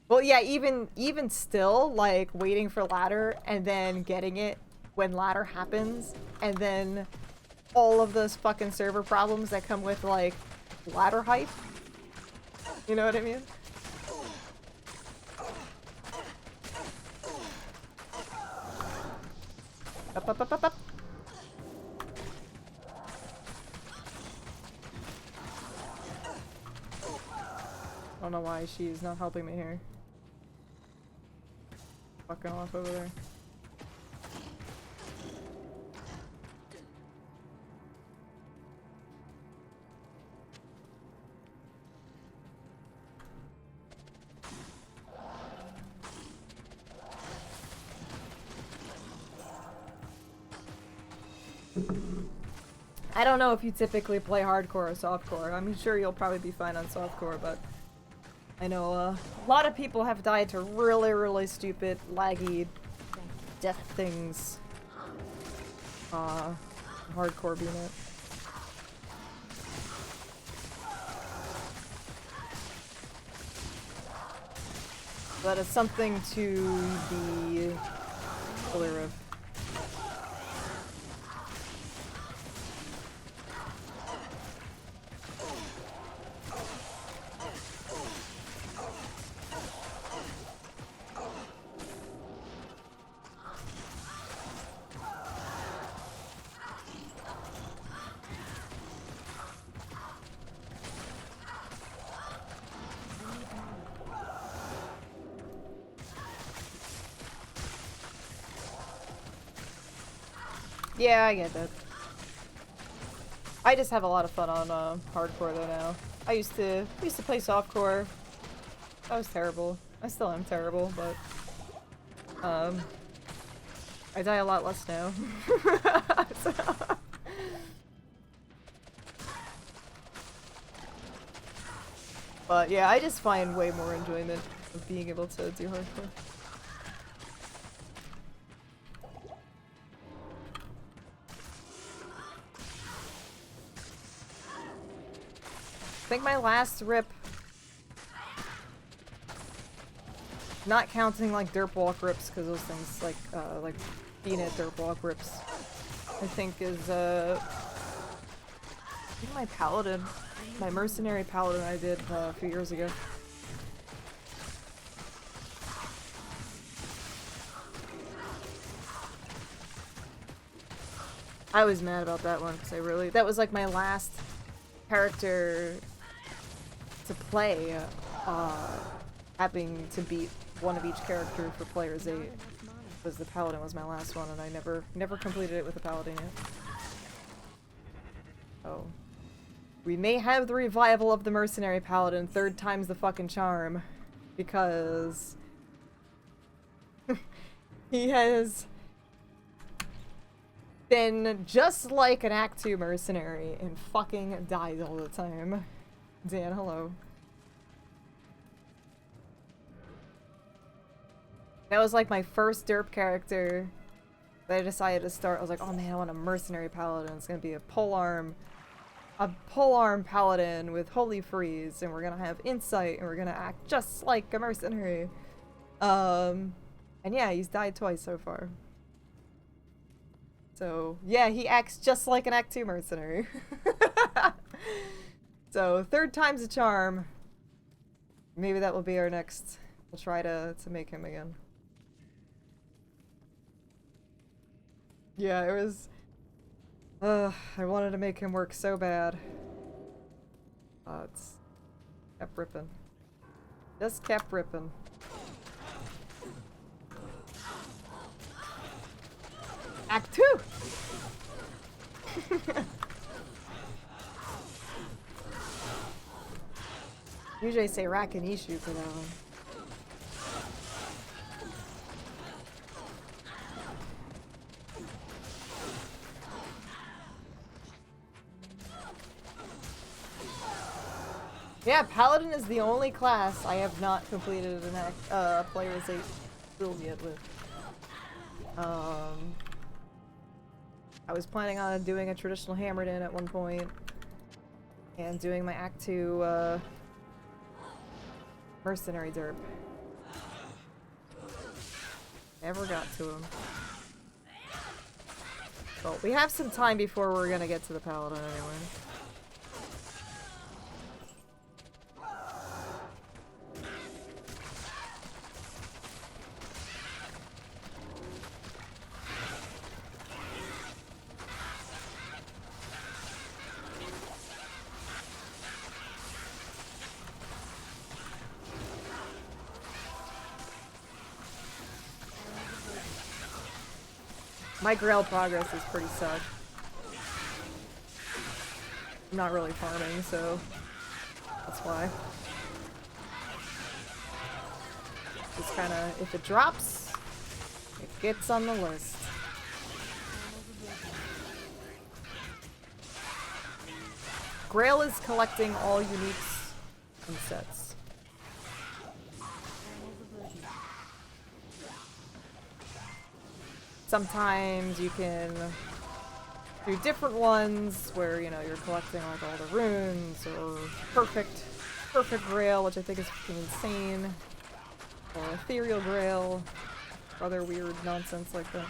[SPEAKER 1] Well, yeah, even still, like, waiting for ladder and then getting it when ladder happens, and then all of those fucking server problems that come with, like, ladder hype. You know what I mean? Up, up, up, up, up. I don't know why she's not helping me here. Fucking off over there. I don't know if you typically play hardcore or softcore. I'm sure you'll probably be fine on softcore, but I know a lot of people have died to really, really stupid, laggy death things. Hardcore being it. But it's something to be aware of. Yeah, I get that. I just have a lot of fun on hardcore though now. I used to play softcore. I was terrible. I still am terrible, but I die a lot less now. So. But yeah, I just find way more enjoyment of being able to do hardcore. I think my last rip, not counting like derp walk rips, because those things like BNet derp walk rips, I think is I think my paladin, my mercenary paladin I did a few years ago. I was mad about that one because that was like my last character to play, having to beat one of each character for players 8, because the paladin was my last one, and I never completed it with the paladin yet. Oh. We may have the revival of the mercenary paladin, 3rd time's the fucking charm, because He has been just like an Act 2 mercenary and fucking dies all the time. Dan, hello. That was like my first derp character that I decided to start. I was like, oh man, I want a mercenary paladin. It's gonna be a polearm paladin with holy freeze, and we're gonna have insight, and we're gonna act just like a mercenary. And yeah, he's died twice so far. So yeah, he acts just like an Act 2 mercenary. So third time's a charm. Maybe that will be our next. We'll try to make him again. Yeah, it was. I wanted to make him work so bad. It's kept ripping. Just kept ripping. Act 2! Usually I say Rakinishu for that one. Yeah, Paladin is the only class I have not completed an Player's 8 build yet with. I was planning on doing a traditional Hammered In at one point, and doing my Act 2 mercenary derp. Never got to him. Well, we have some time before we're gonna get to the Paladin anyway. My Grail progress is pretty suck. I'm not really farming, so that's why. Just kinda, if it drops, it gets on the list. Grail is collecting all uniques and sets. Sometimes you can do different ones where, you know, you're collecting like all the runes or perfect grail, which I think is fucking insane, or ethereal grail, other weird nonsense like that.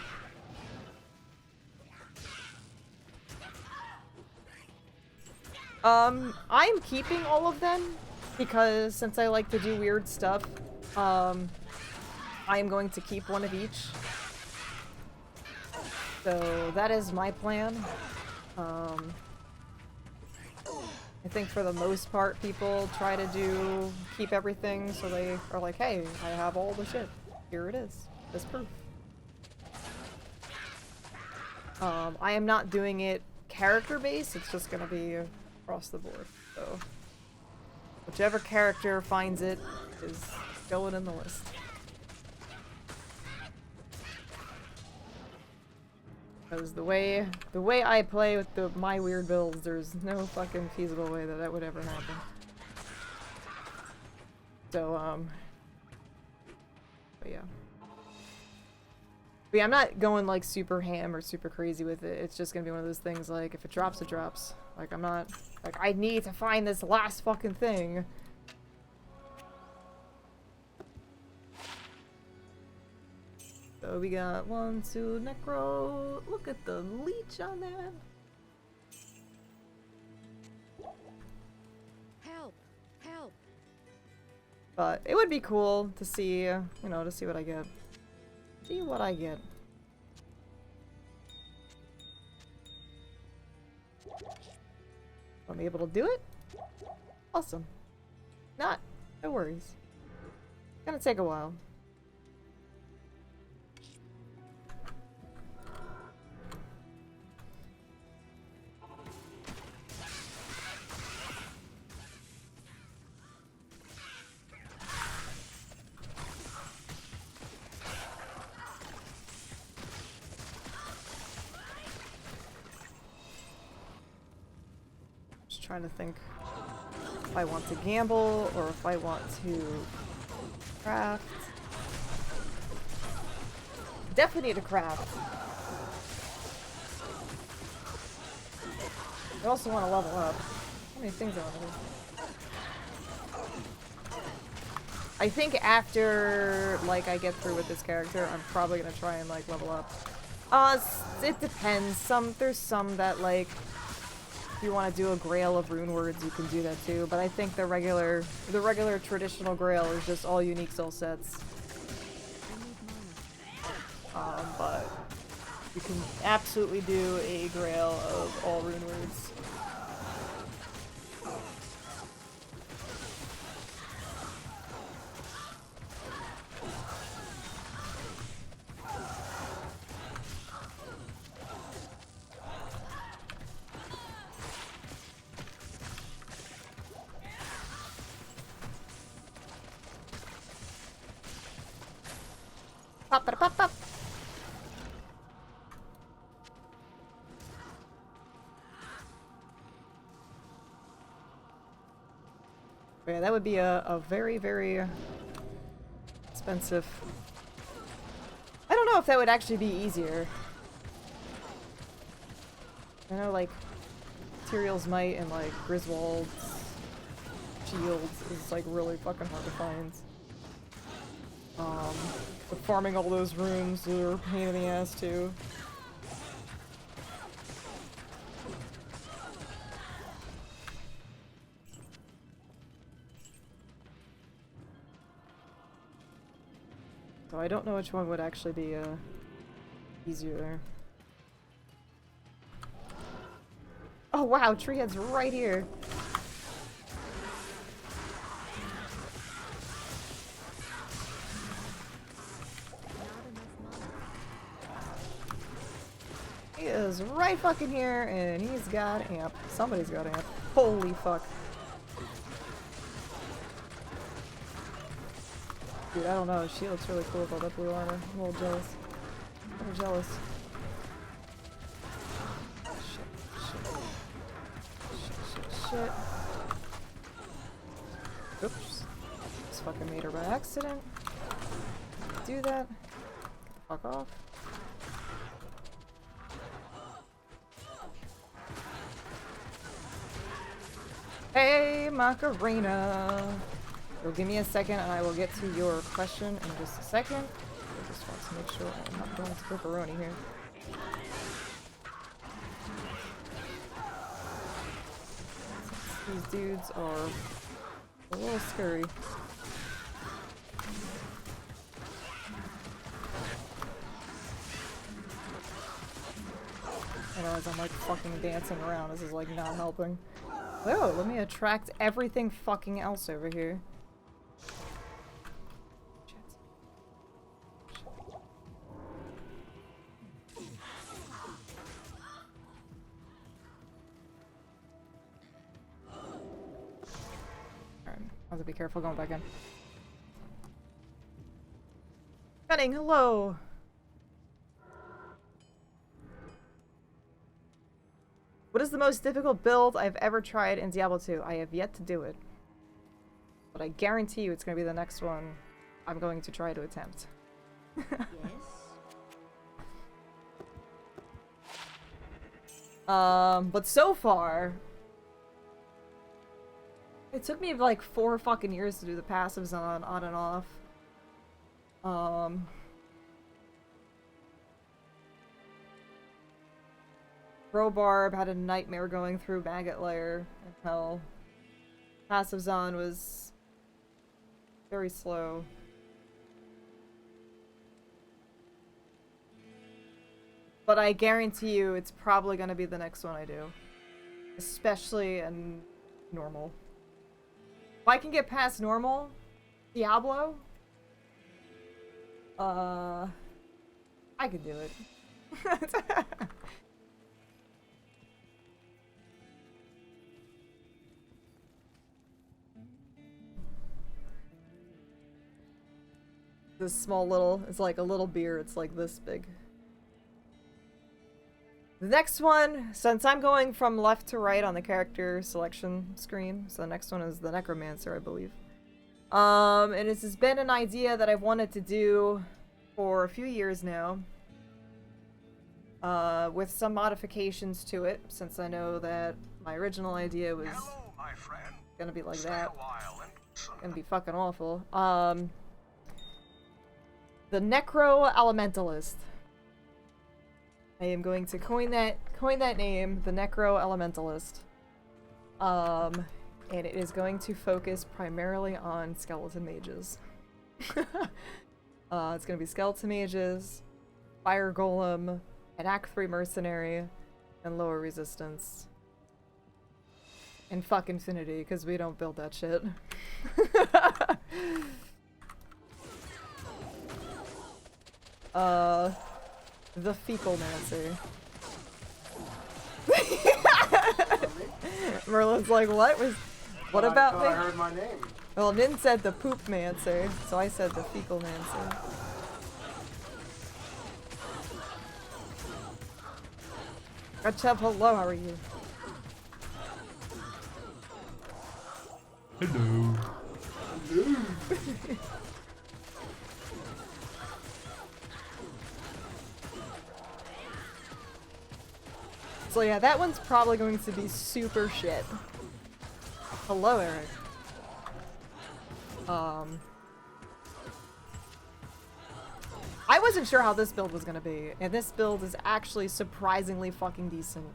[SPEAKER 1] I'm keeping all of them because since I like to do weird stuff, I am going to keep one of each. So that is my plan. I think for the most part people try to keep everything so they are like, hey, I have all the shit. Here it is. As proof. I am not doing it character based, it's just gonna be across the board. So whichever character finds it is going in the list. Because the way I play with my weird builds, there's no fucking feasible way that would ever happen. So, but yeah. But yeah, I'm not going like super ham or super crazy with it. It's just gonna be one of those things like, if it drops, it drops. Like, I'm not, like, I need to find this last fucking thing. So we got 1, 2, Necro. Look at the leech on that.
[SPEAKER 7] Help! Help!
[SPEAKER 1] But it would be cool to see, you know, to see what I get. See what I get. I'm able to do it? Awesome. Not, no worries. It's gonna take a while. trying to think if I want to gamble or if I want to craft. Definitely need to craft. I also want to level up. How many things I want to do? I think after, like, I get through with this character, I'm probably gonna try and, like, level up. It depends. There's some that, like, if you want to do a grail of rune words, you can do that too. But I think the regular traditional grail is just all unique soul sets. But you can absolutely do a grail of all rune words. Pop, pop, pop, pop. Yeah, that would be a very, very expensive. I don't know if that would actually be easier. I know, like, Material's Might and, like, Griswold's Shields is, like, really fucking hard to find. But farming all those runes are a pain in the ass, too. So I don't know which one would actually be easier. Oh wow, Treehead's right here. He is right fucking here, and he's got amp. Somebody's got amp. Holy fuck. Dude, I don't know. She looks really cool with all that blue armor. I'm a little jealous. I'm jealous. Shit. Oops. Just fucking made her by accident. Do that. Get the fuck off. Hey, Macarena! So give me a second and I will get to your question in just a second. I just want to make sure I'm not going to pepperoni here. These dudes are a little scary. And as I'm like fucking dancing around, this is like not helping. Oh, let me attract everything fucking else over here. Alright, I have to be careful going back in. Cunning, hello! What is the most difficult build I've ever tried in Diablo 2? I have yet to do it. But I guarantee you it's going to be the next one I'm going to try to attempt.
[SPEAKER 7] Yes?
[SPEAKER 1] But so far... It took me like 4 fucking years to do the passives on and off. Crowbarb had a nightmare going through Maggot Lair and Hell. Passive Zon was very slow. But I guarantee you it's probably going to be the next one I do. Especially in normal. If I can get past normal, Diablo, I could do it. This small little, it's like a little beer, it's like this big. The next one, since I'm going from left to right on the character selection screen, so the next one is the Necromancer, I believe. And this has been an idea that I've wanted to do for a few years now. With some modifications to it, since I know that my original idea was gonna be like that. Gonna be fucking awful. The Necro Elementalist. I am going to coin that name, the Necro Elementalist. And it is going to focus primarily on skeleton mages. It's gonna be skeleton mages, fire golem, an Act 3 mercenary, and lower resistance. And fuck infinity, because we don't build that shit. The Fecalmancer. Merlin's like, what about me?
[SPEAKER 8] I heard my name.
[SPEAKER 1] Well, Nin said the Poopmancer, so I said the Fecalmancer. Gotcha, hello, how are you?
[SPEAKER 3] Hello.
[SPEAKER 1] So yeah, that one's probably going to be super shit. Hello, Eric. I wasn't sure how this build was gonna be, and this build is actually surprisingly fucking decent.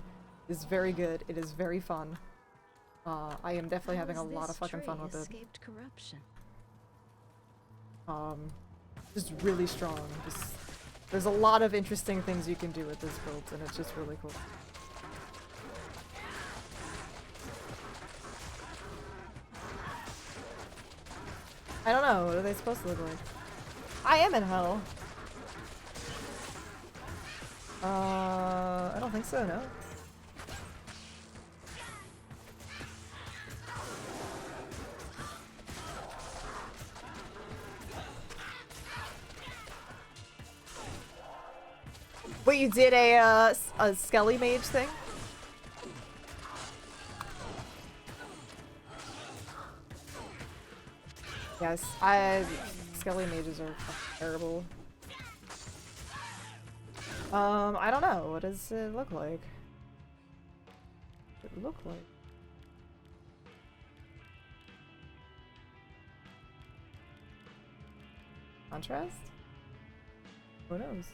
[SPEAKER 1] It's very good. It is very fun. I am definitely having a lot of fucking fun with it.
[SPEAKER 7] Escaped corruption.
[SPEAKER 1] Just really strong. There's a lot of interesting things you can do with this build, and it's just really cool. I don't know, what are they supposed to look like? I am in hell. I don't think so, no. Wait, you did a Skelly Mage thing? Yes, Skelly Mages are terrible. I don't know. What does it look like? What does it look like? Contrast? Who knows?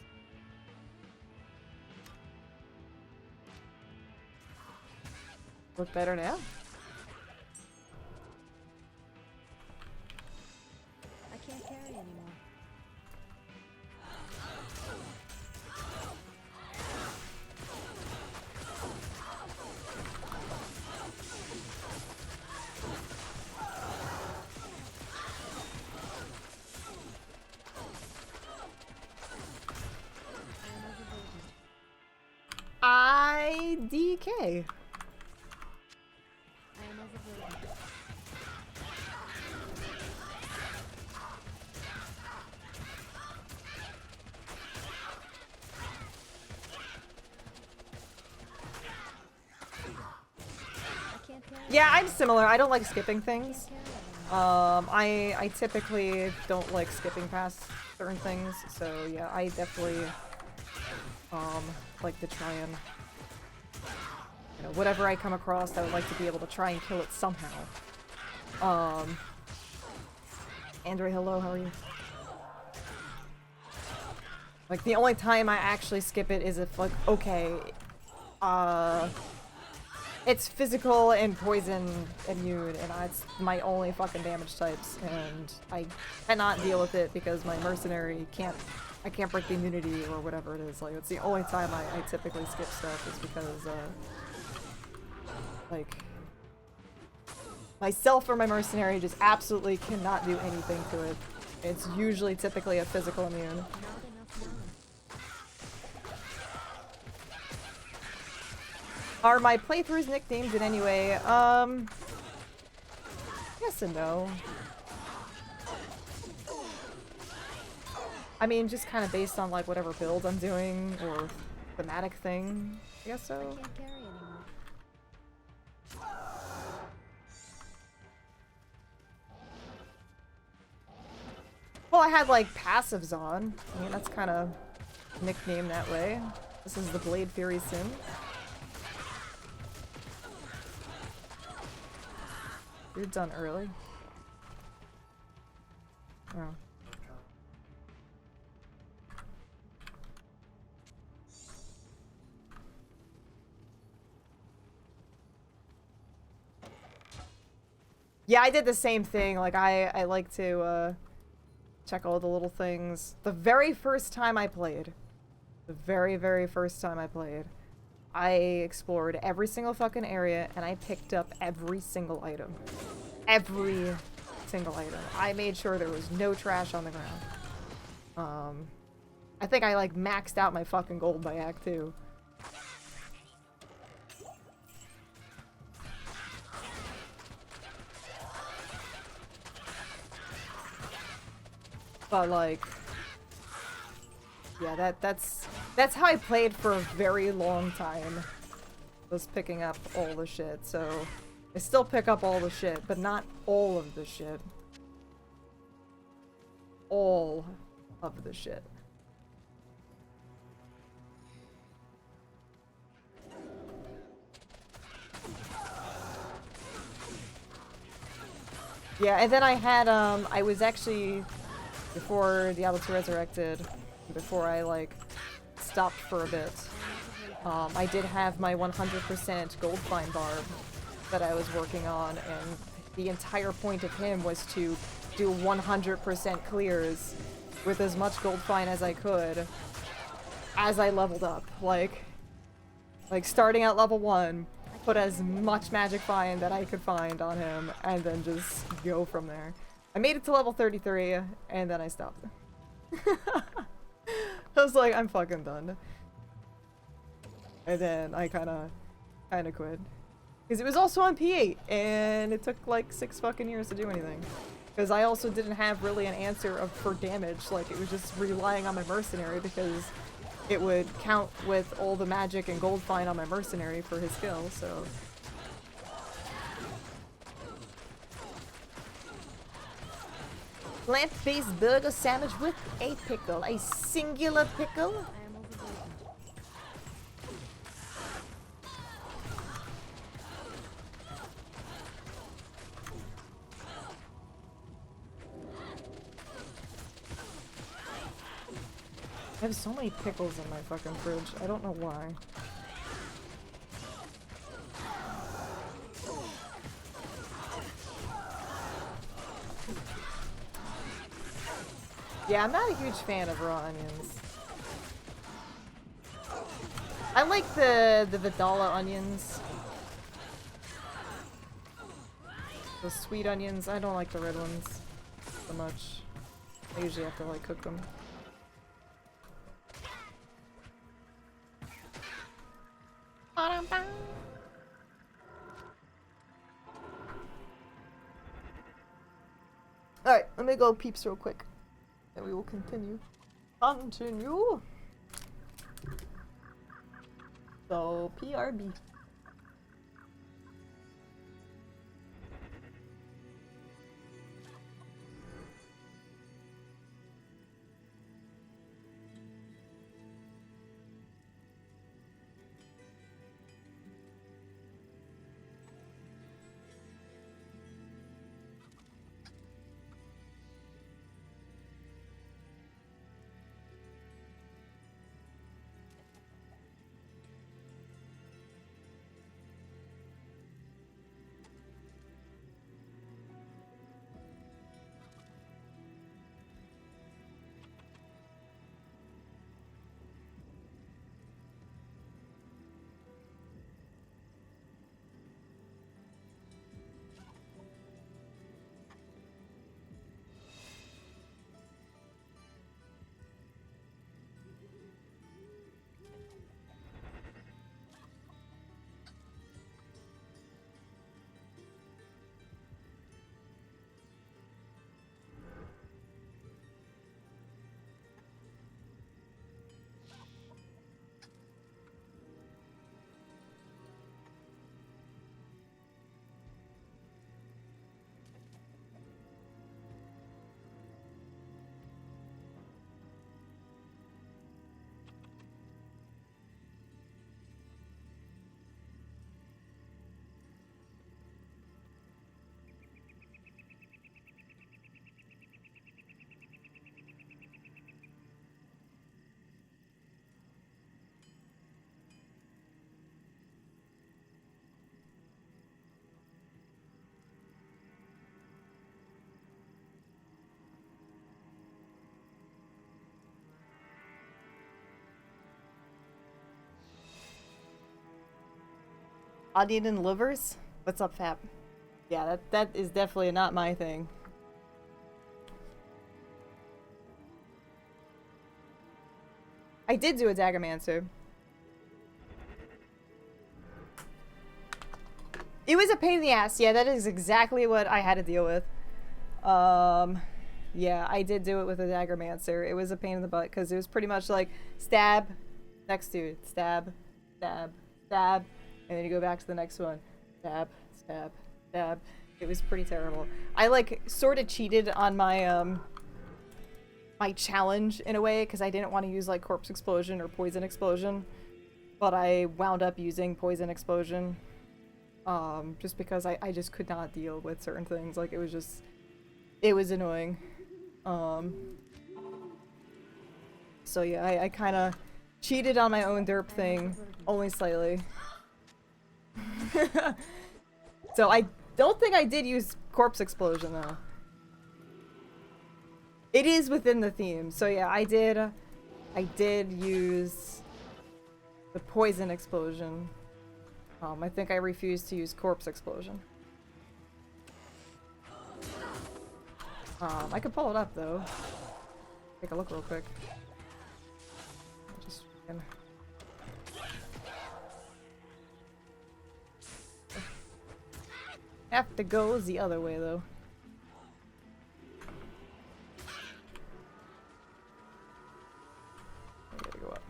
[SPEAKER 1] Look better now?
[SPEAKER 7] I can't carry anymore.
[SPEAKER 1] IDK.
[SPEAKER 7] I am overburdened.
[SPEAKER 1] Yeah, I'm similar. I don't like skipping things. I typically don't like skipping past certain things, so yeah, I definitely like to try and, you know, whatever I come across, I would like to be able to try and kill it somehow. Andre, hello, how are you? Like, the only time I actually skip it is if, like, okay, it's physical and poison immune, and it's my only fucking damage types, and I cannot deal with it because my mercenary I can't break the immunity or whatever it is. Like, it's the only time I typically skip stuff is because, like, myself or my mercenary just absolutely cannot do anything to it. It's usually typically a physical immune. Are my playthroughs nicknamed in any way? Yes and no. I mean, just kind of based on, like, whatever build I'm doing, or thematic thing. I guess
[SPEAKER 7] I
[SPEAKER 1] so.
[SPEAKER 7] can't carry anymore.
[SPEAKER 1] Well, I had like passives on. I mean, that's kind of nicknamed that way. This is the Blade Fury Sin. You're done early. Oh. Yeah, I did the same thing. Like, I like to, check all the little things. The very first time I played, I explored every single fucking area and I picked up every single item. Every single item. I made sure there was no trash on the ground. I think I like maxed out my fucking gold by Act 2. But like, yeah, that's how I played for a very long time. Was picking up all the shit. So I still pick up all the shit, but not all of the shit. All of the shit. Yeah, and then I had I was actually, before Diablo 2 Resurrected, before I like stopped for a bit, I did have my 100% gold find barb that I was working on, and the entire point of him was to do 100% clears with as much gold find as I could as I leveled up. Like starting at level 1, put as much magic find that I could find on him, and then just go from there. I made it to level 33, and then I stopped. I was like, I'm fucking done. And then I kinda quit. Because it was also on P8, and it took like 6 fucking years to do anything. Because I also didn't have really an answer for damage, like it was just relying on my mercenary because it would count with all the magic and gold find on my mercenary for his skill, so... Plant-based burger sandwich with a pickle. A singular pickle?
[SPEAKER 7] I am overburdened.
[SPEAKER 1] I have so many pickles in my fucking fridge. I don't know why. Yeah, I'm not a huge fan of raw onions. I like the Vidala onions. The sweet onions. I don't like the red ones so much. I usually have to like cook them. Alright, let me go peeps real quick. And we will continue. Continue! So, PRB. Onion and livers? What's up, Fap? Yeah, that is definitely not my thing. I did do a Daggermancer. It was a pain in the ass. Yeah, that is exactly what I had to deal with. Yeah, I did do it with a Daggermancer. It was a pain in the butt because it was pretty much like stab, next dude, stab, stab, stab, and then you go back to the next one. Stab, stab, stab. It was pretty terrible. I like sort of cheated on my my challenge in a way because I didn't want to use like Corpse Explosion or Poison Explosion, but I wound up using Poison Explosion just because I just could not deal with certain things. Like it was annoying. So yeah, I kind of cheated on my own derp thing, only slightly. So I don't think I did use Corpse Explosion though. It is within the theme, so yeah, I did use the Poison Explosion. I think I refused to use Corpse Explosion. I could pull it up though. Take a look real quick. Just have to go the other way though. I gotta go up.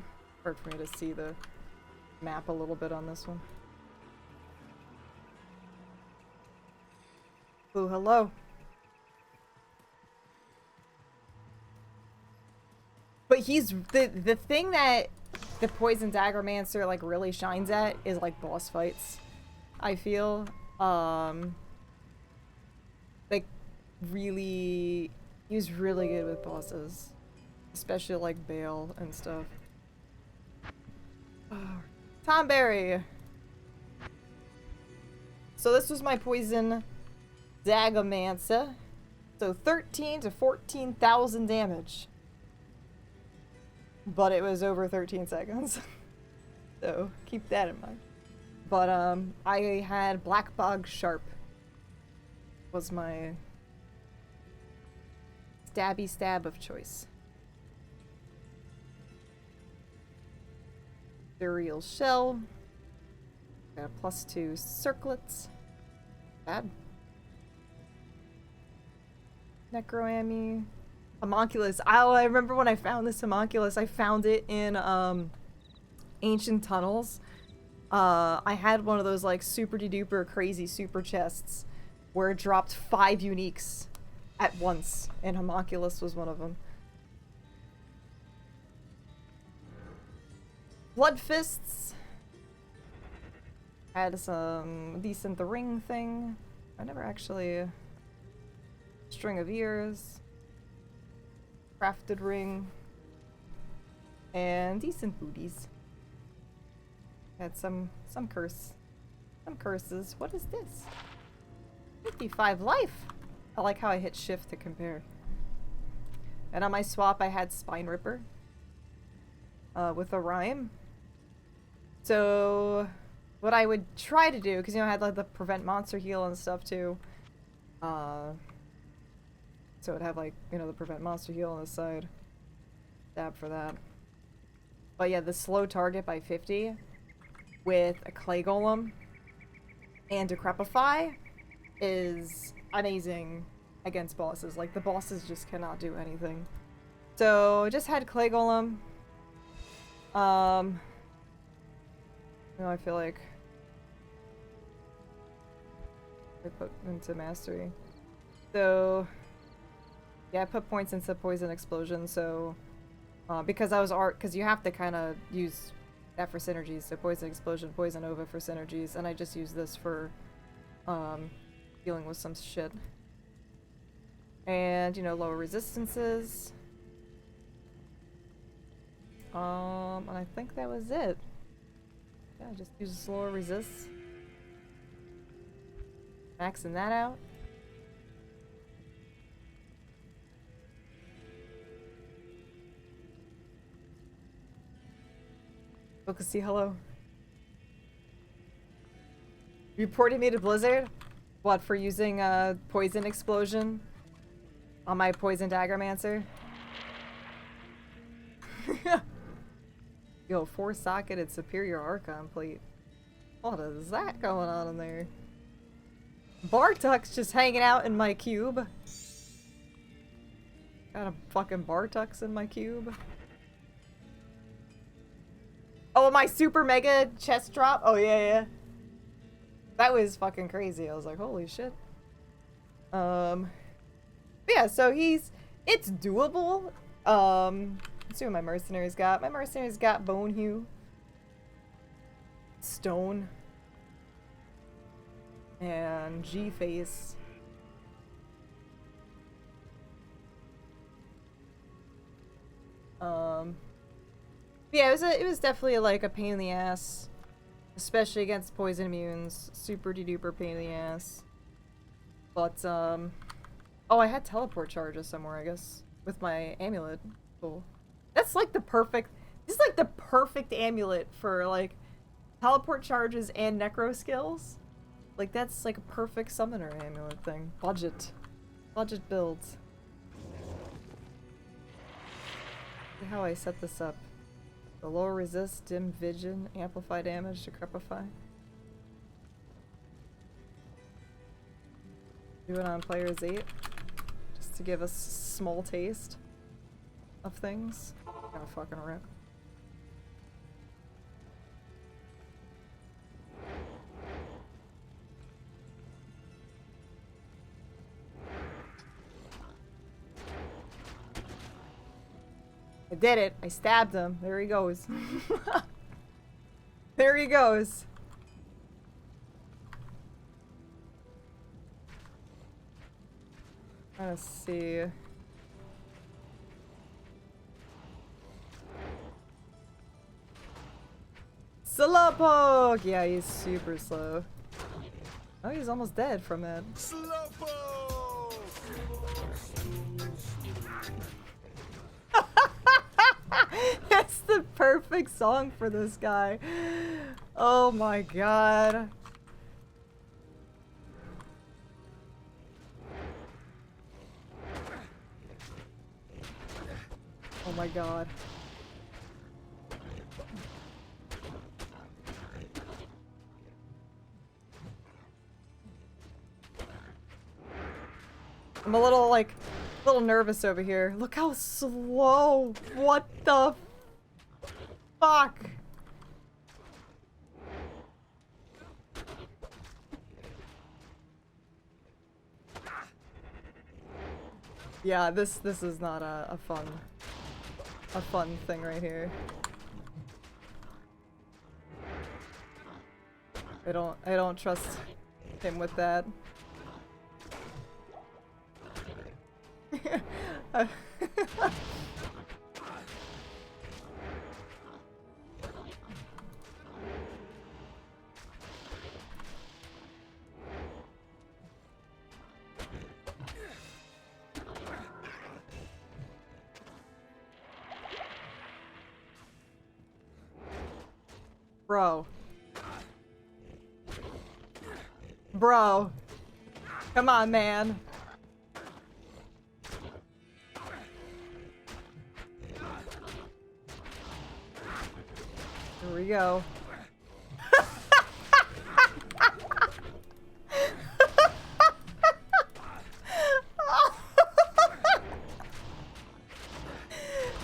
[SPEAKER 1] Hard for me to see the map a little bit on this one. Ooh, hello. But he's the thing that the Poison Daggermancer like really shines at is like boss fights. I feel like really he's really good with bosses, especially like Bale and stuff. Oh, Tomberry. So this was my Poison Daggermancer. So 13 to 14,000 damage. But it was over 13 seconds. So keep that in mind. But I had Black Bog Sharp. Was my stabby stab of choice. Burial Shell. Got a +2 circlets. Bad. Necroammy. Homunculus. Oh, I remember when I found this homunculus. I found it in Ancient Tunnels. I had one of those like super duper crazy super chests where it dropped 5 uniques at once, and homunculus was one of them. Blood Fists. Had some decent the ring thing. I never actually. String of Ears. Crafted ring. And decent booties. Had some curse. Some curses. What is this? 55 life! I like how I hit shift to compare. And on my swap I had Spine Ripper. With a rhyme. So what I would try to do, because you know I had like the prevent monster heal and stuff too. So it'd have like, you know, the prevent monster heal on the side. Stab for that. But yeah, the slow target by 50 with a clay golem and decrepify is amazing against bosses. Like the bosses just cannot do anything. So just had clay golem. You know, I feel like I put into mastery. So yeah, I put points into Poison Explosion, so because I was because you have to kind of use that for synergies, so Poison Explosion, Poison Ova for synergies, and I just use this for dealing with some shit. And, you know, lower resistances. And I think that was it. Yeah, just use slower resists. Maxing that out. Look, see, hello. Reporting me to Blizzard? What, for using poison explosion on my poison Daggermancer? Yo, 4-socketed superior Archon plate. What is that going on in there? Bartuk's just hanging out in my cube. Got a fucking Bartux in my cube. Oh, my super mega chest drop? Oh, yeah. That was fucking crazy. I was like, holy shit. Yeah, so it's doable. Let's see what my mercenaries got. My mercenaries got Bone Hue. Stone. And G-Face. Yeah, it was definitely like a pain in the ass. Especially against poison immunes. Super duper pain in the ass. But, oh, I had teleport charges somewhere, I guess. With my amulet. Cool. That's like the perfect... This is like the perfect amulet for, like, teleport charges and necro skills. Like, that's like a perfect summoner amulet thing. Budget. Budget builds. See how I set this up. The lower resist, dim vision, amplify damage, decrepify. Do it on players 8. Just to give us a small taste of things. Gotta fucking rip. I did it. I stabbed him. There he goes. There he goes. Let's see. Slowpoke! Yeah, he's super slow. Oh, he's almost dead from that. That's the perfect song for this guy. Oh my god. Oh my god. I'm a little nervous over here. Look how slow. What the fuck? Yeah, this is not a fun thing right here. I don't trust him with that. Bro. Bro. Come on, man. Here we go.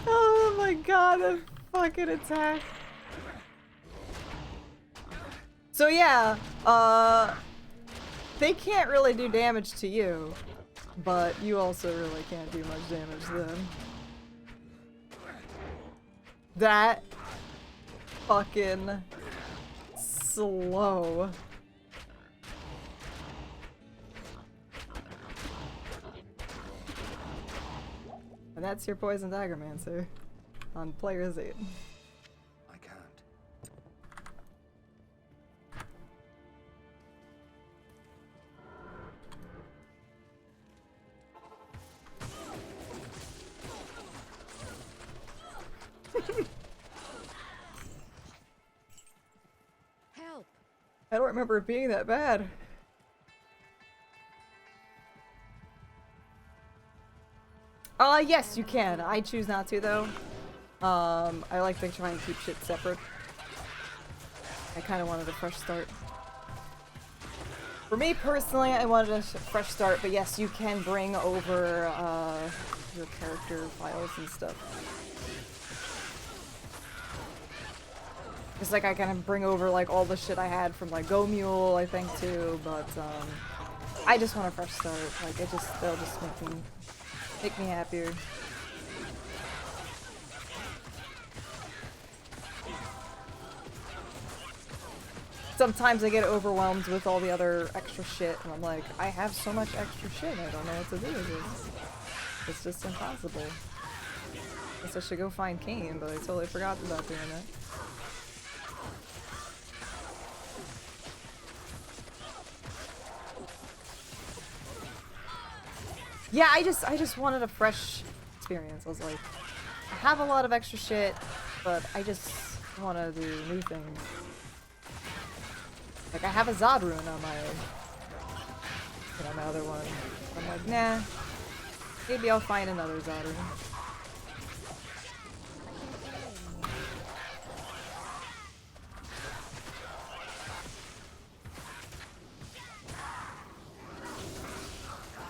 [SPEAKER 1] Oh my god, that fucking attack. So yeah, they can't really do damage to you, but you also really can't do much damage to them. That fucking slow. And that's your Poison Daggermancer on players 8.
[SPEAKER 3] I can't.
[SPEAKER 4] Help!
[SPEAKER 1] I don't remember it being that bad. Yes, you can. I choose not to, though. I like to try and keep shit separate. I kind of wanted a fresh start. For me personally, I wanted a fresh start, but yes, you can bring over your character files and stuff. It's like I kind of bring over like all the shit I had from like Go Mule, I think too, but I just want a fresh start. Like they'll just make me happier. Sometimes I get overwhelmed with all the other extra shit, and I'm like, I have so much extra shit, I don't know what to do with this. It's just impossible. Guess I should go find Kane, but I totally forgot about doing that. Yeah, I just wanted a fresh experience. I was like, I have a lot of extra shit, but I just want to do new things. Like, I have a Zod rune on my other one. I'm like, nah. Maybe I'll find another Zod rune.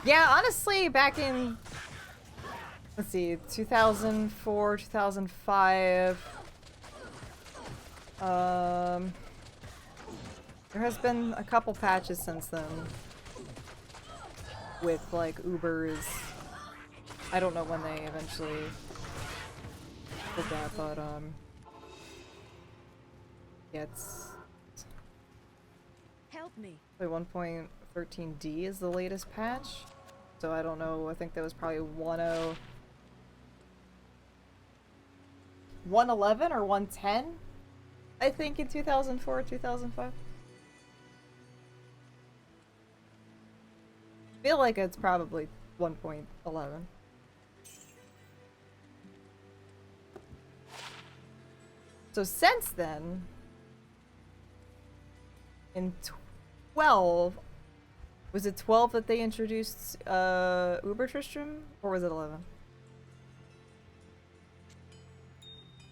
[SPEAKER 1] Yeah, honestly, back in, let's see, 2004, 2005, there has been a couple patches since then with like Ubers. I don't know when they eventually did that, but yeah, it's
[SPEAKER 7] Help me.
[SPEAKER 1] 1.13D is the latest patch. So I don't know, I think that was probably 111 or 110, I think, in 2004, 2005. I feel like it's probably 1.11. So since then, in 12, was it 12 that they introduced Uber Tristram, or was it 11?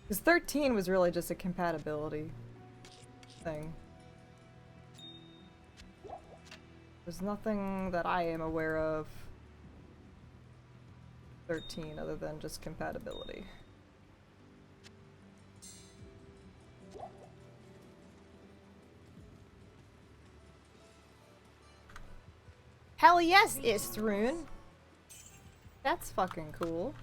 [SPEAKER 1] Because 13 was really just a compatibility thing. There's nothing that I am aware of 13 other than just compatibility. Hell yes, Istrune! That's fucking cool.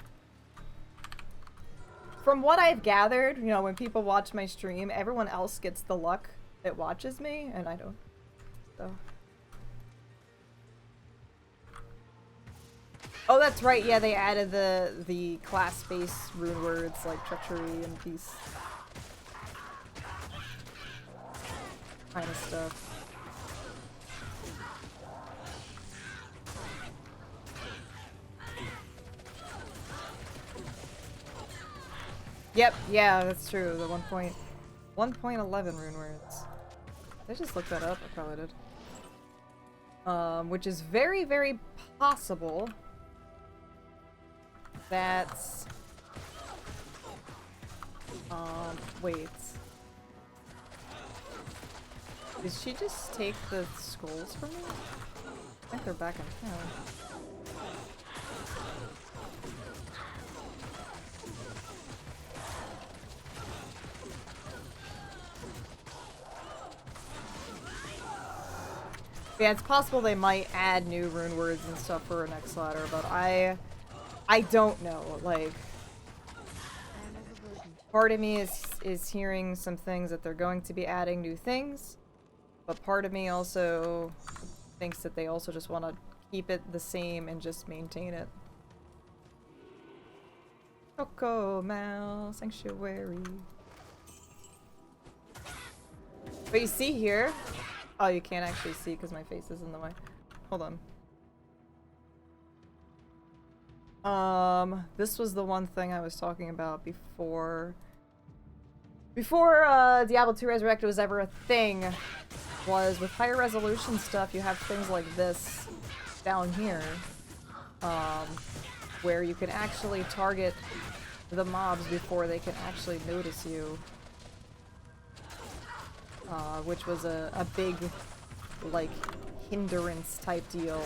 [SPEAKER 1] From what I've gathered, you know, when people watch my stream, everyone else gets the luck that watches me, and I don't. So. Oh, that's right, yeah, they added the class-based rune words like treachery and peace. Kind of stuff. Yep, yeah, that's true. The 1.11 rune words. Did I just look that up? I probably did. Which is very, very possible that wait. Did she just take the scrolls from me? I think they're back in town. Yeah, it's possible they might add new rune words and stuff for next ladder, but I don't know. Like, part of me is hearing some things that they're going to be adding new things, but part of me also thinks that they also just want to keep it the same and just maintain it. Coco Mal Sanctuary. But you see here. Oh, you can't actually see because my face is in the way. Hold on. This was the one thing I was talking about before Diablo 2 Resurrected was ever a thing. was with higher resolution stuff, you have things like this down here, where you can actually target the mobs before they can actually notice you. Which was a big, like, hindrance type deal.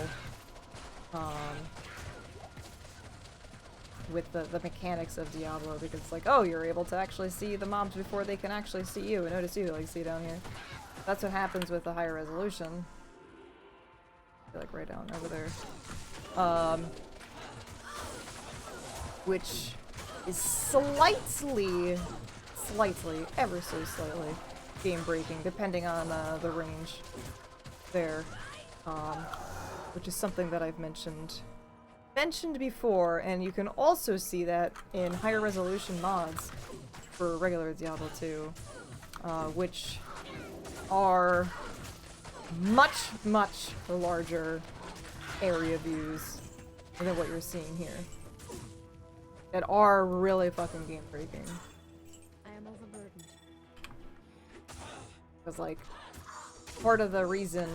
[SPEAKER 1] With the mechanics of Diablo, because it's like, oh, you're able to actually see the mobs before they can actually see you and notice you, like, see down here. That's what happens with the higher resolution. Like, right down over there. Which is slightly, ever so slightly, game-breaking, depending on the range there. Which is something that I've mentioned before, and you can also see that in higher resolution mods for regular Diablo 2, which are much larger area views than what you're seeing here. That are really fucking game breaking.
[SPEAKER 7] I am overburdened.
[SPEAKER 1] Because, like, part of the reason,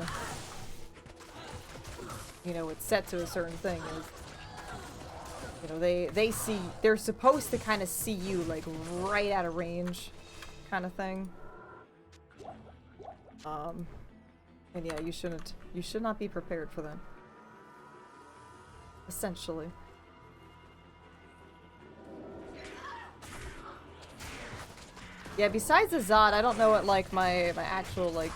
[SPEAKER 1] you know, it's set to a certain thing is, you know, they're supposed to kind of see you, like, right out of range, kind of thing. And yeah, you should not be prepared for that. Essentially. Yeah, besides the Zod, I don't know what, like, my actual, like,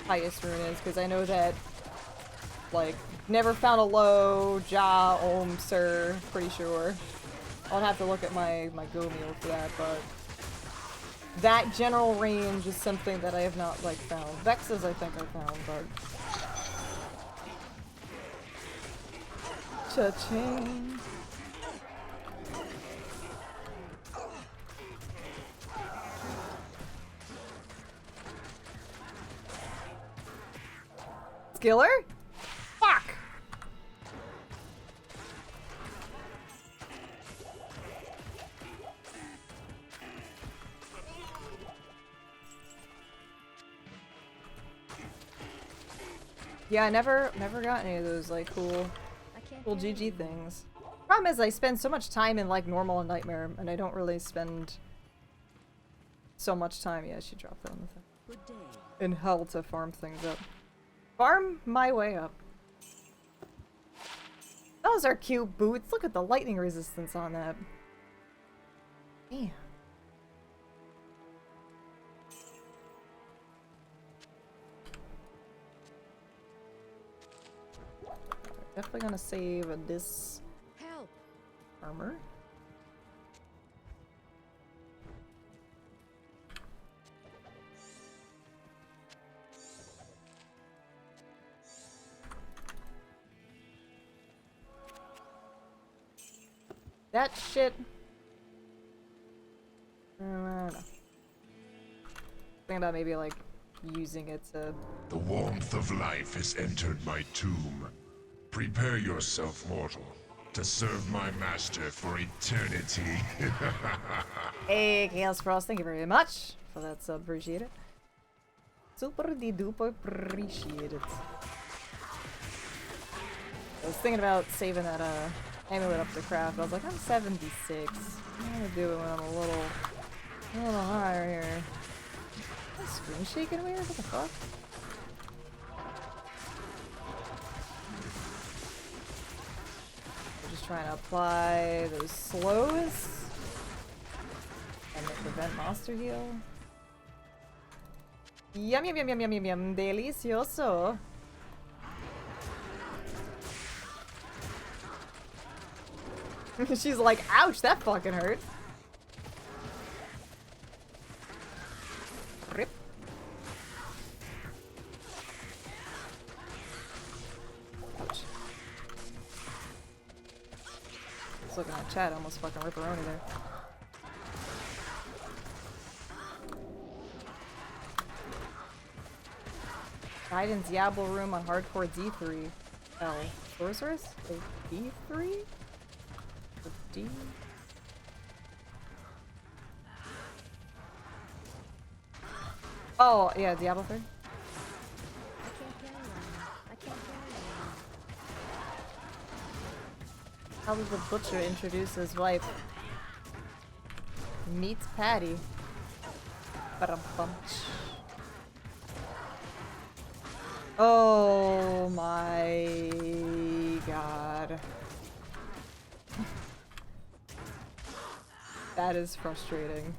[SPEAKER 1] highest rune is, because I know that, like, never found a low, Ja, Om, Sir, pretty sure. I'll have to look at my Gomiel for that, but that general range is something that I have not, like, found. Vexes I think I found, but... Cha-ching! Skiller? Fuck! Yeah, I never got any of those, like, cool GG things. Problem is, I spend so much time in, like, normal and nightmare, and I don't really spend so much time. Yeah, she dropped that on the thing.
[SPEAKER 7] Good day.
[SPEAKER 1] In hell to farm things up. Farm my way up. Those are cute boots. Look at the lightning resistance on that. Damn. Definitely gonna save this
[SPEAKER 7] Help.
[SPEAKER 1] armor. That shit. I don't know. Think about maybe like using it to.
[SPEAKER 3] The warmth of life has entered my tomb. Prepare yourself, mortal, to serve my master for eternity.
[SPEAKER 1] Hey, Chaos Frost, thank you very much for that sub. Appreciate it. Super de duper appreciate it. I was thinking about saving that amulet up to craft. I was like, I'm 76. I'm gonna do it when I'm a little higher here. Is my screen shaking weird? What the fuck? I'm just trying to apply those slows and then prevent monster heal. Yum yum yum yum yum yum yum, delicioso. She's like, ouch, that fucking hurt. Rip. Ouch. Just looking at chat, I almost fucking ripperoni there. Died in Diablo room on hardcore D3. L. Sorceress? D3? D. Oh, yeah, Diablo 3. How did the butcher introduce his wife? Meet Patty. Ba-dum-bum. Oh my god. That is frustrating.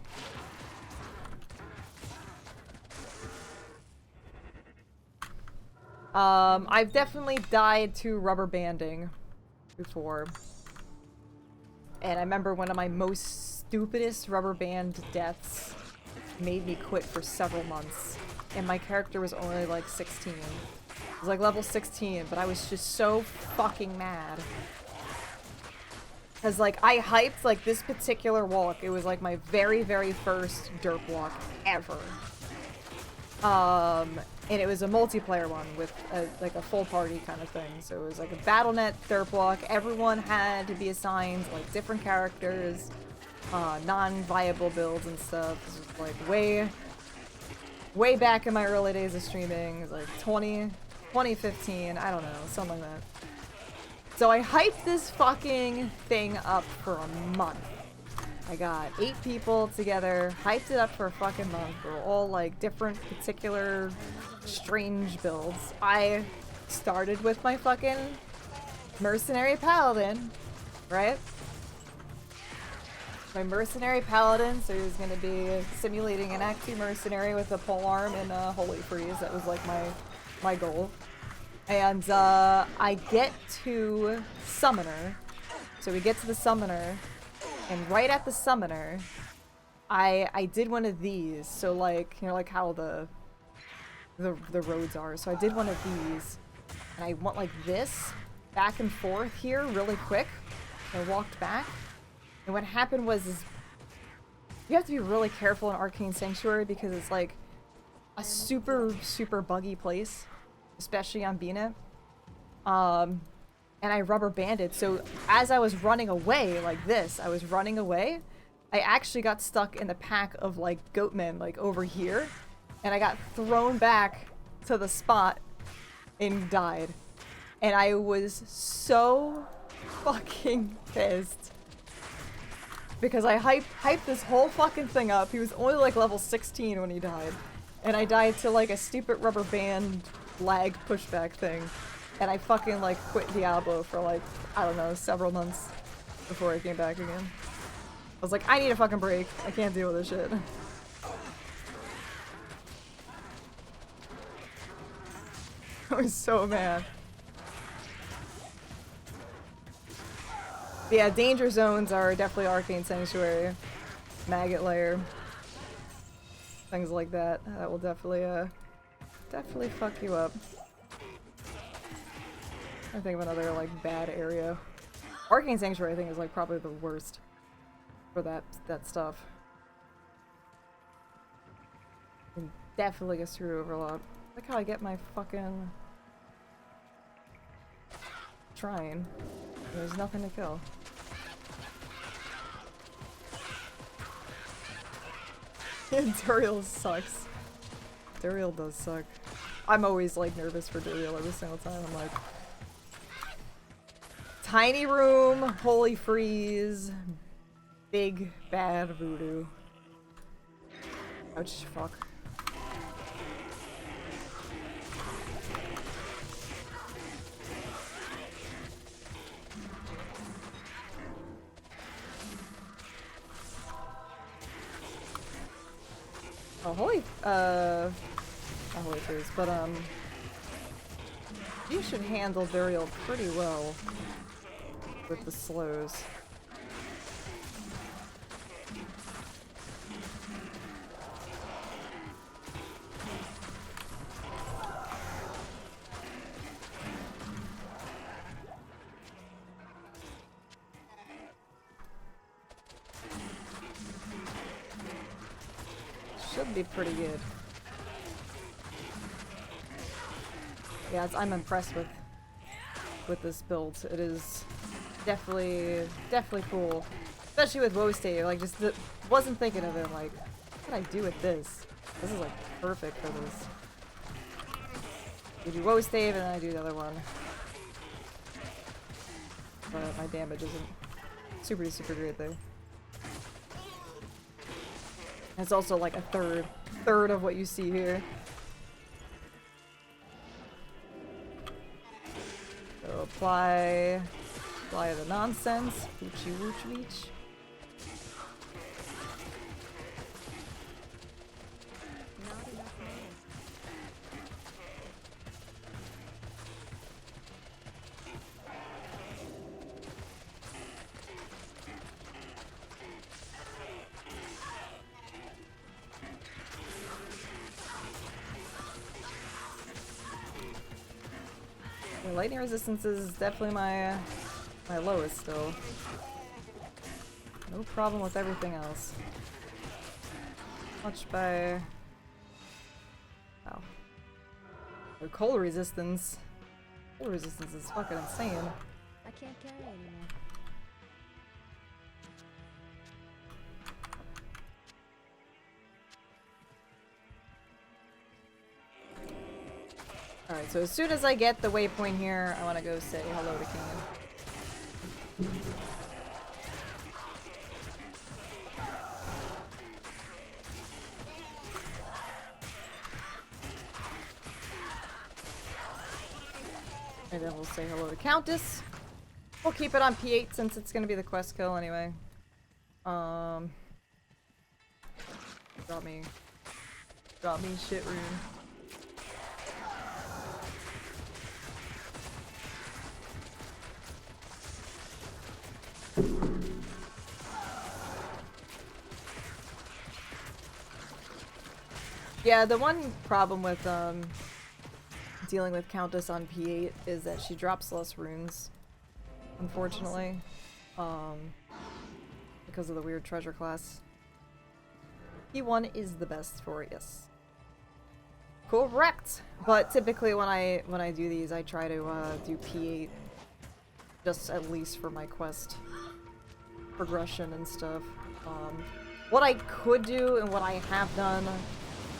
[SPEAKER 1] I've definitely died to rubber banding before. And I remember one of my most stupidest rubber band deaths made me quit for several months. And my character was only like 16. It was like level 16, but I was just so fucking mad. Cause like I hyped like this particular walk. It was like my very, very first derp walk ever. And it was a multiplayer one with like a full party kind of thing. So it was like a BattleNet derp walk. Everyone had to be assigned like different characters, non-viable builds and stuff. This was like way back in my early days of streaming. It was like 2015, I don't know, something like that. So I hyped this fucking thing up for a month. I got 8 people together, hyped it up for a fucking month. We were all like different, particular, strange builds. I started with my fucking mercenary paladin, right? My mercenary paladin, so he was gonna be simulating an Act 2 mercenary with a polearm and a holy freeze. That was like my goal. And I get to summoner. So we get to the summoner. And right at the summoner, I did one of these. So like, you know, like how the roads are. So I did one of these, and I went like this, back and forth here really quick. I walked back, and what happened was you have to be really careful in Arcane Sanctuary because it's like a super, super buggy place, especially on BNet. And I rubber banded. So as I was running away like this, I was running away. I actually got stuck in the pack of like goatmen like over here. And I got thrown back to the spot and died. And I was so fucking pissed. Because I hyped this whole fucking thing up. He was only like level 16 when he died. And I died to like a stupid rubber band lag pushback thing. And I fucking like quit Diablo for like, I don't know, several months before I came back again. I was like, I need a fucking break. I can't deal with this shit. I was so mad. But yeah, danger zones are definitely Arcane Sanctuary, Maggot Lair, things like that. That will definitely fuck you up. I think of another like bad area. Arcane Sanctuary I think is like probably the worst for that stuff. And definitely gets through overlap. Look how I get my fucking shrine. There's nothing to kill. Duriel sucks. Duriel does suck. I'm always like nervous for Duriel every single time. I'm like, tiny room, holy freeze, big bad voodoo. Ouch, fuck. Oh, not holy freeze, but you should handle Duriel pretty well with the slows. Should be pretty good. Yeah, I'm impressed with this build. It is definitely cool, especially with woe state. Like, just wasn't thinking of it. Like, what can I do with this? This is like perfect for this. You do woe stave and then I do the other one. but my damage isn't super great there. It's also like a third of what you see here. So apply the nonsense. Poochie wooch weech.
[SPEAKER 7] Not enough mana.
[SPEAKER 1] The lightning resistance is definitely my lowest still. No problem with everything else. Much by... Wow. The cold resistance. Cold resistance is fucking insane.
[SPEAKER 7] I can't carry anymore.
[SPEAKER 1] Alright, so as soon as I get the waypoint here, I want to go say hello to King. And then we'll say hello to Countess. We'll keep it on P8 since it's gonna be the quest kill anyway. Drop me shit rune. Yeah, the one problem with dealing with Countess on P8 is that she drops less runes, unfortunately, because of the weird treasure class. P1 is the best for it, yes. Correct! But typically when I do these, I try to do P8 just at least for my quest progression and stuff. What I could do and what I have done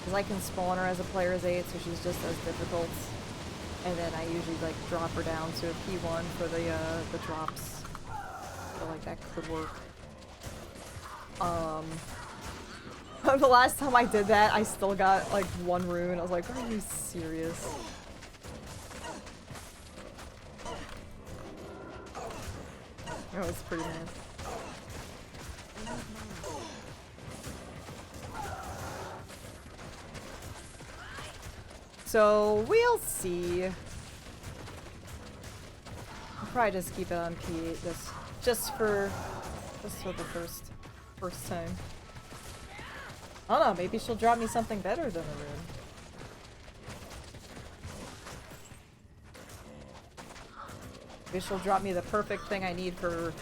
[SPEAKER 1] is I can spawn her as a player's 8, so she's just as difficult. And then I usually like drop her down to a P1 for the drops. So like that could work. The last time I did that, I still got like 1 rune. I was like, are you serious? Oh, it's pretty nice. So we'll see. I'll probably just keep it on P8 just for the first time. I don't know, maybe she'll drop me something better than a rune. Maybe she'll drop me the perfect thing I need for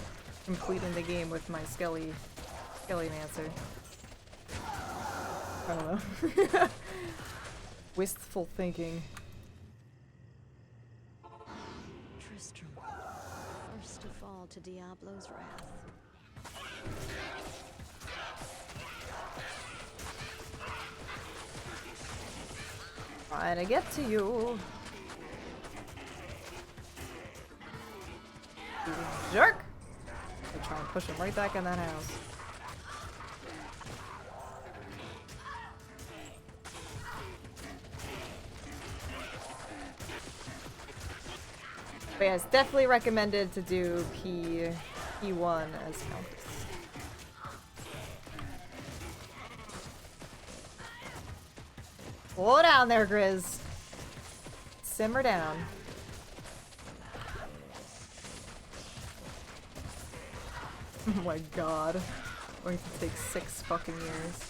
[SPEAKER 1] completing the game with my Skelly Mancer. I don't know. Wistful thinking.
[SPEAKER 7] Tristram, first to fall to Diablo's wrath.
[SPEAKER 1] Trying to get to you. You jerk! I try and push him right back in that house. But yeah, it's definitely recommended to do P1 as Countess. Slow down there, Grizz. Simmer down. Oh my god. Going to take 6 fucking years.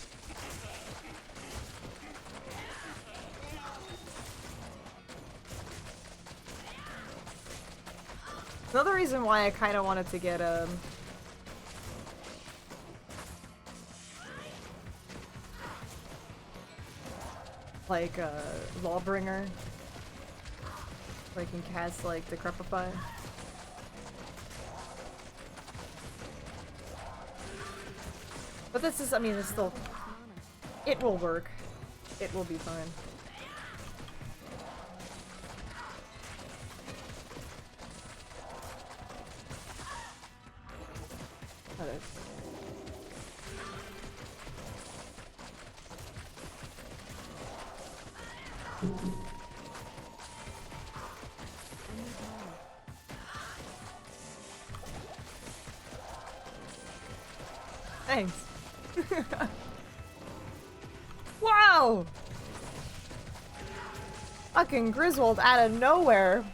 [SPEAKER 1] Another reason why I kind of wanted to get like a Lawbringer, so I can cast like Decrepify. But this is, I mean, it's still, it will work. It will be fine. Got it. Thanks. Wow! Fucking Griswold out of nowhere.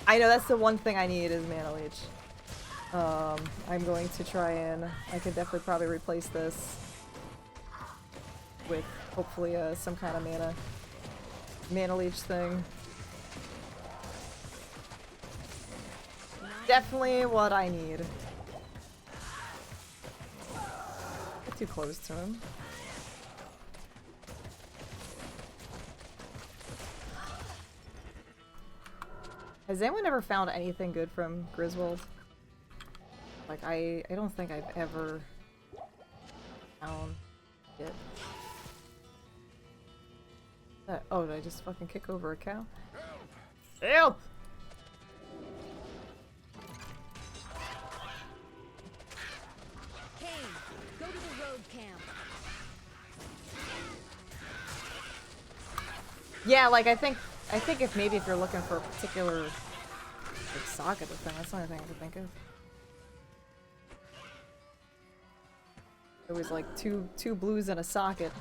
[SPEAKER 1] I know that's the one thing I need is Mana Leech. I'm going to try and I could definitely probably replace this with hopefully some kind of mana leech thing. Definitely what I need. Get too close to him. Has anyone ever found anything good from Griswold? Like, I don't think I've ever found it. Oh, did I just fucking kick over a cow? Help!
[SPEAKER 7] Hey, go to the road camp.
[SPEAKER 1] Yeah, like I think if maybe if you're looking for a particular like socket or thing, that's the only thing I could think of. There was like two blues and a socket.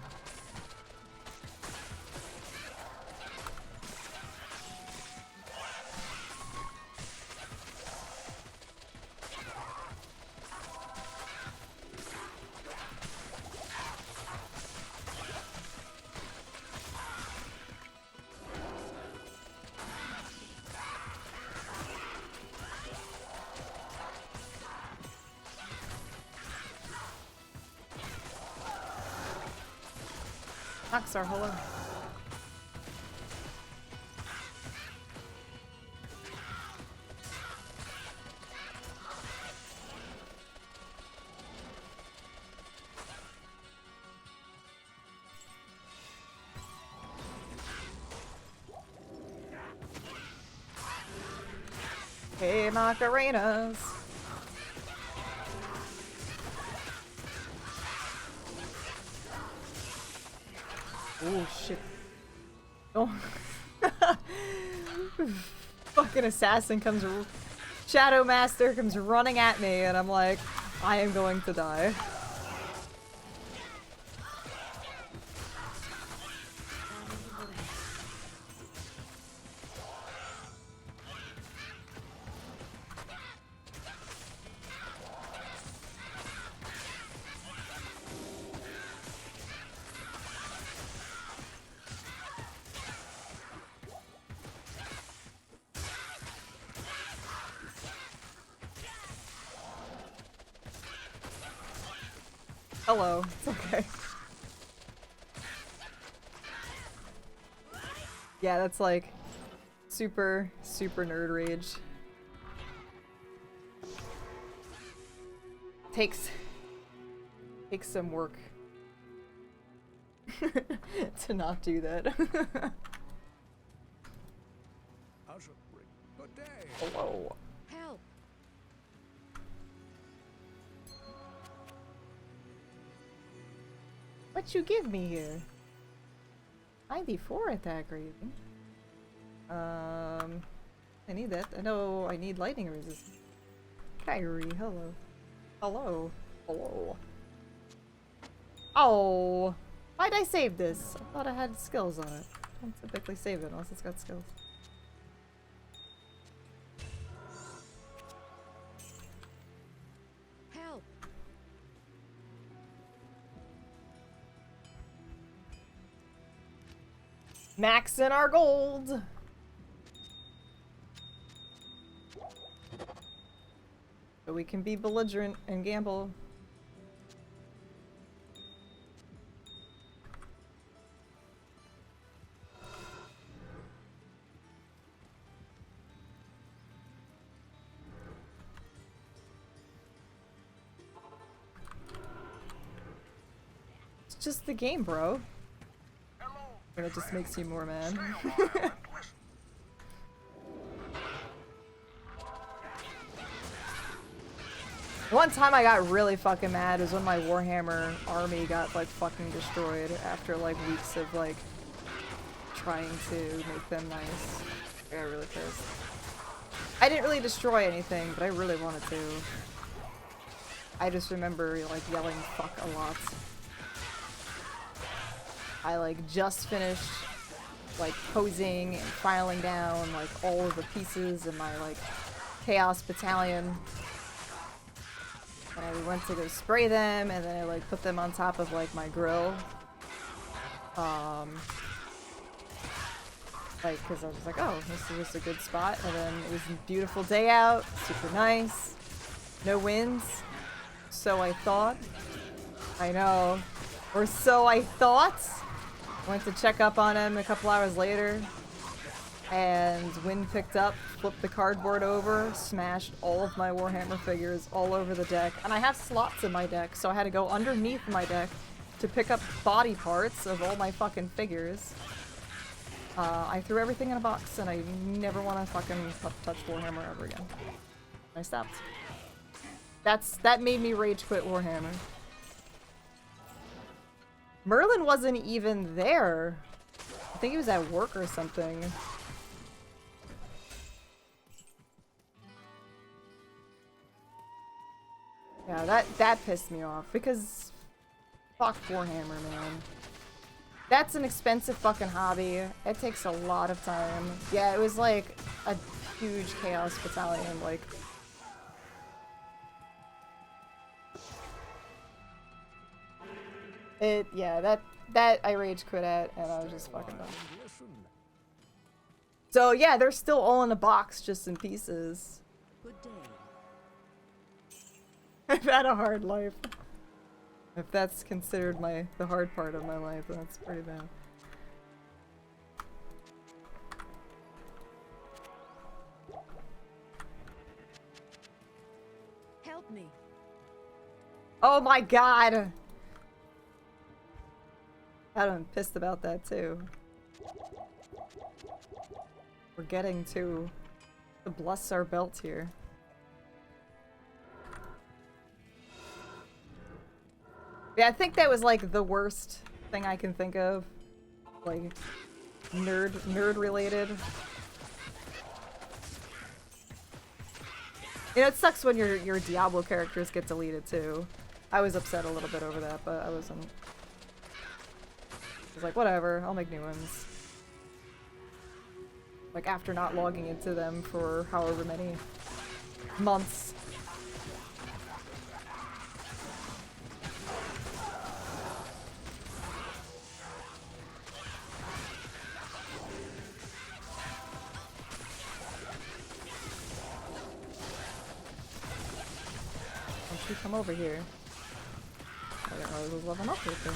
[SPEAKER 1] Oxar, hello. Hey, Macarenas. Oh shit. Oh. Fucking assassin comes, Shadow Master comes running at me and I'm like, I am going to die. Hello, it's okay. Yeah, that's like super nerd rage. Takes some work to not do that. Hello.
[SPEAKER 7] Help!
[SPEAKER 1] What you give me here? 94 attack rating. I need that. I know I need lightning resistance. Kyrie, hello. Hello. Hello. Oh! Why'd I save this? I thought I had skills on it. I don't typically save it unless it's got skills.
[SPEAKER 7] Help!
[SPEAKER 1] Maxing our gold! So we can be belligerent and gamble. It's just the game, bro. And it just makes you more mad. One time I got really fucking mad was when my Warhammer army got like fucking destroyed after like weeks of like trying to make them nice. I got really pissed. I didn't really destroy anything, but I really wanted to. I just remember like yelling fuck a lot. I like just finished like posing and filing down like all of the pieces in my like Chaos Battalion. And I went to go spray them, and then I like put them on top of like my grill. Like, cause I was like, oh, this is just a good spot. And then it was a beautiful day out, super nice, no winds. So I thought. I know, or so I thought. Went to check up on him a couple hours later, and wind picked up, flipped the cardboard over, smashed all of my Warhammer figures all over the deck. And I have slots in my deck, so I had to go underneath my deck to pick up body parts of all my fucking figures. I threw everything in a box, and I never want to fucking touch Warhammer ever again. I stopped. That made me rage quit Warhammer. Merlin wasn't even there. I think he was at work or something. Yeah, that pissed me off because fuck Warhammer, man. That's an expensive fucking hobby. It takes a lot of time. Yeah, it was like a huge Chaos Battalion, like. Yeah, that I rage quit at, and I was just fucking done. So yeah, they're still all in a box, just in pieces.
[SPEAKER 7] Good day.
[SPEAKER 1] I've had a hard life. If that's considered the hard part of my life, then that's pretty bad.
[SPEAKER 7] Help me.
[SPEAKER 1] Oh my god! I'm pissed about that too. We're getting to bless our belt here. Yeah, I think that was like the worst thing I can think of. Like, nerd related. You know, it sucks when your Diablo characters get deleted too. I was upset a little bit over that, but I wasn't. I was like, whatever, I'll make new ones. Like, after not logging into them for however many months. Don't you come over here. I didn't know it was leveling up right there.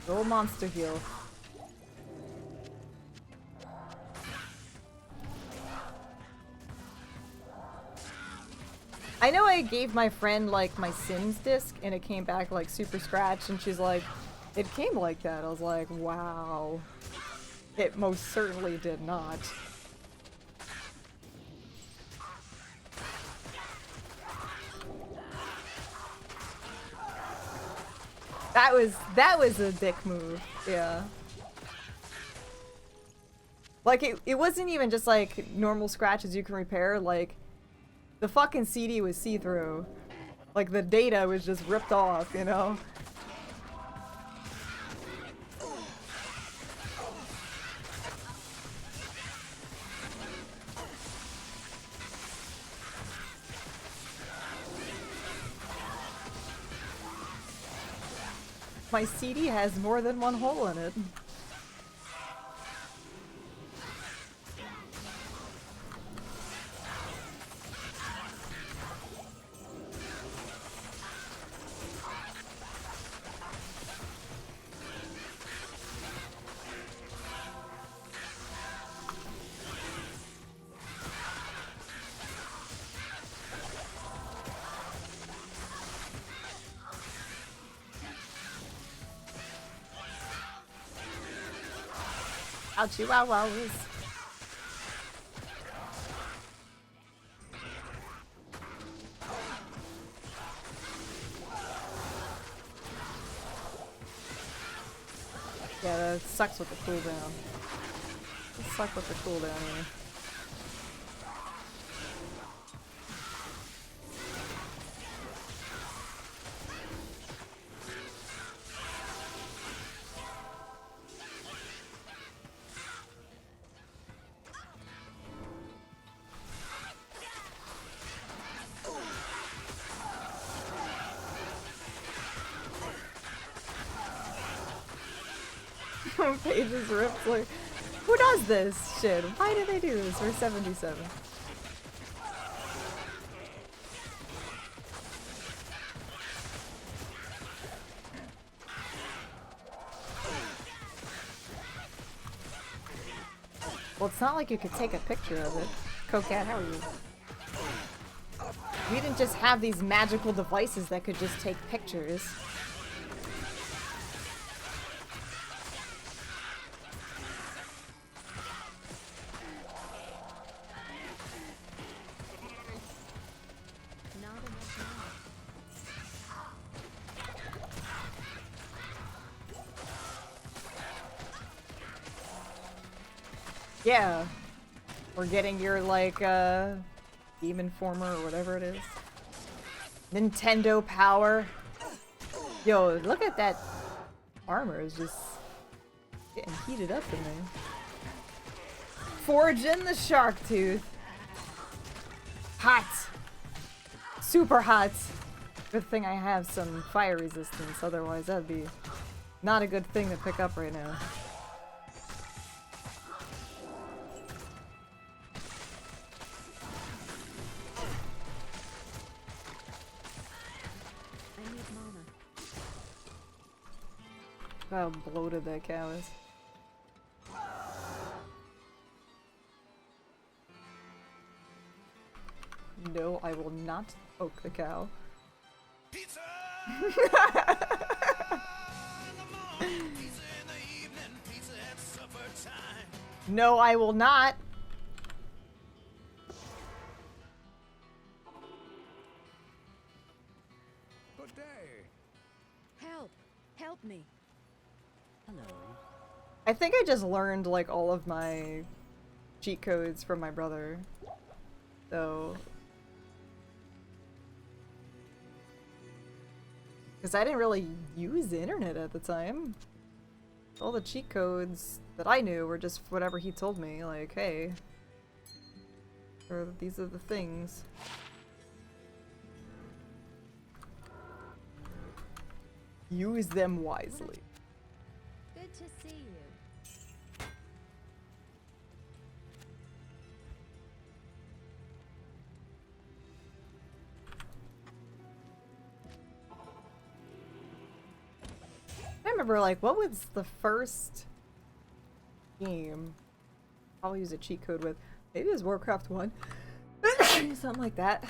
[SPEAKER 1] Go monster heal. I know I gave my friend like my Sims disc and it came back like super scratched, and she's like, it came like that. I was like, wow. It most certainly did not. That was a dick move, yeah. Like it wasn't even just like normal scratches you can repair, like the fucking CD was see-through. Like the data was just ripped off, you know? My CD has more than one hole in it. Ouchie wow wows. Yeah, that sucks with the cooldown. It sucks with the cooldown here. Pages ripped like, who does this shit? Why do they do this? We're 77. Well, it's not like you could take a picture of it. Cocat, how are you? We didn't just have these magical devices that could just take pictures.
[SPEAKER 7] Not enough mana.
[SPEAKER 1] Yeah. We're getting your, like, demon former or whatever it is. Nintendo power. Yo, look at that armor is just getting heated up in there. Forge in the shark tooth. Hot. Super hot. Good thing I have some fire resistance, otherwise that'd be not a good thing to pick up right now.
[SPEAKER 7] I need mana.
[SPEAKER 1] How bloated that cow is. No, I will not poke the cow.
[SPEAKER 8] Pizza!
[SPEAKER 1] No, I will not.
[SPEAKER 8] Good day.
[SPEAKER 7] Help! Help me! Hello.
[SPEAKER 1] I think I just learned like all of my cheat codes from my brother. So because I didn't really use the internet at the time. All the cheat codes that I knew were just whatever he told me, like, hey, or these are the things. Use them wisely.
[SPEAKER 7] Good to see you.
[SPEAKER 1] I remember, like, what was the first game I'll use a cheat code with? Maybe it was Warcraft 1. Something like that.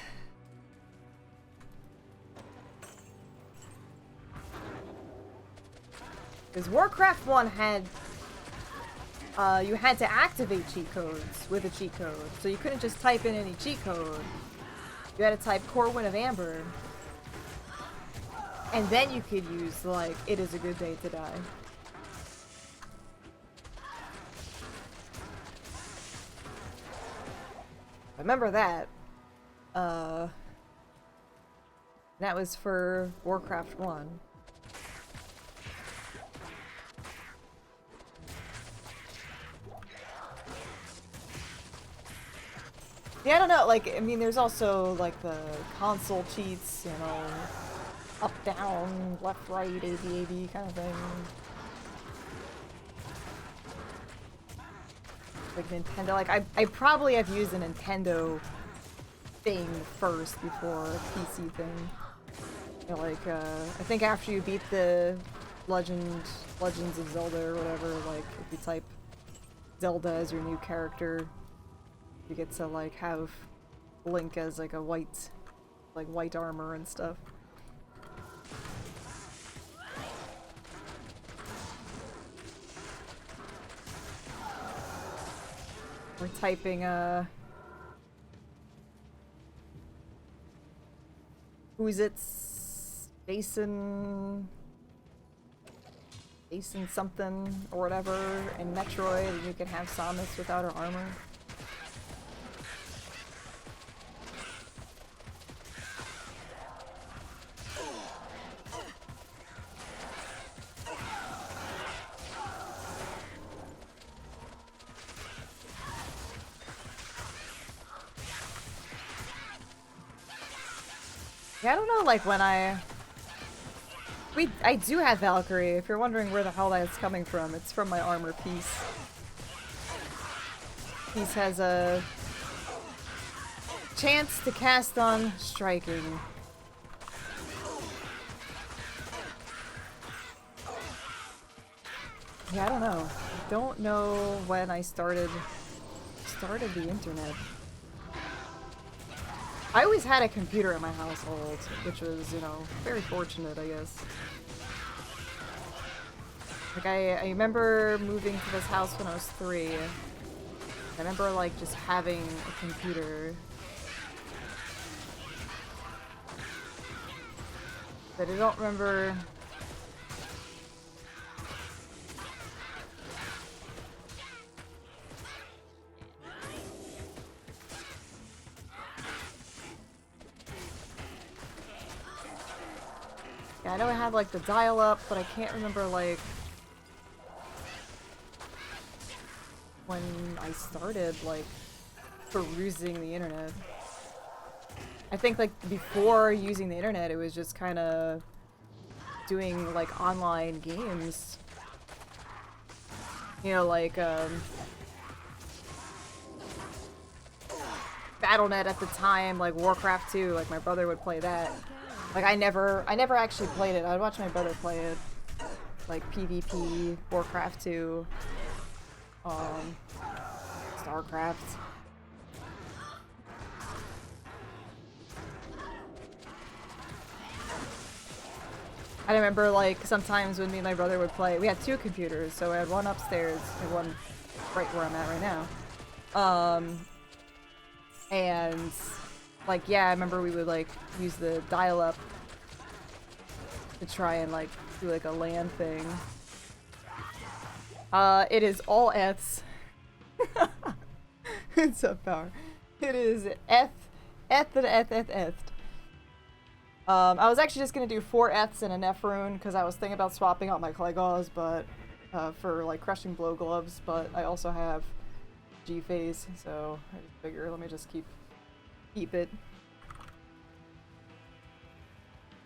[SPEAKER 1] Because Warcraft 1 had, you had to activate cheat codes with a cheat code. So you couldn't just type in any cheat code. You had to type Corwin of Amber. And then you could use, like, It Is a Good Day to Die. I remember that. That was for Warcraft 1. Yeah, I don't know, like, I mean, there's also, like, the console cheats, you know, up, down, left, right, A, B, kind of thing. Like Nintendo, like, I probably have used a Nintendo thing first before a PC thing. You know, like, I think after you beat the Legends of Zelda or whatever, like, if you type Zelda as your new character, you get to, like, have Link as, like, a white armor and stuff. We're typing, who's it's? Basin something or whatever in Metroid, and you can have Samus without her armor. Yeah, I don't know, like, when I do have Valkyrie. If you're wondering where the hell that's coming from, it's from my armor piece. Piece has a chance to cast on striking. Yeah, I don't know. I don't know when I started the internet. I always had a computer in my household, which was, you know, very fortunate, I guess. Like, I remember moving to this house when I was 3. I remember, like, just having a computer. But I don't remember... Yeah, I know I had, like, the dial-up, but I can't remember, like, when I started, like, perusing the internet. I think, like, before using the internet, it was just kind of doing, like, online games. You know, like, Battle.net at the time, like, Warcraft 2, like, my brother would play that. Like, I never actually played it. I'd watch my brother play it. Like, PvP, Warcraft 2, StarCraft. I remember, like, sometimes when me and my brother would play, we had 2 computers, so I had one upstairs and one right where I'm at right now. And... like, yeah, I remember we would, like, use the dial-up to try and, like, do, like, a LAN thing. It is all Fs. It's up, Power. It is F and F. I was actually just gonna do 4 Fs and an F rune, because I was thinking about swapping out my Clegos, but, for, like, Crushing Blow Gloves, but I also have G-Phase, so I just figure, let me just keep it.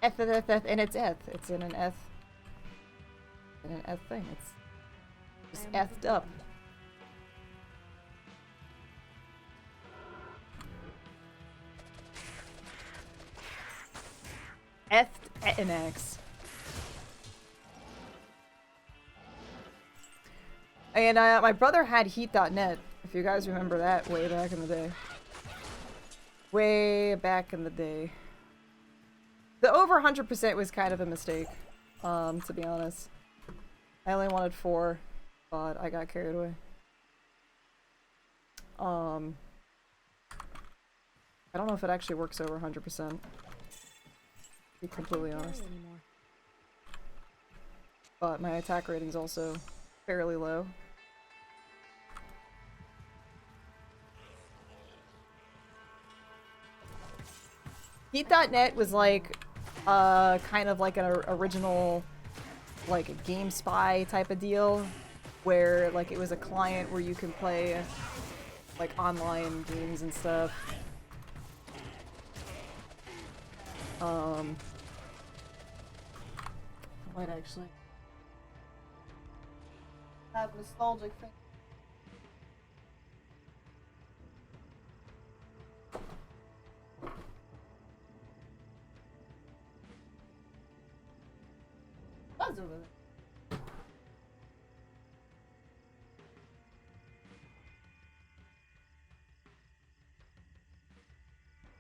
[SPEAKER 1] F, and it's F. It's in an F. In an F thing. It's just F'd up. F'd and X. And my brother had Heat.net, if you guys remember that way back in the day. Way back in the day. The over 100% was kind of a mistake, to be honest. I only wanted 4, but I got carried away. I don't know if it actually works over 100%. To be completely honest. But my attack rating's also fairly low. Heat.net was like, kind of like an original, like, a Game Spy type of deal, where, like, it was a client where you can play, like, online games and stuff. Might actually have nostalgic thing. Buzz over there.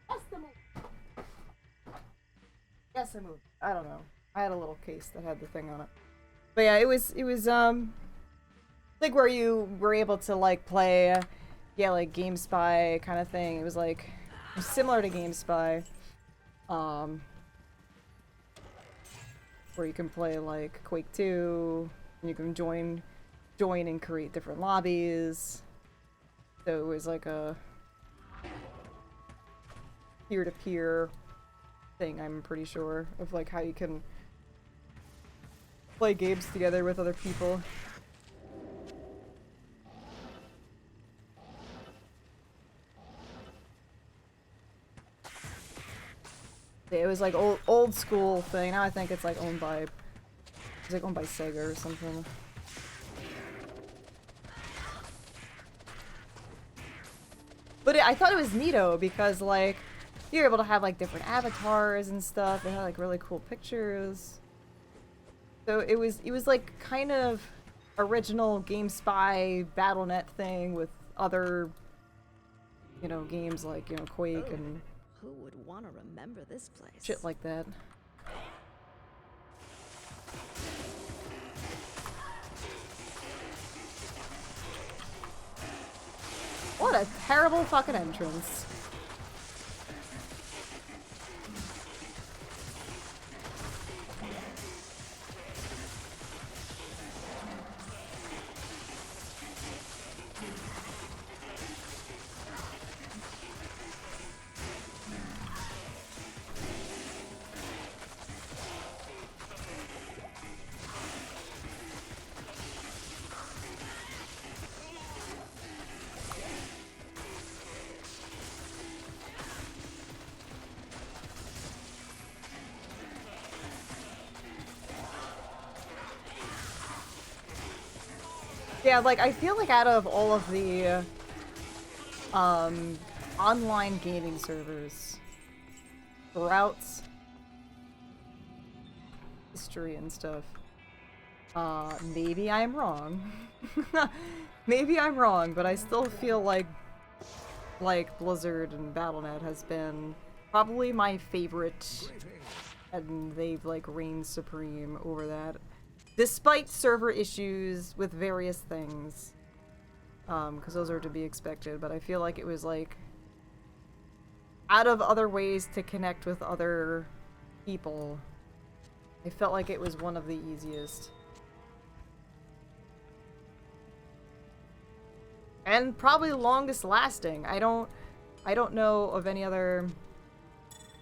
[SPEAKER 1] That's the move. Yes, I moved. I don't know. I had a little case that had the thing on it. But yeah, it was like where you were able to, like, play yeah, like GameSpy kind of thing. It was like similar to GameSpy, where you can play like Quake 2, and you can join and create different lobbies. So it was like a peer-to-peer thing, I'm pretty sure, of like how you can play games together with other people. It was like old school thing. Now I think it's like owned by Sega or something. But I thought it was neato because like you're able to have like different avatars and stuff. They had like really cool pictures. So it was like kind of original GameSpy BattleNet thing with other, you know, games like, you know, Quake and
[SPEAKER 7] Who would want to remember this place?
[SPEAKER 1] shit like that. What a terrible fucking entrance. Yeah, like, I feel like out of all of the, online gaming servers throughout history and stuff, maybe I'm wrong. Maybe I'm wrong, but I still feel like Blizzard and Battle.net has been probably my favorite, and they've, like, reigned supreme over that. Despite server issues with various things. Because those are to be expected, but I feel like it was like out of other ways to connect with other people, I felt like it was one of the easiest. And probably longest lasting. I don't know of any other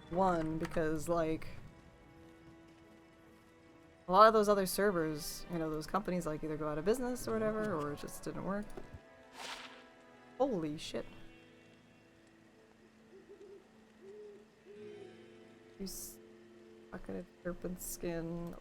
[SPEAKER 1] one because like a lot of those other servers, you know, those companies like either go out of business or whatever, or it just didn't work. Holy shit. You bucket serpent skin.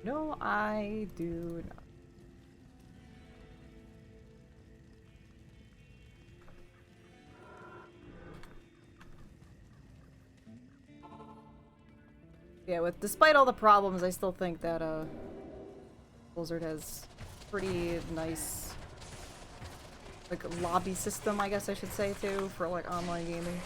[SPEAKER 1] No, I do not. Yeah, despite all the problems, I still think that Blizzard has pretty nice like lobby system, I guess I should say too, for like online gaming.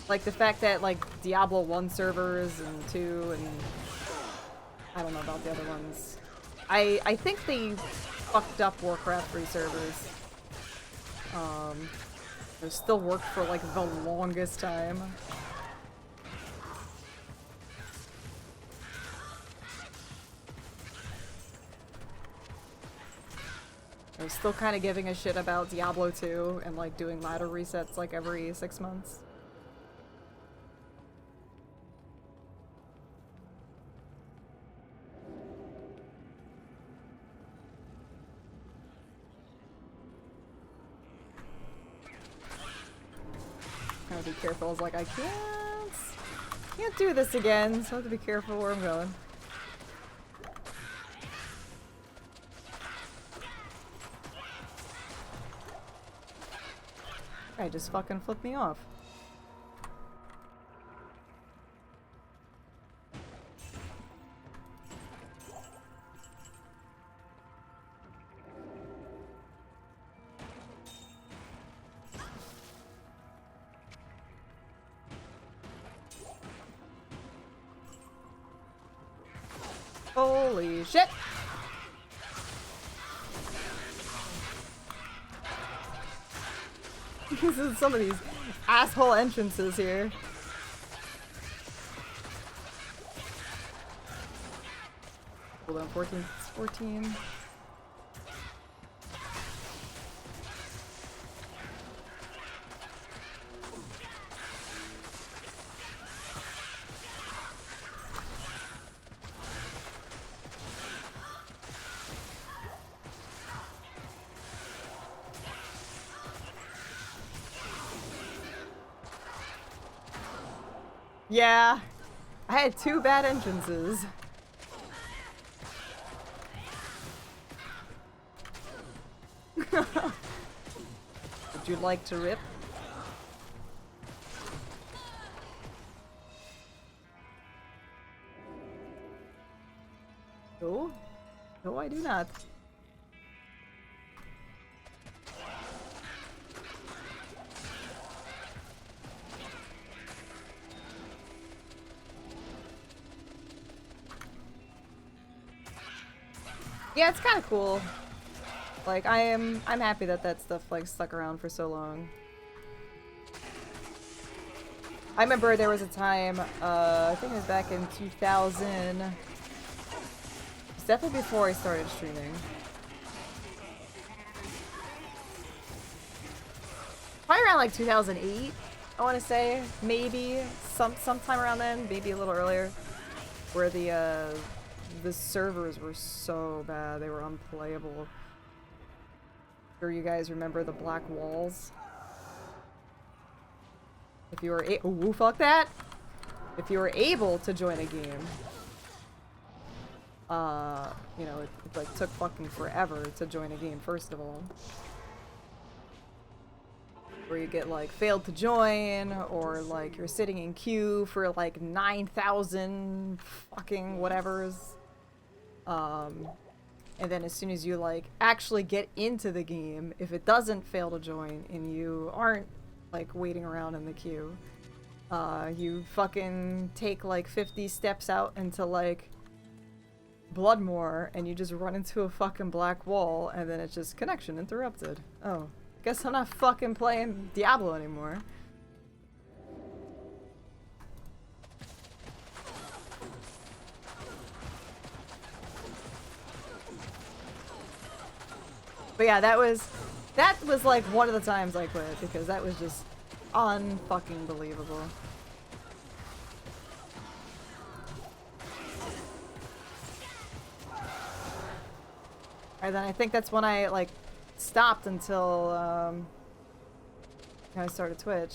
[SPEAKER 1] Like the fact that like Diablo 1 servers and 2 and I don't know about the other ones. I think they fucked up Warcraft 3 servers. They still worked for like the longest time. I was still kind of giving a shit about Diablo 2 and like doing ladder resets like every 6 months. Gotta be careful. I was like, I can't do this again, so I have to be careful where I'm going. Guy just fucking flipped me off. Holy shit! This is some of these asshole entrances here. Hold on, 14. 14. Yeah, I had 2 bad entrances. Would you like to rip? No? No, I do not. Yeah, it's kind of cool. Like, I'm happy that that stuff, like, stuck around for so long. I remember there was a time, I think it was back in 2000. It's definitely before I started streaming. Probably around, like, 2008, I want to say. Maybe. Sometime around then. Maybe a little earlier. Where the servers were so bad. They were unplayable. Sure you guys remember the black walls. If you were ooh, fuck that! If you were able to join a game, you know, it like took fucking forever to join a game, first of all. Where you get like failed to join, or like you're sitting in queue for like 9,000 fucking whatevers. And then as soon as you, like, actually get into the game, if it doesn't fail to join and you aren't, like, waiting around in the queue, you fucking take, like, 50 steps out into, like, Bloodmoor, and you just run into a fucking black wall, and then it's just connection interrupted. Oh, guess I'm not fucking playing Diablo anymore. But yeah, that was like one of the times I quit, because that was just unfucking believable. And then I think that's when I like stopped until I started Twitch.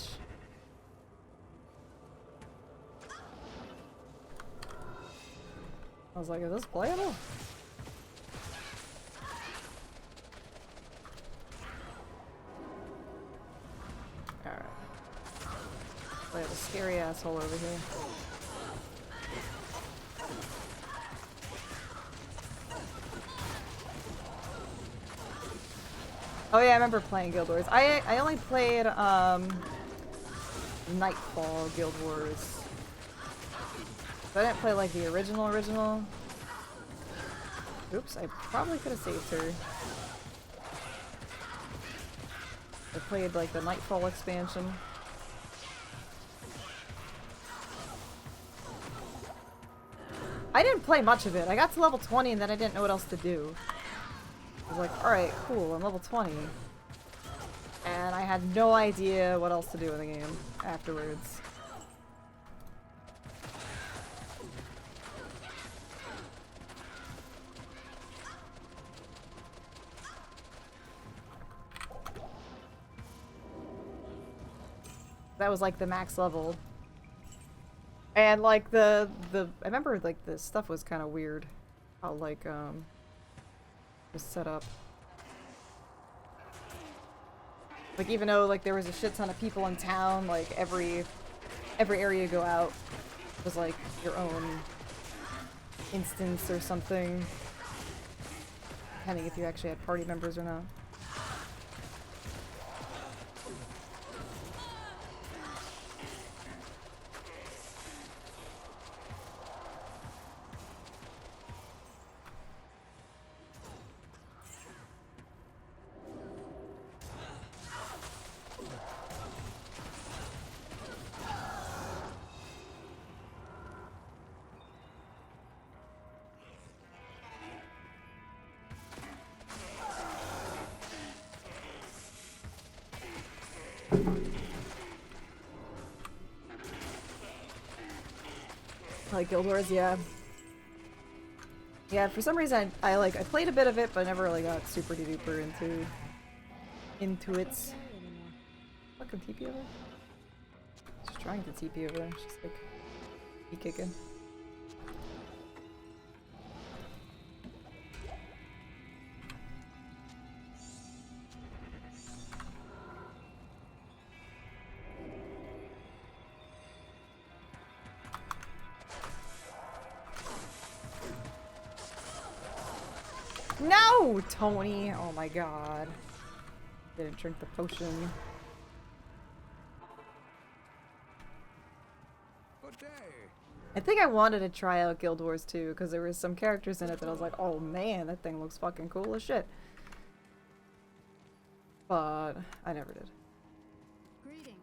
[SPEAKER 1] I was like, is this playable? Alright. I have a scary asshole over here. Oh yeah, I remember playing Guild Wars. I only played Nightfall Guild Wars. So I didn't play like the original. Oops, I probably could have saved her. I played like the Nightfall expansion. I didn't play much of it. I got to level 20 and then I didn't know what else to do. I was like, alright, cool, I'm level 20. And I had no idea what else to do in the game afterwards. That was like the max level. And like I remember like the stuff was kind of weird. How like was set up. Like even though like there was a shit ton of people in town, like every area you go out was like your own instance or something. Depending if you actually had party members or not. Like Guild Wars, yeah. Yeah, for some reason I played a bit of it, but I never really got super duper into it. Fucking TP over there? Just trying to TP over there. Just like be kicking. No, Tony! Oh my god. Didn't drink the potion.
[SPEAKER 8] Good day.
[SPEAKER 1] I think I wanted to try out Guild Wars 2 because there were some characters in it that I was like, oh man, that thing looks fucking cool as shit. But I never did.
[SPEAKER 7] Greetings.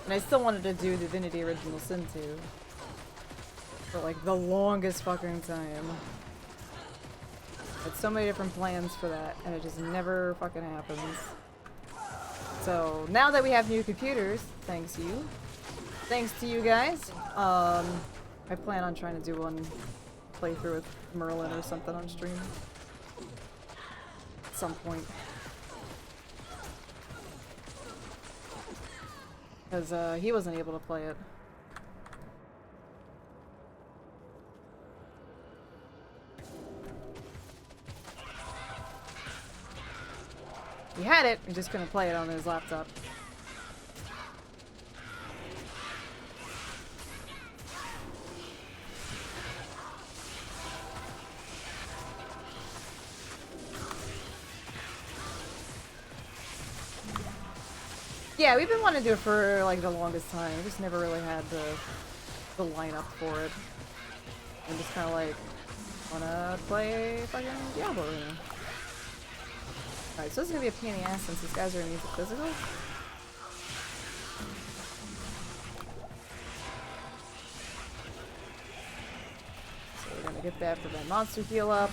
[SPEAKER 1] And I still wanted to do Divinity Original Sin 2 for like the longest fucking time. I had so many different plans for that, and it just never fucking happens. So now that we have new computers, thanks to you guys, I plan on trying to do one playthrough with Merlin or something on stream at some point. Because he wasn't able to play it. He had it, he just couldn't play it on his laptop. Yeah, we've been wanting to do it for like the longest time. We just never really had the lineup for it. I'm just kind of like, wanna play fucking Diablo right now. Alright, so this is gonna be a pain in the ass since these guys are gonna use it physical. So we're gonna get that for my monster heal up.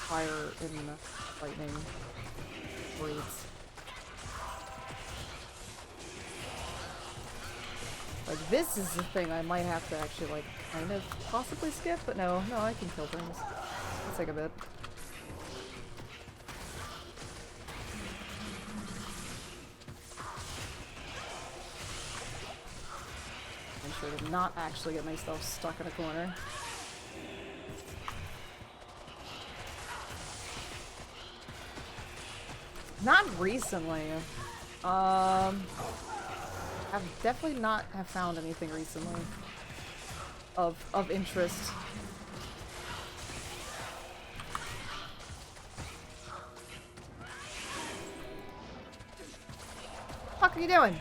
[SPEAKER 1] Fire in the lightning blades. Like, this is the thing I might have to actually, like, kind of possibly skip, but no, I can kill things. It'll take a bit. I'm sure to not actually get myself stuck in a corner. Not recently. I've definitely not have found anything recently of interest. What the fuck are you doing?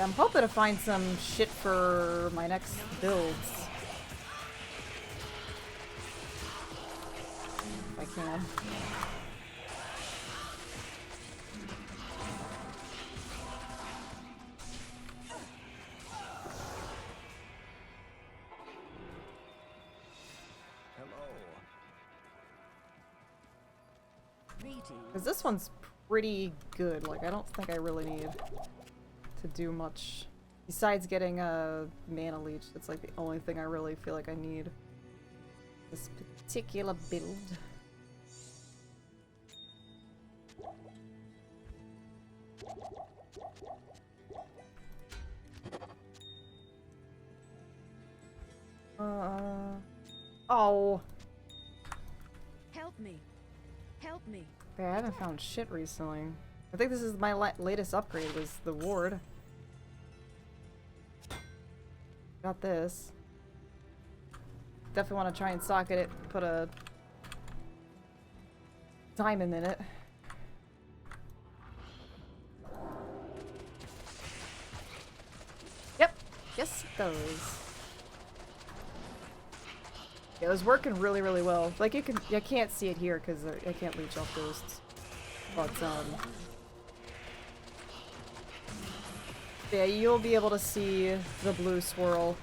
[SPEAKER 1] I'm hoping to find some shit for my next builds. If I can. Because this one's pretty good. Like, I don't think I really need to do much besides getting a mana leech. That's like the only thing I really feel like I need this particular build. Oh.
[SPEAKER 7] Help me. Help me.
[SPEAKER 1] Yeah, I haven't found shit recently. I think this is my latest upgrade was the ward. Got this. Definitely want to try and socket it, put a diamond in it. Yep. Yes, it does. Yeah, it was working really, really well. Like, you can't see it here because I can't leech off ghosts. But, yeah, you'll be able to see the blue swirl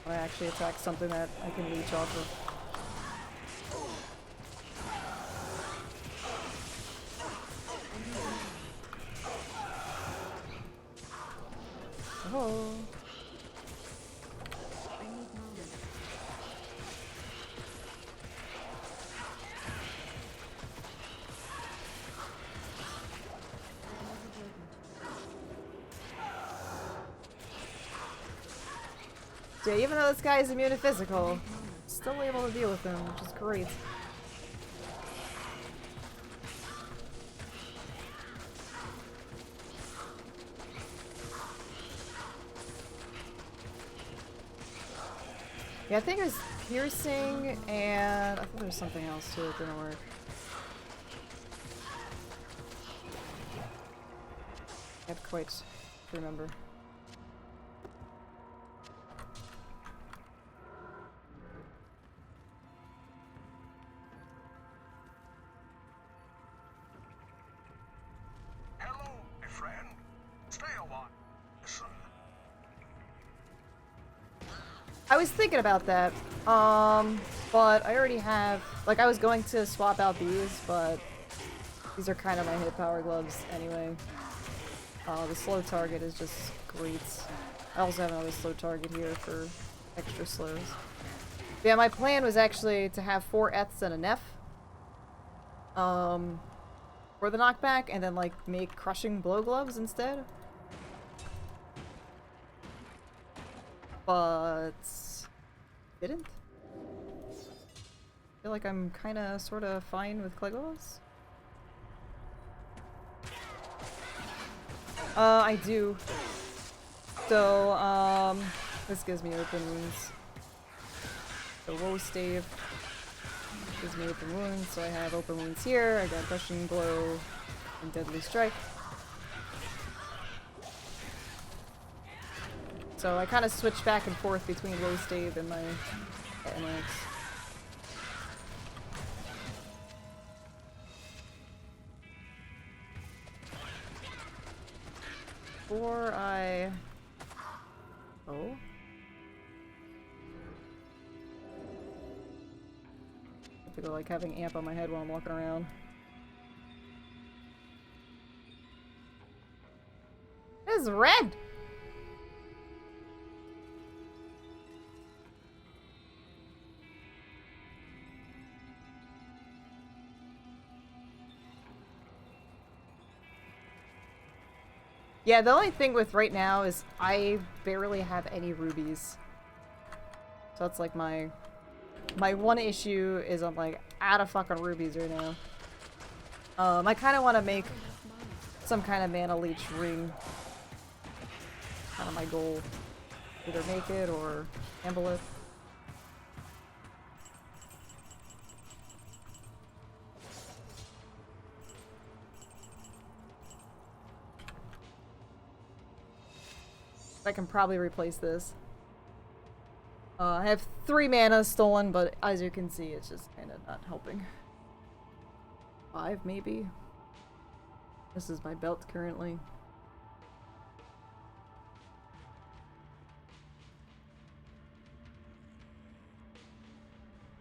[SPEAKER 1] when I actually attack something that I can leech off of. Oh. Yeah, even though this guy is immune to physical, still able to deal with him, which is great. Yeah, I think it was piercing, and I think there's something else too that didn't work. I can't quite remember.
[SPEAKER 8] Hello, my friend. Stay a while. Listen.
[SPEAKER 1] I was thinking about that, but I already have, like, I was going to swap out these, but these are kind of my hit power gloves anyway. The slow target is just great. I also have another slow target here for extra slows. Yeah, my plan was actually to have 4 Eths and a Neff, for the knockback, and then, like, make crushing blow gloves instead. But didn't. I feel like I'm kind of sort of fine with clay gloves. I do. So, this gives me open wounds. The woe stave gives me open wounds, so I have open wounds here. I got crushing blow and deadly strike. So I kind of switch back and forth between low stave and my NX. Before I... Oh? I feel like having amp on my head while I'm walking around. It's red! Yeah, the only thing with right now is I barely have any rubies. So that's like my one issue is I'm like out of fucking rubies right now. I kind of want to make some kind of mana leech ring. Kind of my goal. Either make it or gamble it. I can probably replace this. I have 3 mana stolen, but as you can see, it's just kind of not helping. 5, maybe? This is my belt currently.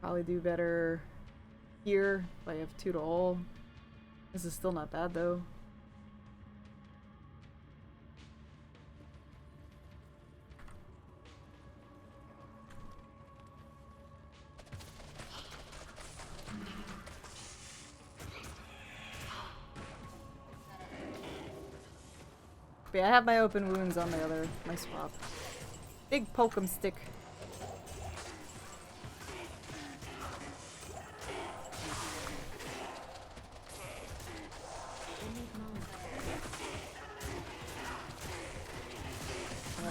[SPEAKER 1] Probably do better here if I have 2 to all. This is still not bad though. But yeah, I have my open wounds on my swap. Big pokem stick.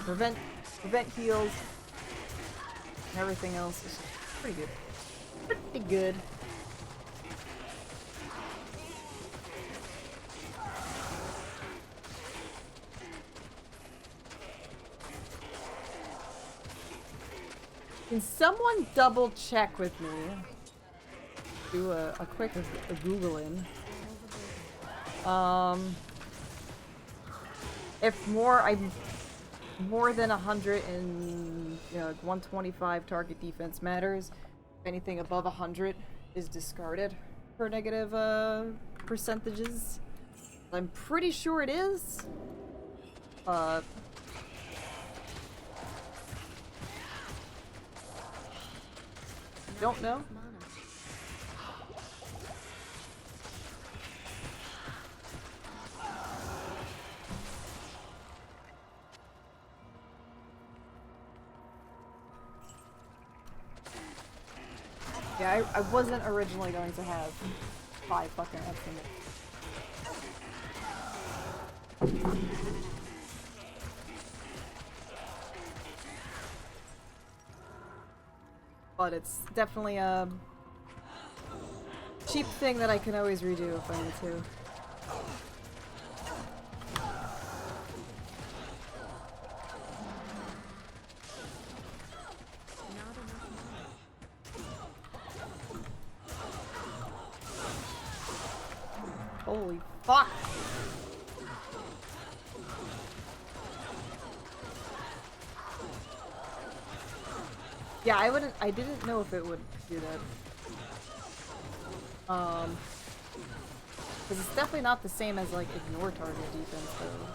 [SPEAKER 1] Prevent Prevent heals. And everything else is pretty good. Pretty good. Can someone double check with me? Do a quick Googling. If I'm more than 100 and 125 target defense matters. If anything above 100 is discarded for negative percentages. I'm pretty sure it is. Don't know. Yeah, I wasn't originally going to have 5 fucking estimates. But it's definitely a cheap thing that I can always redo if I need to. Holy fuck! Yeah, I didn't know if it would do that. Because it's definitely not the same as, like, ignore target defense, though.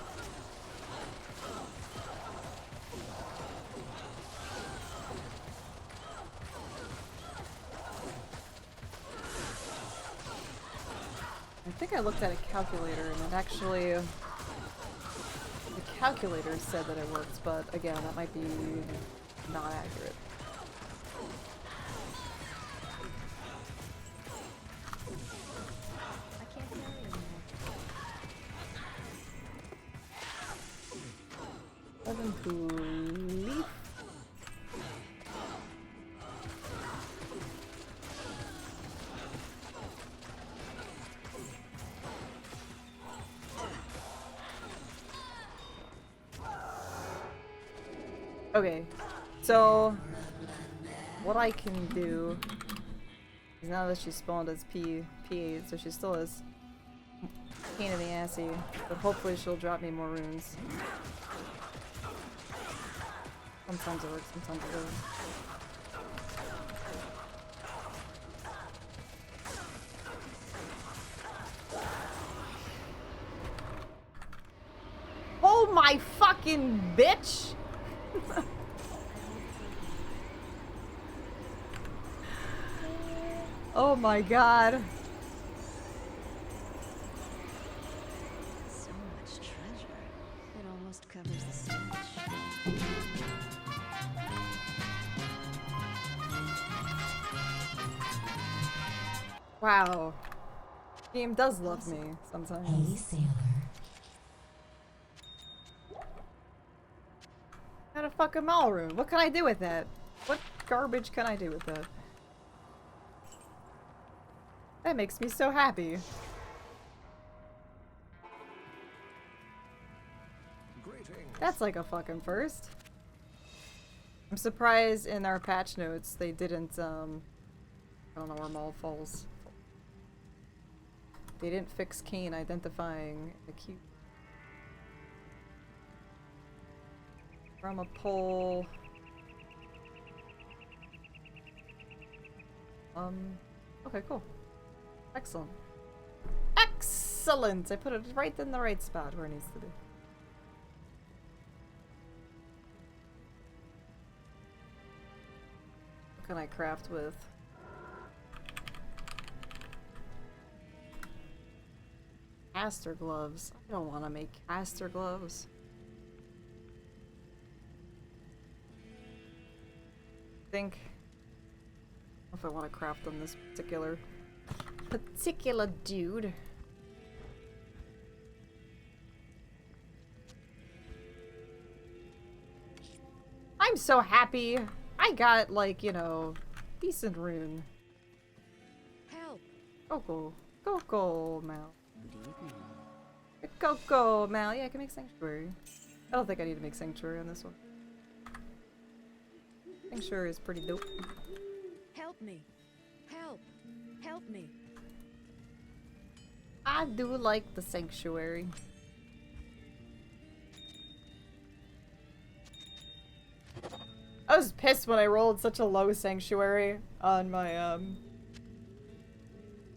[SPEAKER 1] I think I looked at a calculator and it actually... The calculator said that it works, but again, that might be not accurate. Leaf. Okay, so what I can do is now that she's spawned as P8, so she still is pain in the assy, but hopefully she'll drop me more runes. Sometimes it works, sometimes it doesn't. Oh my fucking bitch! Oh my god.
[SPEAKER 7] So much treasure. It almost covers the stench.
[SPEAKER 1] Wow. Game does love me sometimes.
[SPEAKER 9] Hey, sailor.
[SPEAKER 1] Got a fucking mall room. What can I do with that? What garbage can I do with that? That makes me so happy. That's like a fucking first. I'm surprised in our patch notes they didn't, I don't know where Maul falls. They didn't fix Kane identifying a cute from a pole. Okay, cool. Excellent. Excellent! I put it right in the right spot where it needs to be. What can I craft with? Caster gloves. I don't want to make caster gloves. I think if I want to craft on this particular dude. so happy. I got, like, you know, decent rune.
[SPEAKER 7] Help!
[SPEAKER 1] Coco. Coco, Mal.
[SPEAKER 7] Good evening.
[SPEAKER 1] Coco, Mal. Yeah, I can make Sanctuary. I don't think I need to make Sanctuary on this one. Sanctuary is pretty dope.
[SPEAKER 7] Help me! Help! Help me!
[SPEAKER 1] I do like the Sanctuary. I was pissed when I rolled such a low Sanctuary on my,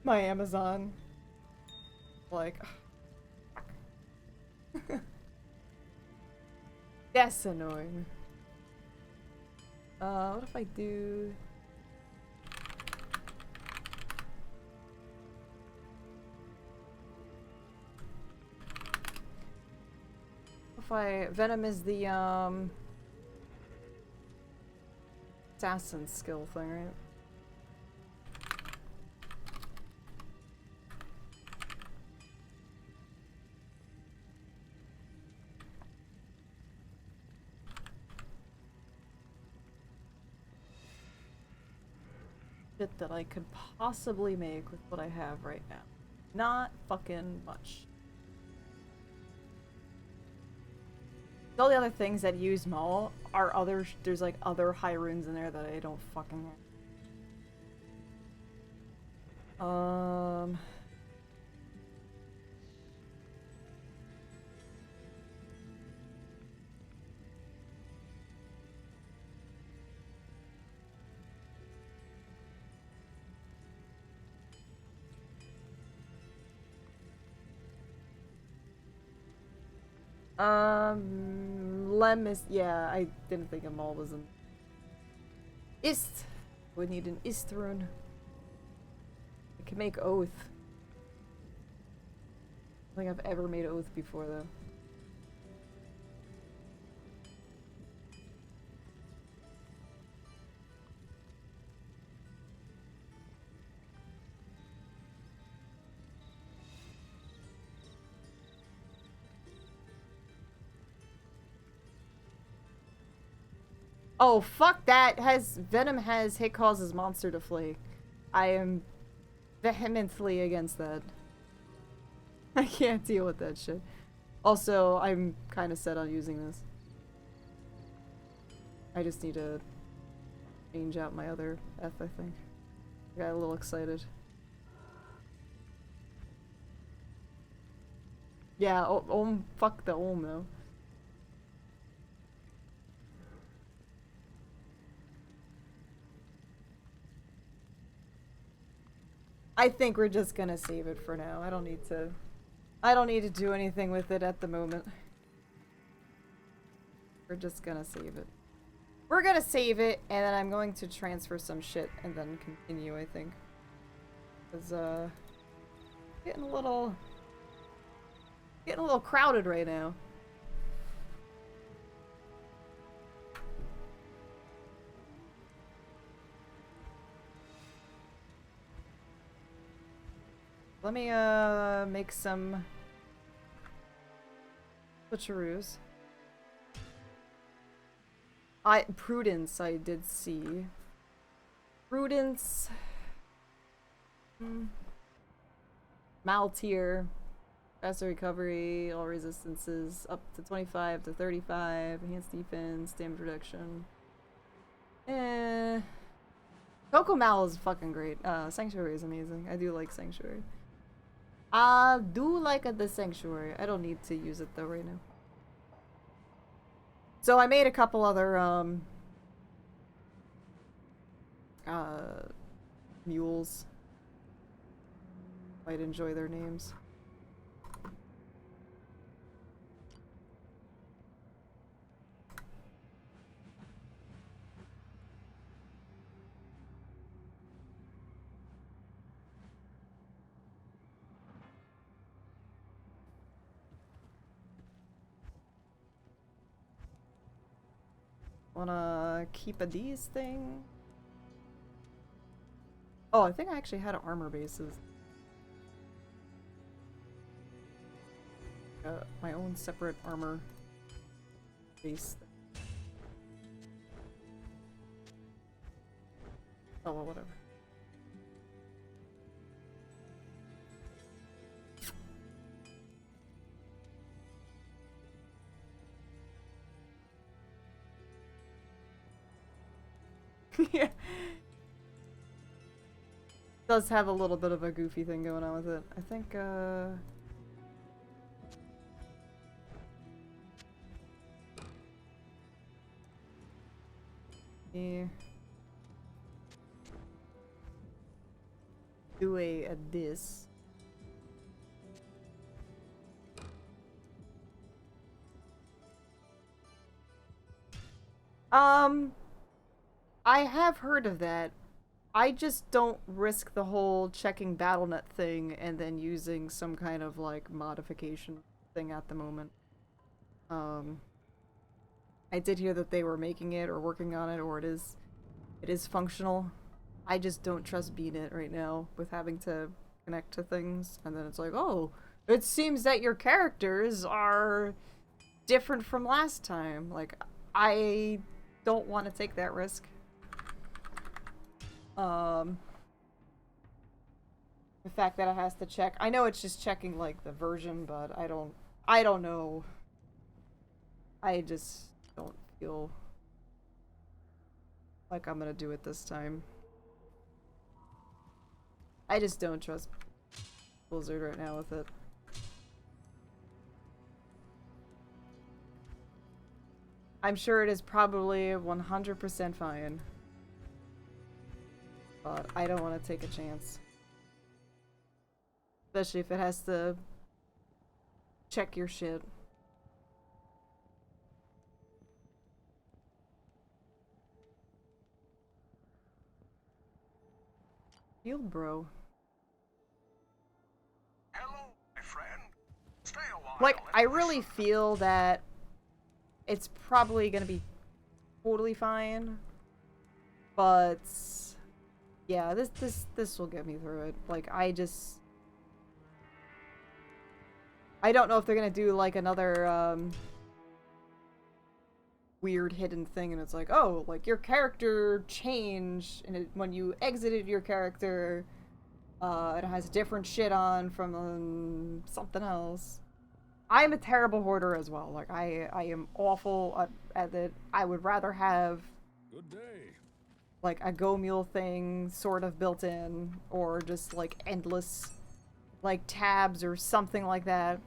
[SPEAKER 1] my Amazon. Like, that's annoying. What if I do... If I... Venom is the, assassin skill thing, right? Shit that I could possibly make with what I have right now. Not fucking much. All the other things that use Maul are other, there's like other high runes in there that I don't fucking have. Lem is, yeah, I didn't think a Maul was an Ist. Would need an Ist rune. I can make Oath. I don't think I've ever made Oath before though. Oh, fuck that! Venom has hit causes monster to flake. I am vehemently against that. I can't deal with that shit. Also, I'm kind of set on using this. I just need to change out my other F, I think. I got a little excited. Yeah, fuck the Ohm though. I think we're just gonna save it for now. I don't need to do anything with it at the moment. We're just gonna save it. We're gonna save it, and then I'm going to transfer some shit and then continue, I think. Cause getting a little crowded right now. Let me make some switcheroos. Prudence I did see. Prudence. Maltier. Faster recovery, all resistances up to 25 to 35, enhanced defense, damage reduction. Coco Mal is fucking great. Sanctuary is amazing. I do like Sanctuary. I do like the Sanctuary. I don't need to use it though right now. So I made a couple other mules. Might enjoy their names. Wanna keep a these thing? Oh, I think I actually had armor bases. My own separate armor base. Oh, well, whatever. Yeah. Does have a little bit of a goofy thing going on with it. I think, yeah. Do a this. I have heard of that. I just don't risk the whole checking BattleNet thing and then using some kind of like modification thing at the moment. I did hear that they were making it or working on it, or it is functional. I just don't trust being it right now with having to connect to things, and then it's like, oh, it seems that your characters are different from last time. Like, I don't want to take that risk. The fact that it has to check, I know it's just checking like the version, but I don't know. I just don't feel like I'm gonna do it this time. I just don't trust Blizzard right now with it. I'm sure it is probably 100% fine. But I don't want to take a chance. Especially if it has to check your shit. Field bro.
[SPEAKER 8] Hello, my friend. Stay a while.
[SPEAKER 1] Like,
[SPEAKER 8] and
[SPEAKER 1] I really feel that it's probably gonna be totally fine. But yeah, this will get me through it. Like, I don't know if they're gonna do like another weird hidden thing and it's like, oh, like your character changed and when you exited your character it has different shit on from something else. I'm a terrible hoarder as well. Like, I am awful at it. I would rather have
[SPEAKER 9] Good day.
[SPEAKER 1] like a Go Mule thing sort of built in, or just like endless like tabs or something like that.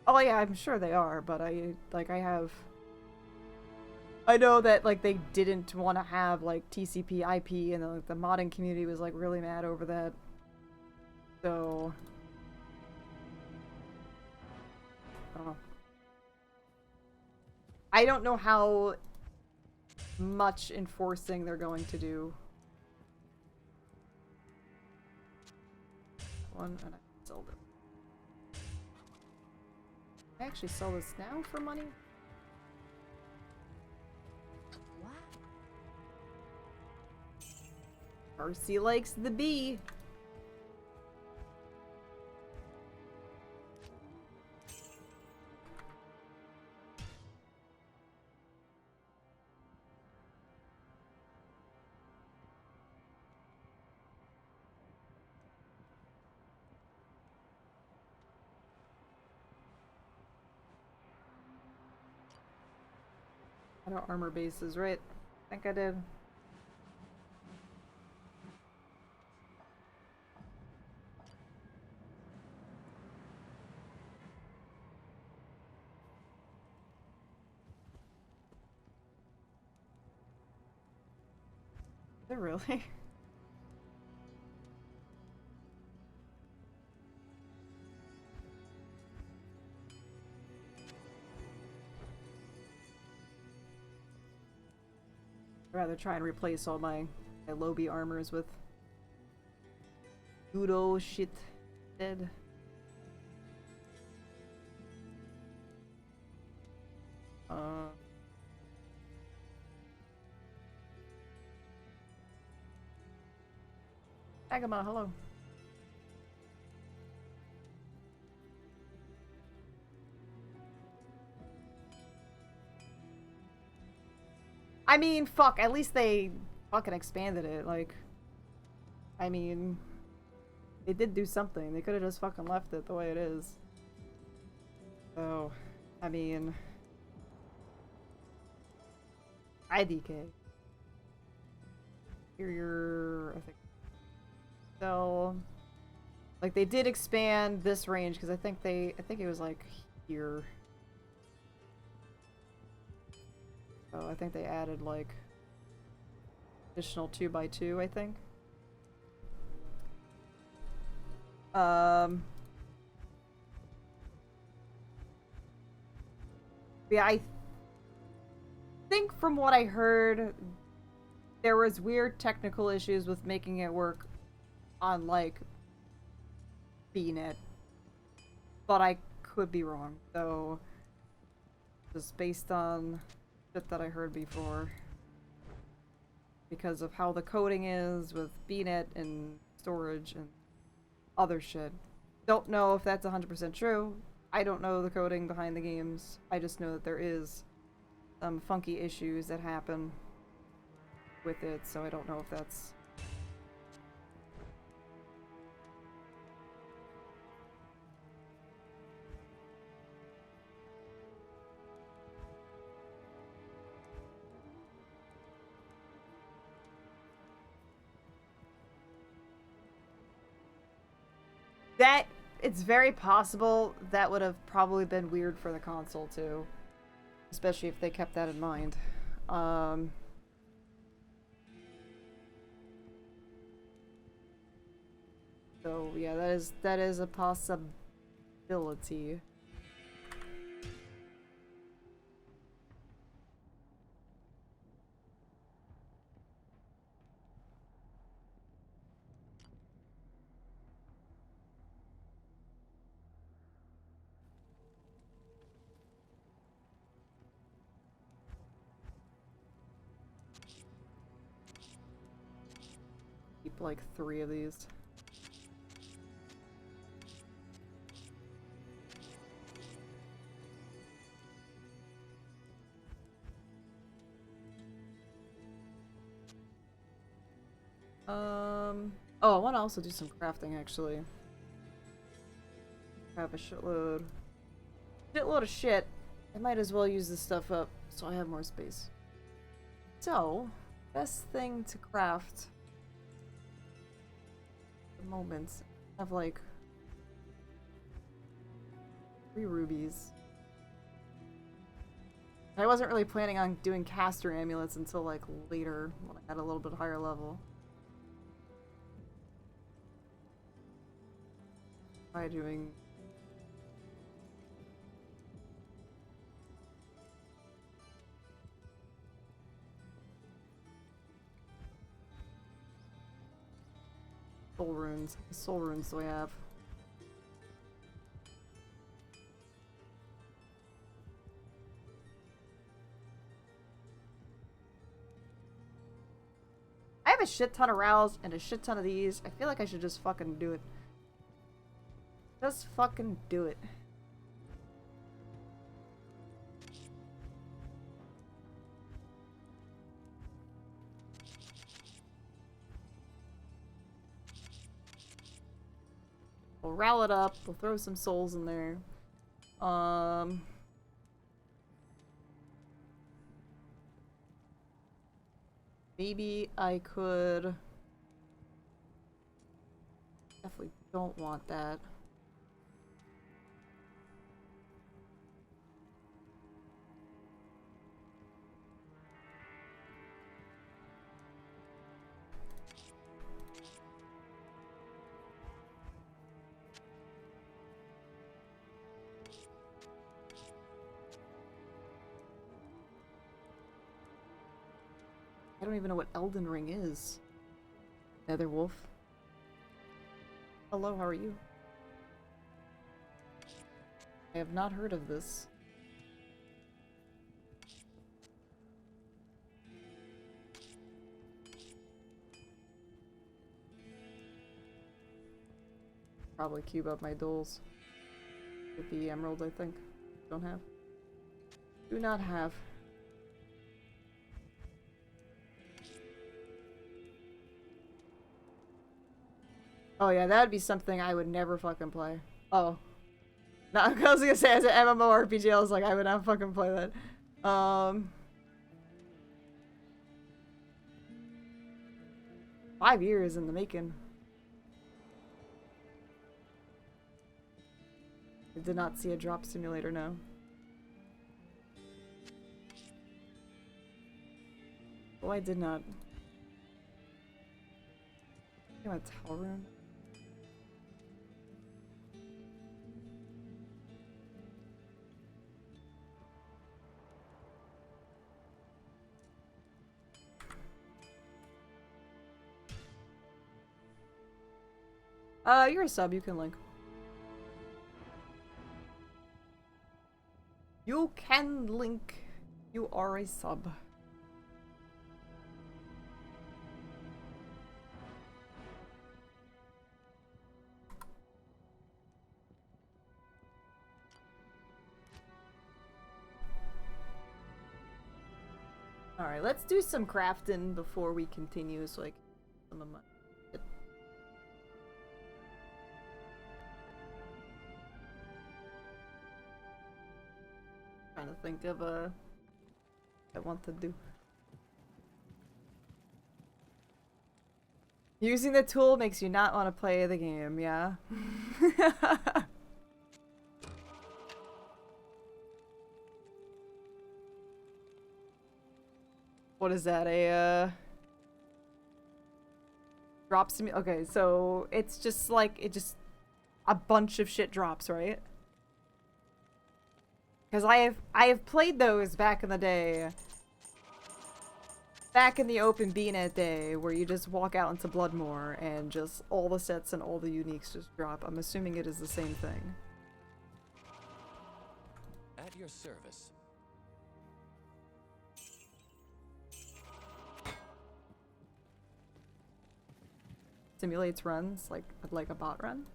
[SPEAKER 1] Oh yeah, I'm sure they are, but I know that like they didn't want to have like TCP IP, and like the modding community was like really mad over that. So I don't know how much enforcing they're going to do. One, and I sold it. I actually sell this now for money?
[SPEAKER 7] What?
[SPEAKER 1] Percy likes the bee. I know armor bases, right? I think I did. Is it really? I'd rather try and replace all my Lobby armors with Udo shit dead. Agama, hello. I mean, fuck, at least they fucking expanded it, like... I mean... They did do something. They could have just fucking left it the way it is. So, I mean... IDK. Superior, I think. So... Like, they did expand this range, because I think it was, like, here. So I think they added, like, additional 2x2, I think. Yeah, I think from what I heard, there was weird technical issues with making it work on, like, BNet. But I could be wrong, so just based on shit that I heard before. Because of how the coding is with BNet and storage and other shit. Don't know if that's 100% true. I don't know the coding behind the games. I just know that there is some funky issues that happen with it, so I don't know if that's... That, it's very possible that would have probably been weird for the console too. Especially if they kept that in mind. So yeah, that is a possibility. Keep like 3 of these. Oh, I want to also do some crafting, actually. Have a shitload of shit. I might as well use this stuff up so I have more space. So, best thing to craft at the moment. I have like 3 rubies. I wasn't really planning on doing caster amulets until like later when I had a little bit higher level. By doing soul runes. Soul runes do I have? I have a shit ton of rows and a shit ton of these. I feel like I should just fucking do it. Just fucking do it. We'll ral it up. We'll throw some souls in there. Maybe I could... Definitely don't want that. I don't even know what Elden Ring is. Netherwolf. Hello, how are you? I have not heard of this. Probably cube up my duels. With the emerald, I think. Don't have. Do not have. Oh yeah, that would be something I would never fucking play. Oh. No, I was gonna say as an MMORPG, I was like, I would not fucking play that. 5 years in the making. I did not see a drop simulator, no. Oh, I did not. I'm a tower room. You're a sub, you can link. You can link. You are a sub. Alright, let's do some crafting before we continue so I can get some of my shit. Trying to think of what I want to do. Using the tool makes you not want to play the game, yeah? What is that, a, drop sim- okay, so it's just like, a bunch of shit drops, right? Because I have played those back in the day. Back in the open BNet day, where you just walk out into Bloodmoor and just all the sets and all the uniques just drop. I'm assuming it is the same thing.
[SPEAKER 9] At your service.
[SPEAKER 1] Simulates runs, like a bot run.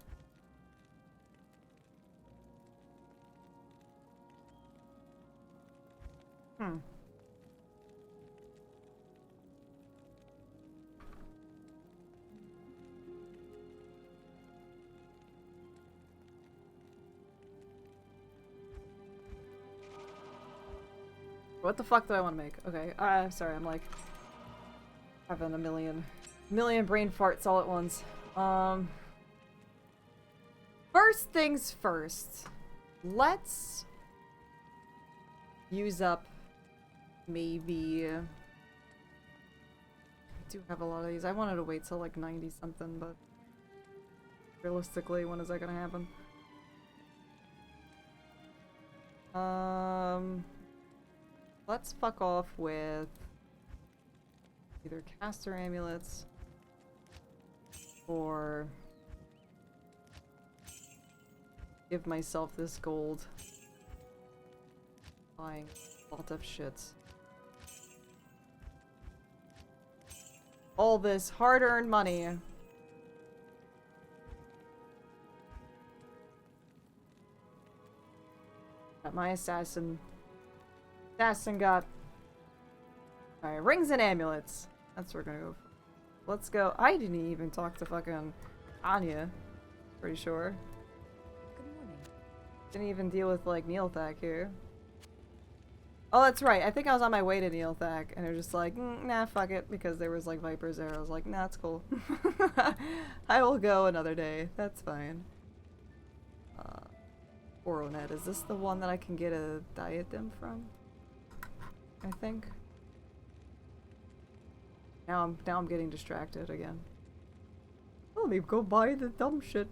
[SPEAKER 1] Hmm. What the fuck do I want to make? Okay, sorry, I'm like having a million brain farts all at once. First things first. Let's use up maybe. I do have a lot of these. I wanted to wait till like 90 something, but realistically, when is that gonna happen? Let's fuck off with either caster amulets or give myself this gold. Buying a lot of shit. All this hard-earned money. Got my assassin. Assassin got... Alright, rings and amulets. That's what we're gonna go for. Let's go. I didn't even talk to fucking Anya. Pretty sure.
[SPEAKER 7] Good morning.
[SPEAKER 1] Didn't even deal with, like, Neilthak here. Oh, that's right. I think I was on my way to Neilthak, and they're just like, nah, fuck it, because there was, like, vipers there. I was like, nah, it's cool. I will go another day. That's fine. Oronet. Is this the one that I can get a diadem from? I think. Now I'm getting distracted again. Let me go buy the dumb shit.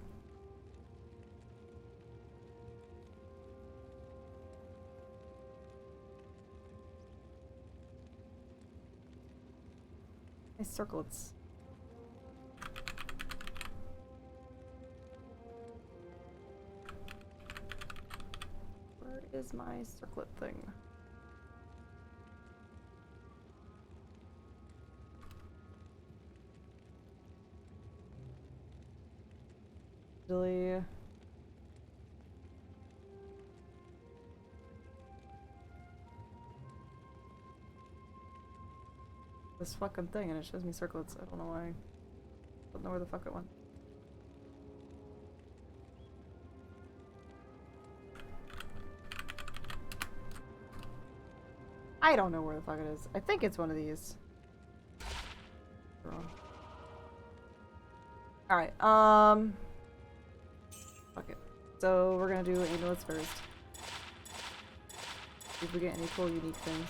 [SPEAKER 1] Nice circlets. Where is my circlet thing? Really? This fucking thing, and it shows me circlets. I don't know why. Don't know where the fuck it went. I don't know where the fuck it is. I think it's one of these. Wrong. Alright, fuck it. So we're gonna do amulets first. See if we get any cool unique things.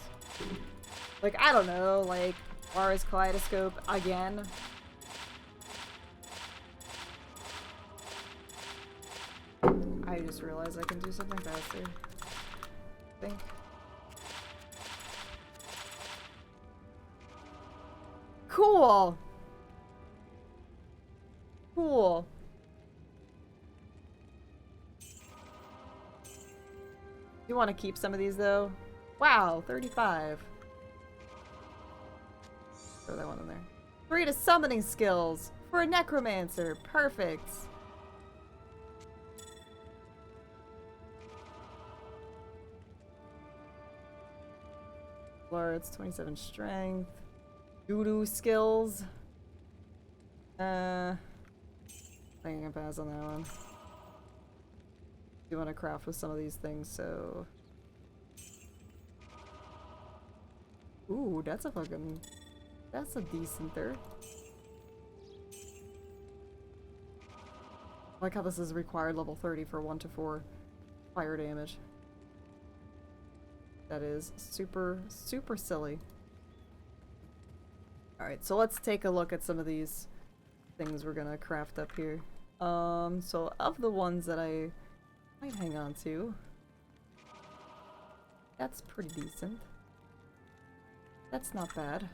[SPEAKER 1] Like, I don't know, like, Lara's Kaleidoscope again. I just realized I can do something faster. I think. Cool! Cool. You want to keep some of these though? Wow, 35. Throw that one in there. 3 to summoning skills for a Necromancer. Perfect. It's 27 strength. Voodoo skills. I think I can pass on that one. You want to craft with some of these things, so. Ooh, that's a fucking. That's a decenter. I like how this is required level 30 for 1 to 4 fire damage. That is super, super silly. Alright, so let's take a look at some of these things we're gonna craft up here. So of the ones that I might hang on to, that's pretty decent. That's not bad.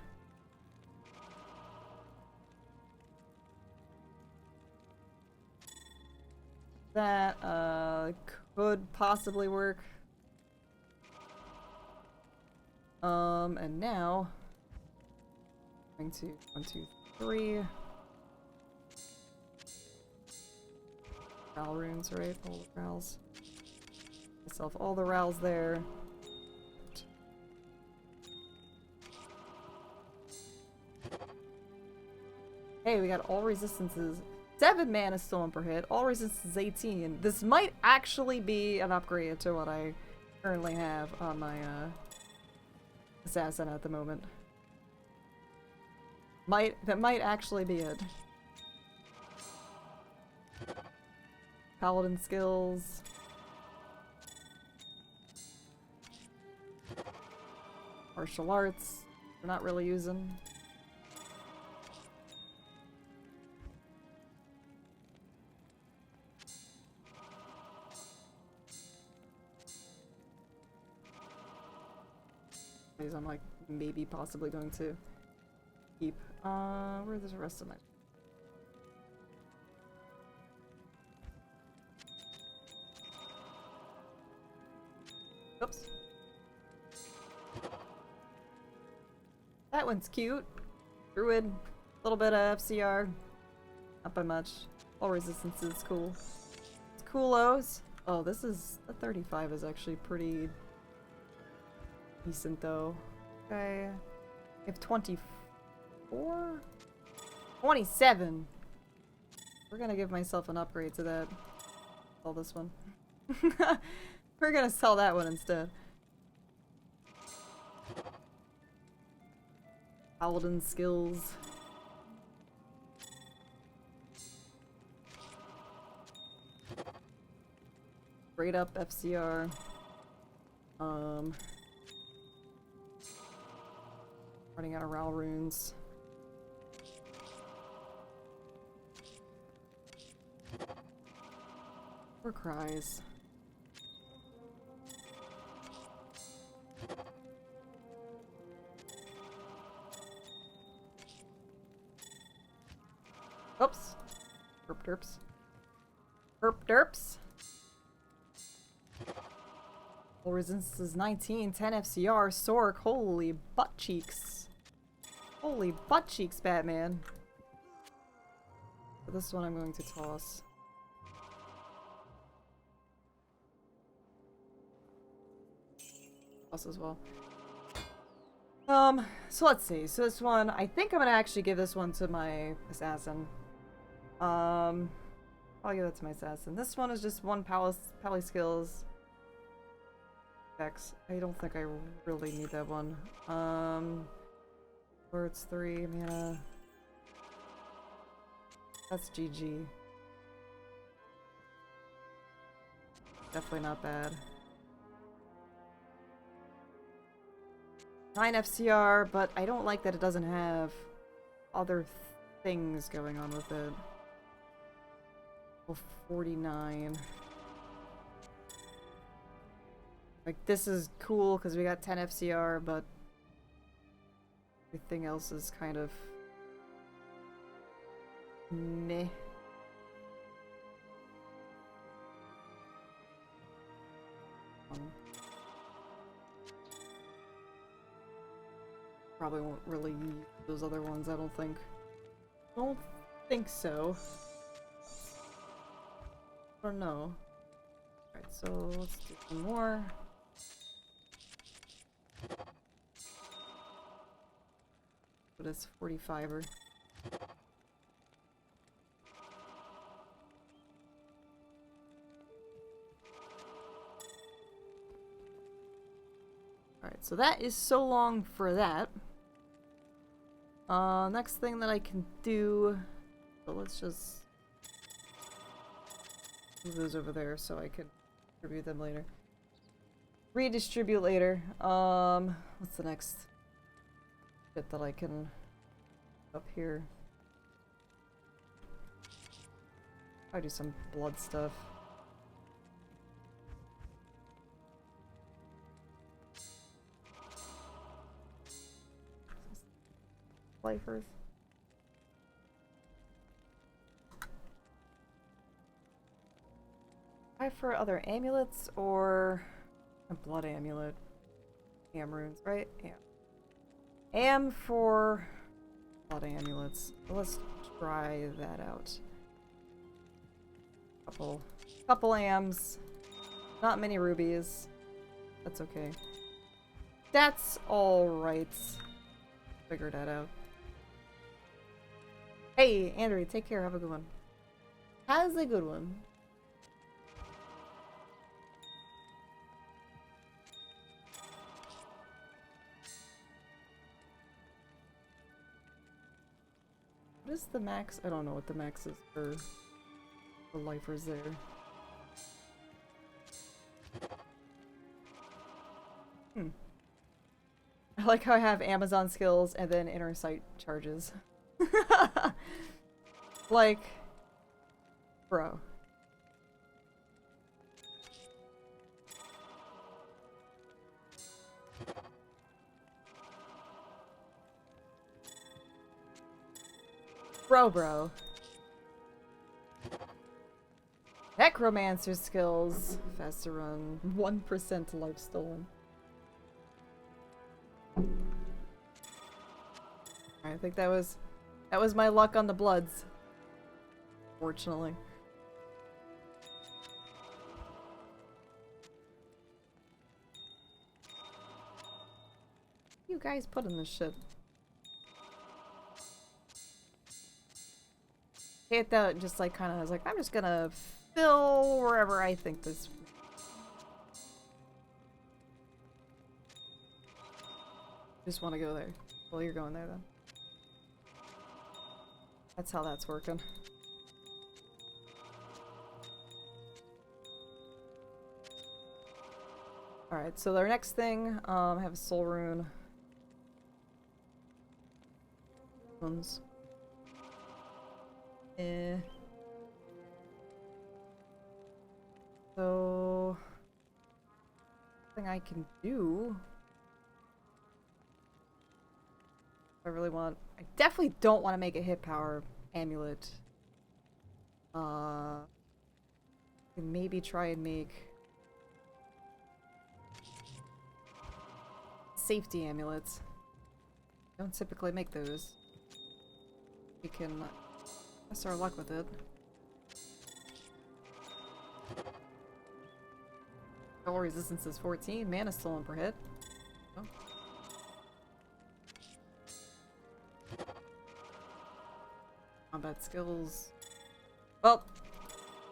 [SPEAKER 1] That could possibly work. And now going to 1, 2, 3. Ral runes, right? All the rals. Myself all the rals there. Hey, we got all resistances. 7 mana stolen per hit. All resistance 18. This might actually be an upgrade to what I currently have on my assassin at the moment. That might actually be it. Paladin skills. Martial arts. We're not really using. I'm like maybe possibly going to keep. Where's the rest of my? Oops. That one's cute. Druid. A little bit of FCR. Not by much. All resistance is cool. It's coolos. Oh, this is the 35 is actually pretty decent though. Okay. I have 24? 27! We're gonna give myself an upgrade to that. Sell this one. We're gonna sell that one instead. Paladin skills. Straight up FCR. Running out of Ral runes. Or cries. Oops. Herp derps. Herp derps. Full resistance is 19, 10 FCR, Sork, holy butt cheeks. Holy butt cheeks, Batman. For this one I'm going to toss. Toss as well. So let's see. So this one, I think I'm gonna actually give this one to my assassin. I'll give that to my assassin. This one is just 1 pally skills. X. I don't think I really need that one. Or it's 3 mana. That's GG. Definitely not bad. 9 FCR, but I don't like that it doesn't have other things going on with it. Well, 49. Like, this is cool because we got 10 FCR, but everything else is kind of meh. Probably won't really use those other ones, I don't think. Don't think so. Or no. Alright, so let's do some more. But it's 45er. Alright, so that is so long for that. Next thing that I can do, so let's just move those over there so I can distribute them later. Redistribute later. What's the next bit that I can up here? I do some blood stuff. Lifers. Try for other amulets or a blood amulet. Am runes, right? Yeah. Am for blood amulets. Let's try that out. Couple ams. Not many rubies. That's okay. That's alright. Figured that out. Hey, Andrew, take care. Have a good one. Has a good one. What is the max? I don't know what the max is for the lifers there. I like how I have Amazon skills and then inner sight charges. Like, bro. Bro. Necromancer skills. Faster run. 1% life stolen. I think that was my luck on the bloods. Fortunately. You guys put in this shit. Hit that just like kind of was like, I'm just gonna fill wherever I think this. Just want to go there. Well, you're going there then. That's how that's working. Alright, so their next thing, I have a soul rune. Ones. So thing I can do. I really want. I definitely don't want to make a hit power amulet. Maybe try and make safety amulets. Don't typically make those. We can test our luck with it. Spell resistance is 14. Mana stolen per hit. Oh. Combat skills. Well,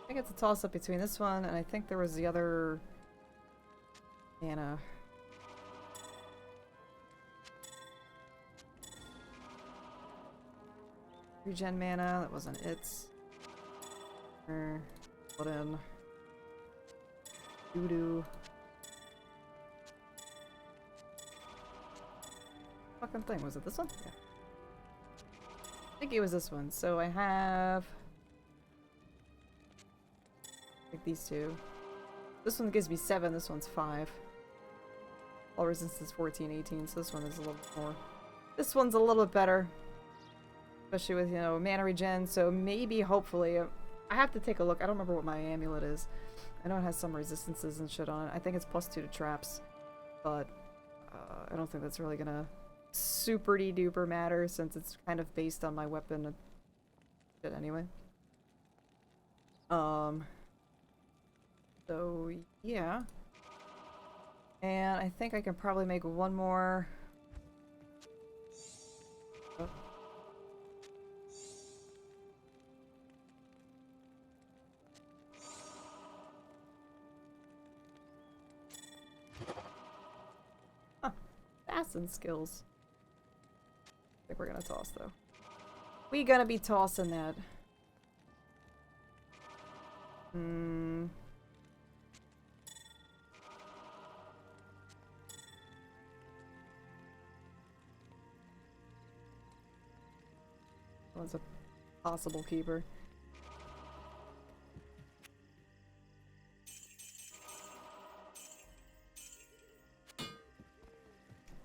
[SPEAKER 1] I think it's a toss up between this one and I think there was the other Mana. Regen mana, that wasn't it. Put in. Doo-doo. Fucking thing, was it this one? Yeah. I think it was this one. So I have like these two. This one gives me 7, this one's 5. All resistance 14, 18, so this one is a little bit more. This one's a little bit better. Especially with, you know, mana regen, so maybe, hopefully, I have to take a look. I don't remember what my amulet is. I know it has some resistances and shit on it. I think it's +2 to traps, but I don't think that's really gonna super-duper matter since it's kind of based on my weapon and shit anyway. So, yeah. And I think I can probably make one more. Oh. Huh. Assassin skills. I think we're gonna toss though. We gonna be tossing that. One's a possible keeper.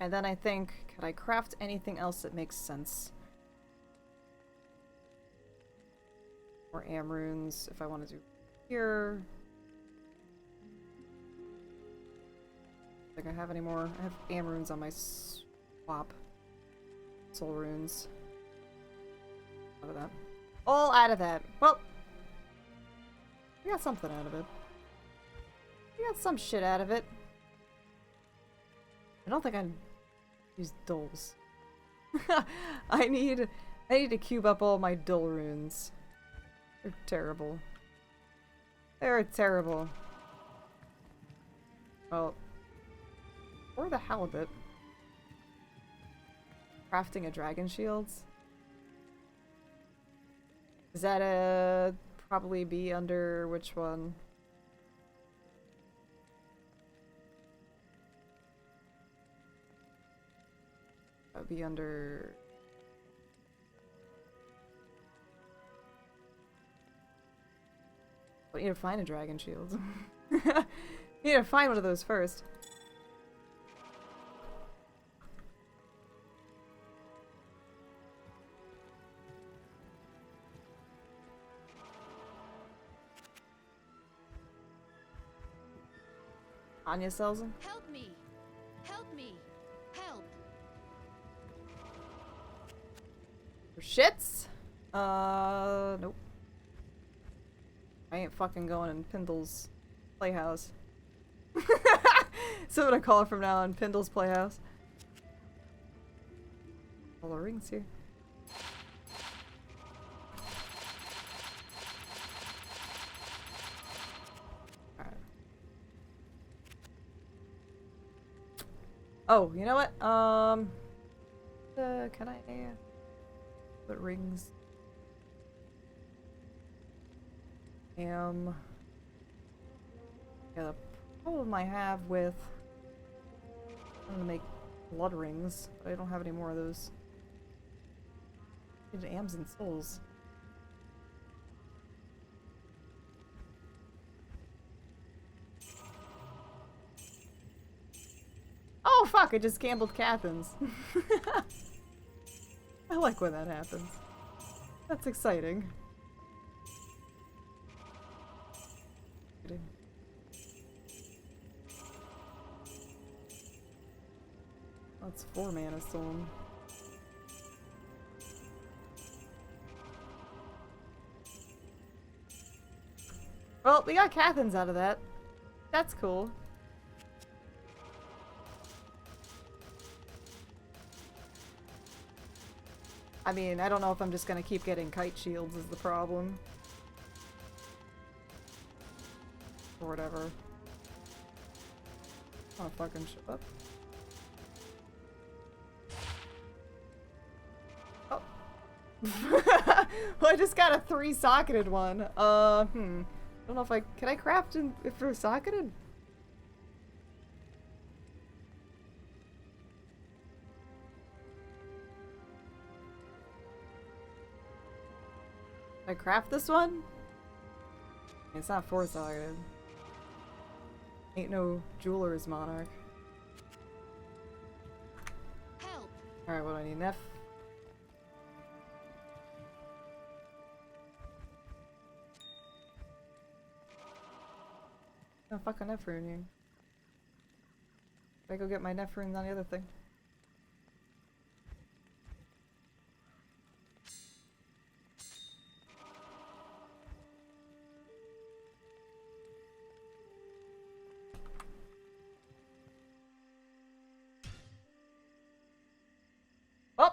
[SPEAKER 1] And then I think, could I craft anything else that makes sense? More runes if I want to do here. Think I have any more? I have runes on my swap. Soul runes. Out of that. All out of that. Well, we got something out of it. We got some shit out of it. I don't think I use dulls. I need to cube up all my dull runes. They're terrible. They're terrible. Well, or the halibut. Crafting a dragon shields. Does that probably be under which one? That would be under. I need to find a dragon shield. I need to find one of those first. Anya sells them.
[SPEAKER 7] Help me! Help me! Help!
[SPEAKER 1] For shits? Nope. I ain't fucking going in Pindle's playhouse. So I'm gonna call it from now on, Pindle's playhouse. All the rings here. Alright. Oh, you know what? Can I put rings? Yeah, the problem I have with I'm gonna make blood rings, but I don't have any more of those. I need AMs and souls. Oh fuck, I just gambled Cathans. I like when that happens. That's exciting. That's 4 mana stone. Well, we got Cathans out of that. That's cool. I mean, I don't know if I'm just gonna keep getting kite shields is the problem. Or whatever. Oh, fucking shut up. Oh. Well, I just got a 3-socketed one. I don't know if can I craft if they're socketed? Can I craft this one? It's not 4-socketed. Ain't no jeweler's monarch.
[SPEAKER 7] Help!
[SPEAKER 1] Alright, what do I need? Neff? No fucking Neff rune here. I go get my Neff runes on the other thing. Oh!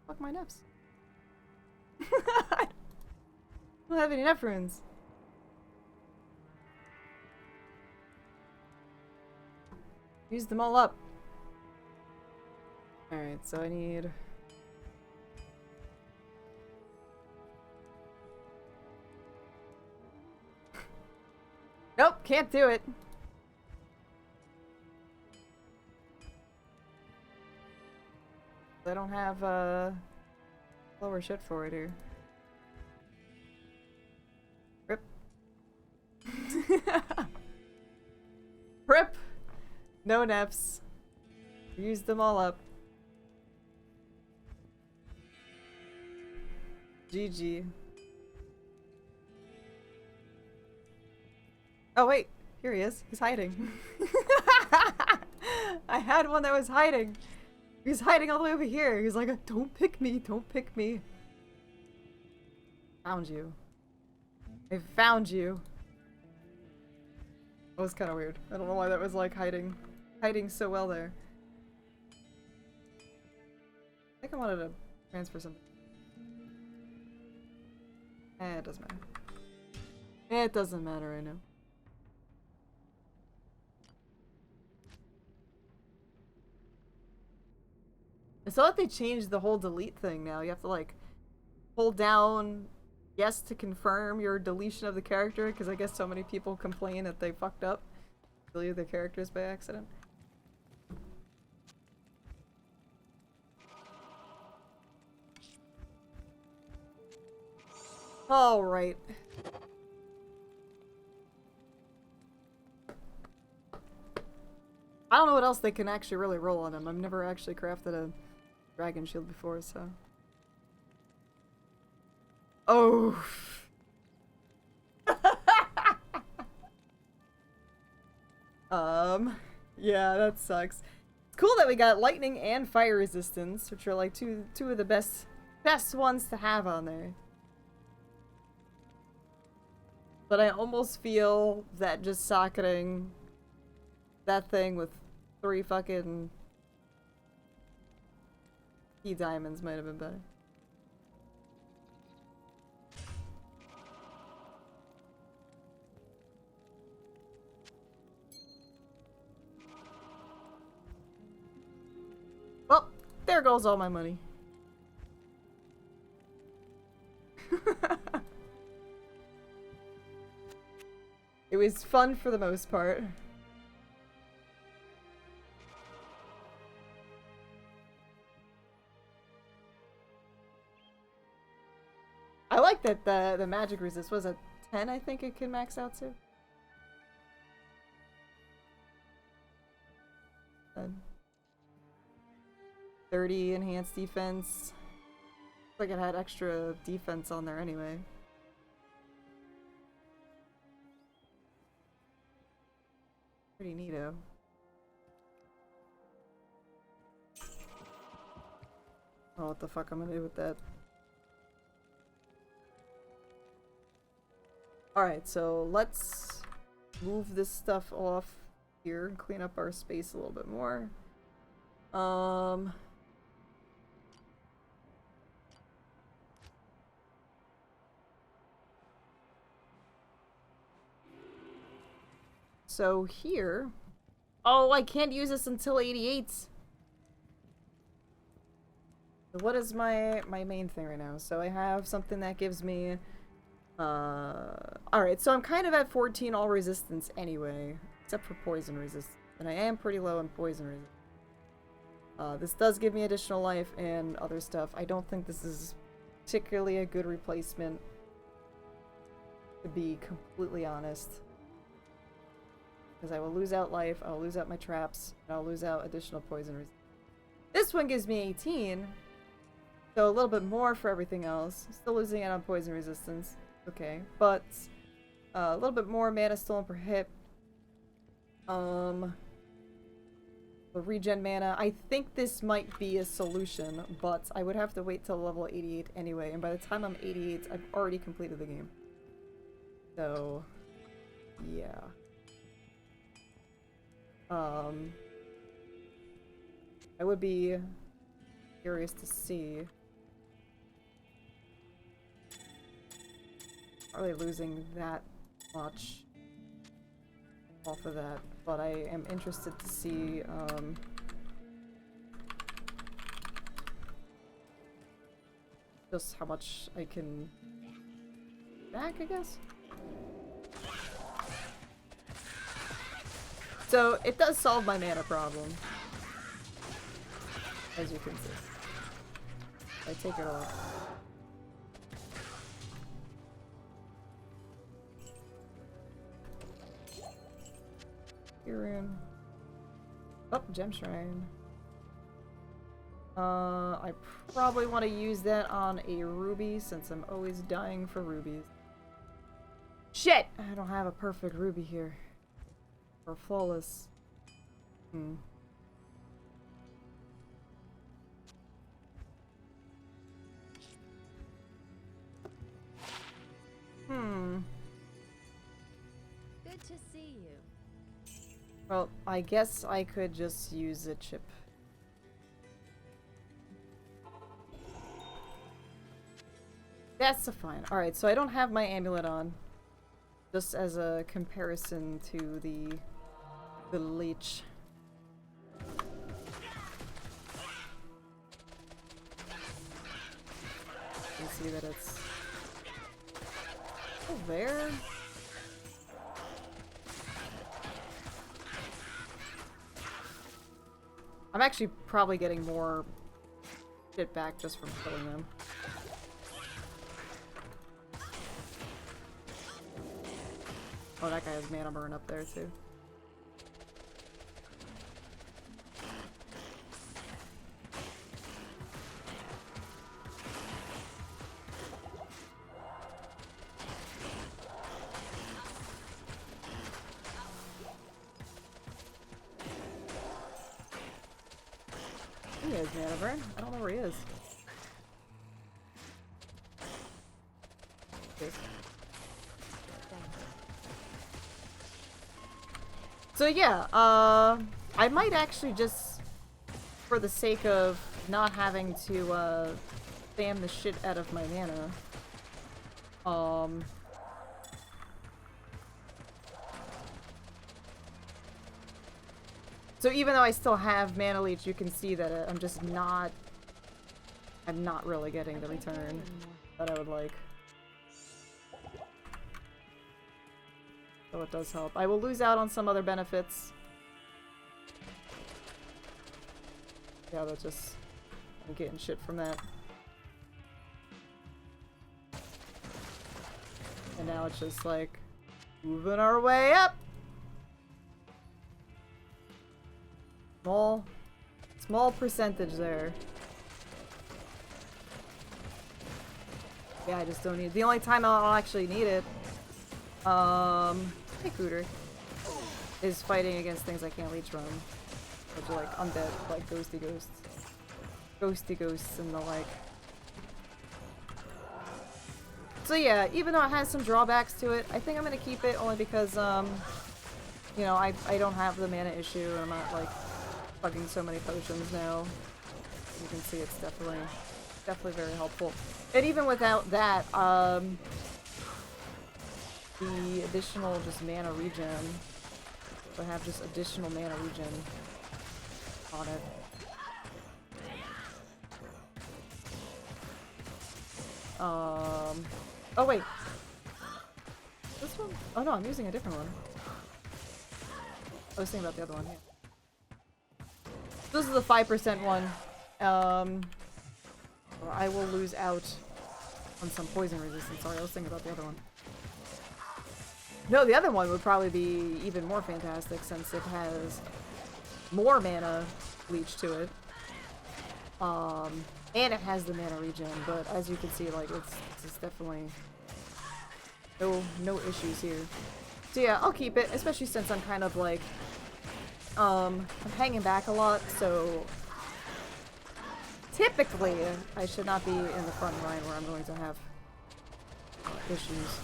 [SPEAKER 1] Fuck my Neffs. I don't have any Neff runes. Use them all up. Alright, so I need... Nope, can't do it. I don't have lower shit for it here. Rip. Rip! No Neffs. Used them all up. GG. Oh wait, here he is. He's hiding. I had one that was hiding. He's hiding all the way over here. He's like, don't pick me, don't pick me. Found you. I found you. That was kind of weird. I don't know why that was like hiding so well there. I think I wanted to transfer something. It doesn't matter. It doesn't matter right now. I saw that they changed the whole delete thing now. You have to like hold down yes to confirm your deletion of the character, because I guess so many people complain that they fucked up. Delete their characters by accident. Alright. I don't know what else they can actually really roll on him. I've never actually crafted a dragon shield before, so. Oh. Yeah, that sucks. It's cool that we got lightning and fire resistance, which are like two of the best ones to have on there. But I almost feel that just socketing that thing with 3 fucking key diamonds might have been better. Well, there goes all my money. It was fun for the most part. I like that the magic resist was a 10, I think it can max out to. 30 enhanced defense. Looks like it had extra defense on there anyway. Pretty neato. Oh, what the fuck I'm gonna do with that? Alright, so let's move this stuff off here and clean up our space a little bit more. So here... Oh, I can't use this until 88. So what is my main thing right now? So I have something that gives me... Alright, so I'm kind of at 14 all resistance anyway. Except for poison resistance. And I am pretty low in poison resistance. This does give me additional life and other stuff. I don't think this is particularly a good replacement, to be completely honest. Because I will lose out life, I'll lose out my traps, and I'll lose out additional poison resistance. This one gives me 18, so a little bit more for everything else. Still losing out on poison resistance. Okay, but a little bit more mana stolen per hit. The regen mana. I think this might be a solution, but I would have to wait till level 88 anyway, and by the time I'm 88, I've already completed the game. So, yeah. I would be curious to see. Are they losing that much off of that? But I am interested to see, just how much I can back, I guess? So, it does solve my mana problem. As you can see. I take it off. Rune. Oh, Gem Shrine. I probably want to use that on a ruby since I'm always dying for rubies. Shit! I don't have a perfect ruby here. Or flawless. Hmm.
[SPEAKER 4] Good to see you.
[SPEAKER 1] Well, I guess I could just use a chip. That's fine. Alright, so I don't have my amulet on. Just as a comparison to the leech. You can see that it's there. I'm actually probably getting more shit back just from killing them. Oh, that guy has mana burn up there too. He has mana burn. I don't know where he is. Okay. So yeah, I might actually just, for the sake of not having to spam the shit out of my mana, so even though I still have mana leech, you can see that I'm not really getting the return that I would like. So it does help. I will lose out on some other benefits. Yeah, that's just... I'm getting shit from that. And now it's just like... moving our way up! Small percentage there. Yeah, I just don't need it. The only time I'll actually need it... hey Cooter, is fighting against things I can't leech from, which are like undead, like ghosty ghosts and the like. So yeah, even though it has some drawbacks to it, I think I'm gonna keep it only because, you know, I don't have the mana issue and I'm not, like, plugging so many potions now. You can see it's definitely very helpful. And even without that, the additional just mana regen, I have just additional mana regen on it. Oh wait. This one? Oh no, I'm using a different one. I was thinking about the other one, yeah. This is the 5% one. I will lose out on some poison resistance. Sorry, I was thinking about the other one. No, the other one would probably be even more fantastic since it has more mana leech to it. And it has the mana regen, but as you can see, like, it's definitely no issues here. So yeah, I'll keep it, especially since I'm kind of like, I'm hanging back a lot, so typically I should not be in the front line where I'm going to have issues.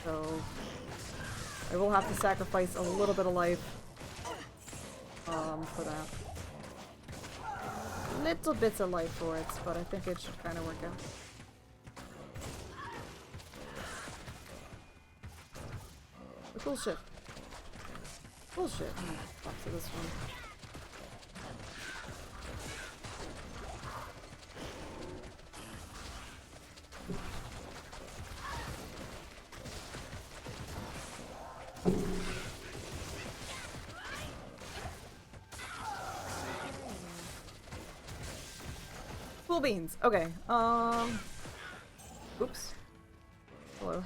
[SPEAKER 1] So I will have to sacrifice a little bit of life for that. Little bits of life for it, but I think it should kind of work out. The cool shit. Cool shit. Back to this one. Cool beans. Okay. Oops. Hello.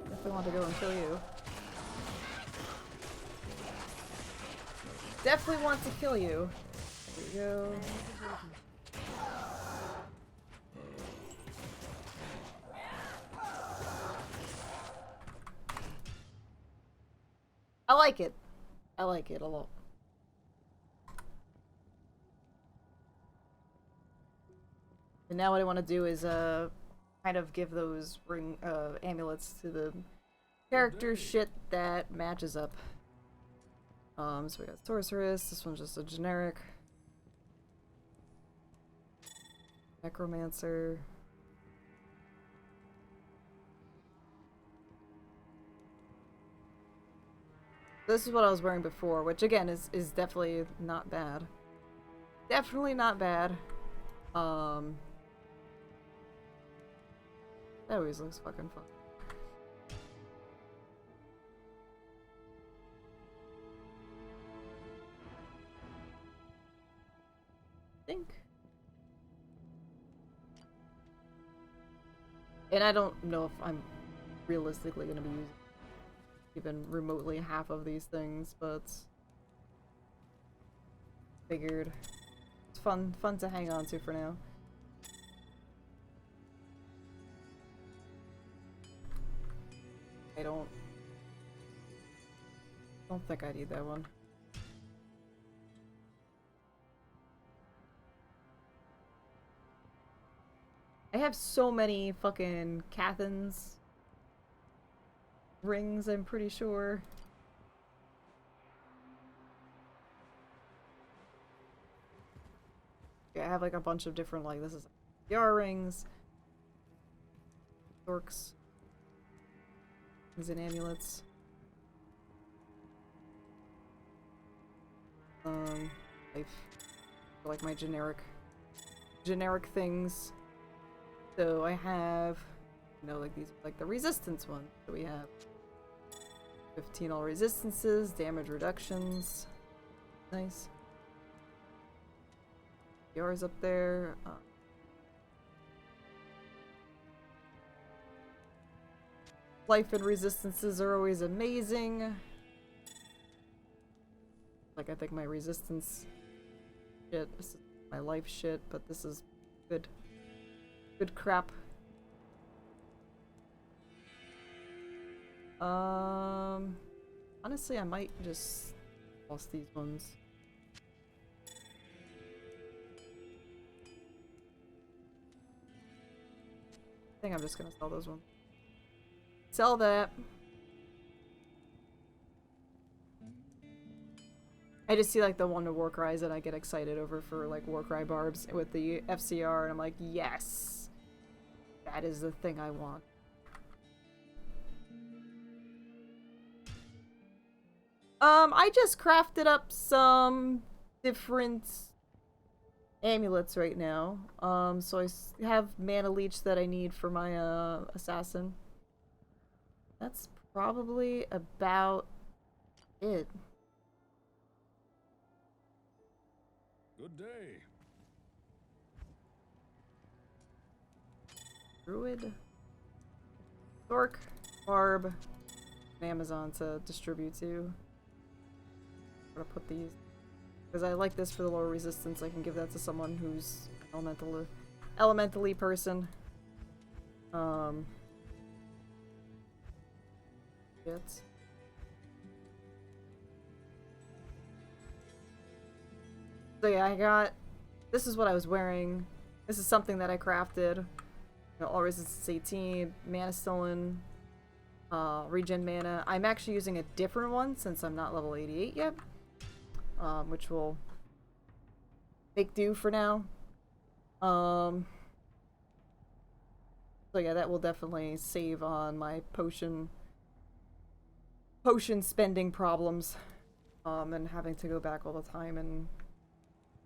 [SPEAKER 1] Definitely want to go and kill you. Definitely want to kill you. There we go. I like it. I like it a lot. And now what I want to do is kind of give those amulets to the character shit that matches up. So we got Sorceress, this one's just a generic. Necromancer. This is what I was wearing before, which again is definitely not bad. Definitely not bad. That always looks fucking fun. And I don't know if I'm realistically going to be using even remotely half of these things, but figured it's fun to hang on to for now. I don't think I need that one. I have so many fucking Cathans rings, I'm pretty sure. Yeah, I have like a bunch of different, like, this is PR rings, dorks, and amulets. Like my generic things. So I have, you know, like these, like the resistance one. So we have 15 all resistances, damage reductions. Nice. Yours up there. Life and resistances are always amazing. Like, I think my resistance shit, this is my life shit, but this is good. Good crap. Honestly, I might just toss these ones. I think I'm just gonna sell those ones. Sell that. I just see like the one to Warcries that I get excited over for like Warcry barbs with the FCR, and I'm like, yes, that is the thing I want. I just crafted up some different amulets right now. So I have mana leech that I need for my assassin. That's probably about it.
[SPEAKER 8] Good day.
[SPEAKER 1] Druid, Dork, Barb, and Amazon to distribute to. I'm gonna put these because I like this for the lower resistance. I can give that to someone who's elementally person. Shit. So yeah, I got. This is what I was wearing. This is something that I crafted. You know, all resistance 18, mana stolen, regen mana. I'm actually using a different one since I'm not level 88 yet, which will make do for now. So yeah, that will definitely save on my potion spending problems, and having to go back all the time and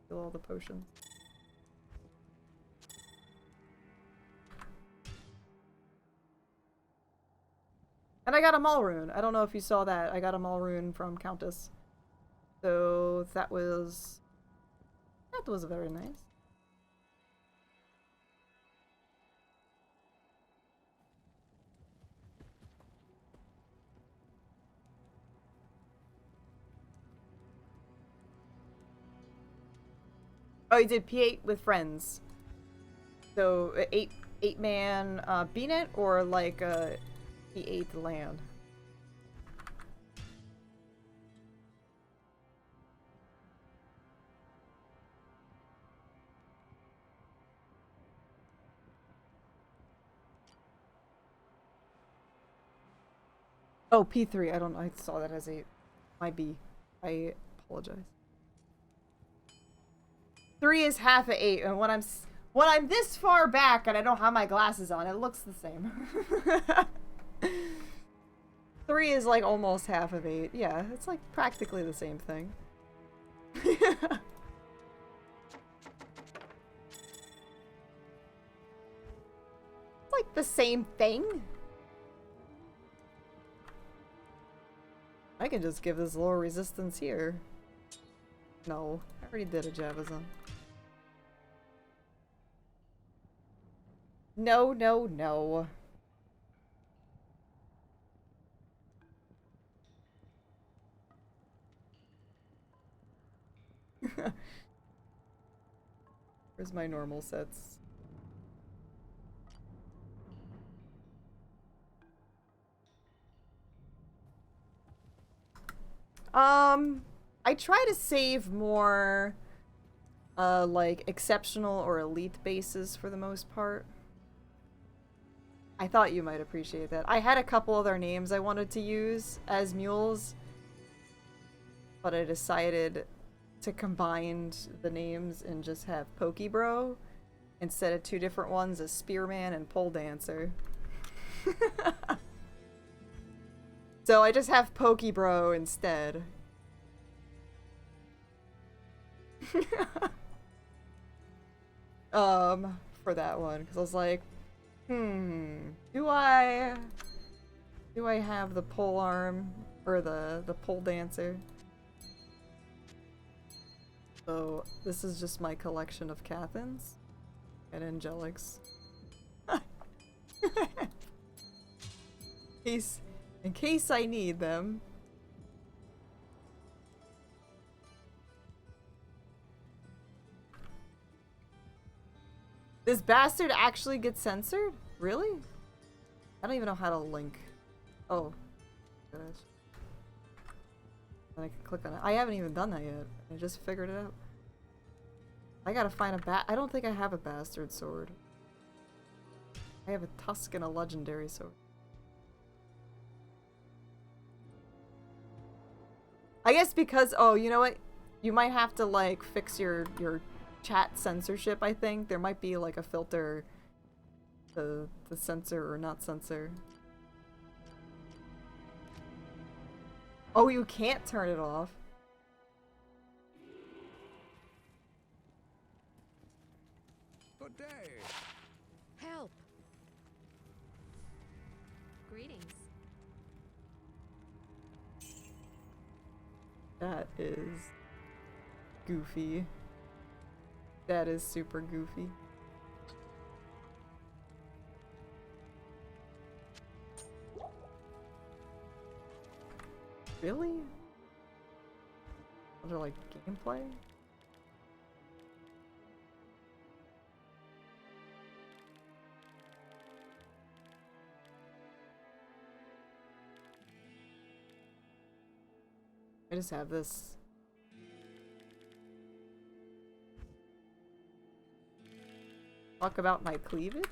[SPEAKER 1] fill all the potions. And I got a Malrune. I don't know if you saw that. I got a Malrune from Countess. So that was very nice. Oh, you did P8 with friends. So eight man BNet or like P8 land. Oh, P3. I don't know. I saw that as a my B. I apologize. 3 is half of 8, and when I'm this far back and I don't have my glasses on, it looks the same. 3 is like almost half of 8. Yeah, it's like practically the same thing. It's like the same thing. I can just give this lower resistance here. No, I already did a Javazon. No, no, no. Where's my normal sets? I try to save more, like, exceptional or elite bases for the most part. I thought you might appreciate that. I had a couple other names I wanted to use as mules, but I decided to combine the names and just have Pokebro instead of 2 different ones as Spearman and Pole Dancer. So I just have Pokebro instead. For that one, because I was like, do I have the pole arm or the pole dancer? So this is just my collection of Cathans and Angelics. In case I need them. This bastard actually gets censored? Really? I don't even know how to link. Oh. Gosh. Then I can click on it. I haven't even done that yet. I just figured it out. I gotta find a I don't think I have a bastard sword. I have a tusk and a legendary sword. I guess because, oh, you know what? You might have to, like, fix your chat censorship, I think. There might be, like, a filter to censor or not censor. Oh, you can't turn it off.
[SPEAKER 8] Good day.
[SPEAKER 4] Help! Greetings.
[SPEAKER 1] That is goofy. That is super goofy. Really? Other like gameplay? I just have this. Talk about my cleavage?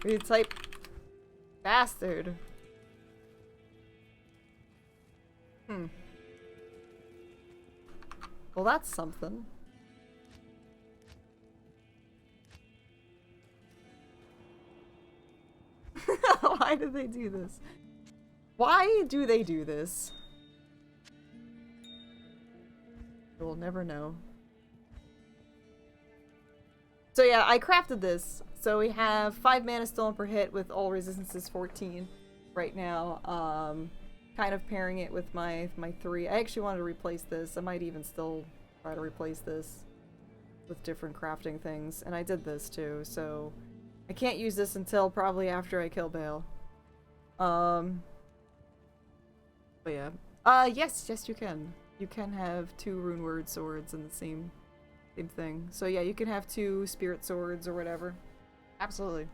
[SPEAKER 1] You type bastard. Well, that's something. Why do they do this? Why do they do this? We'll never know. So yeah, I crafted this. So we have 5 mana stolen per hit with all resistances 14 right now. Kind of pairing it with my 3. I actually wanted to replace this. I might even still try to replace this with different crafting things. And I did this too, so I can't use this until probably after I kill Bale. But yeah. Yes, you can. You can have 2 rune word swords in the same thing. So yeah, you can have 2 spirit swords or whatever. Absolutely.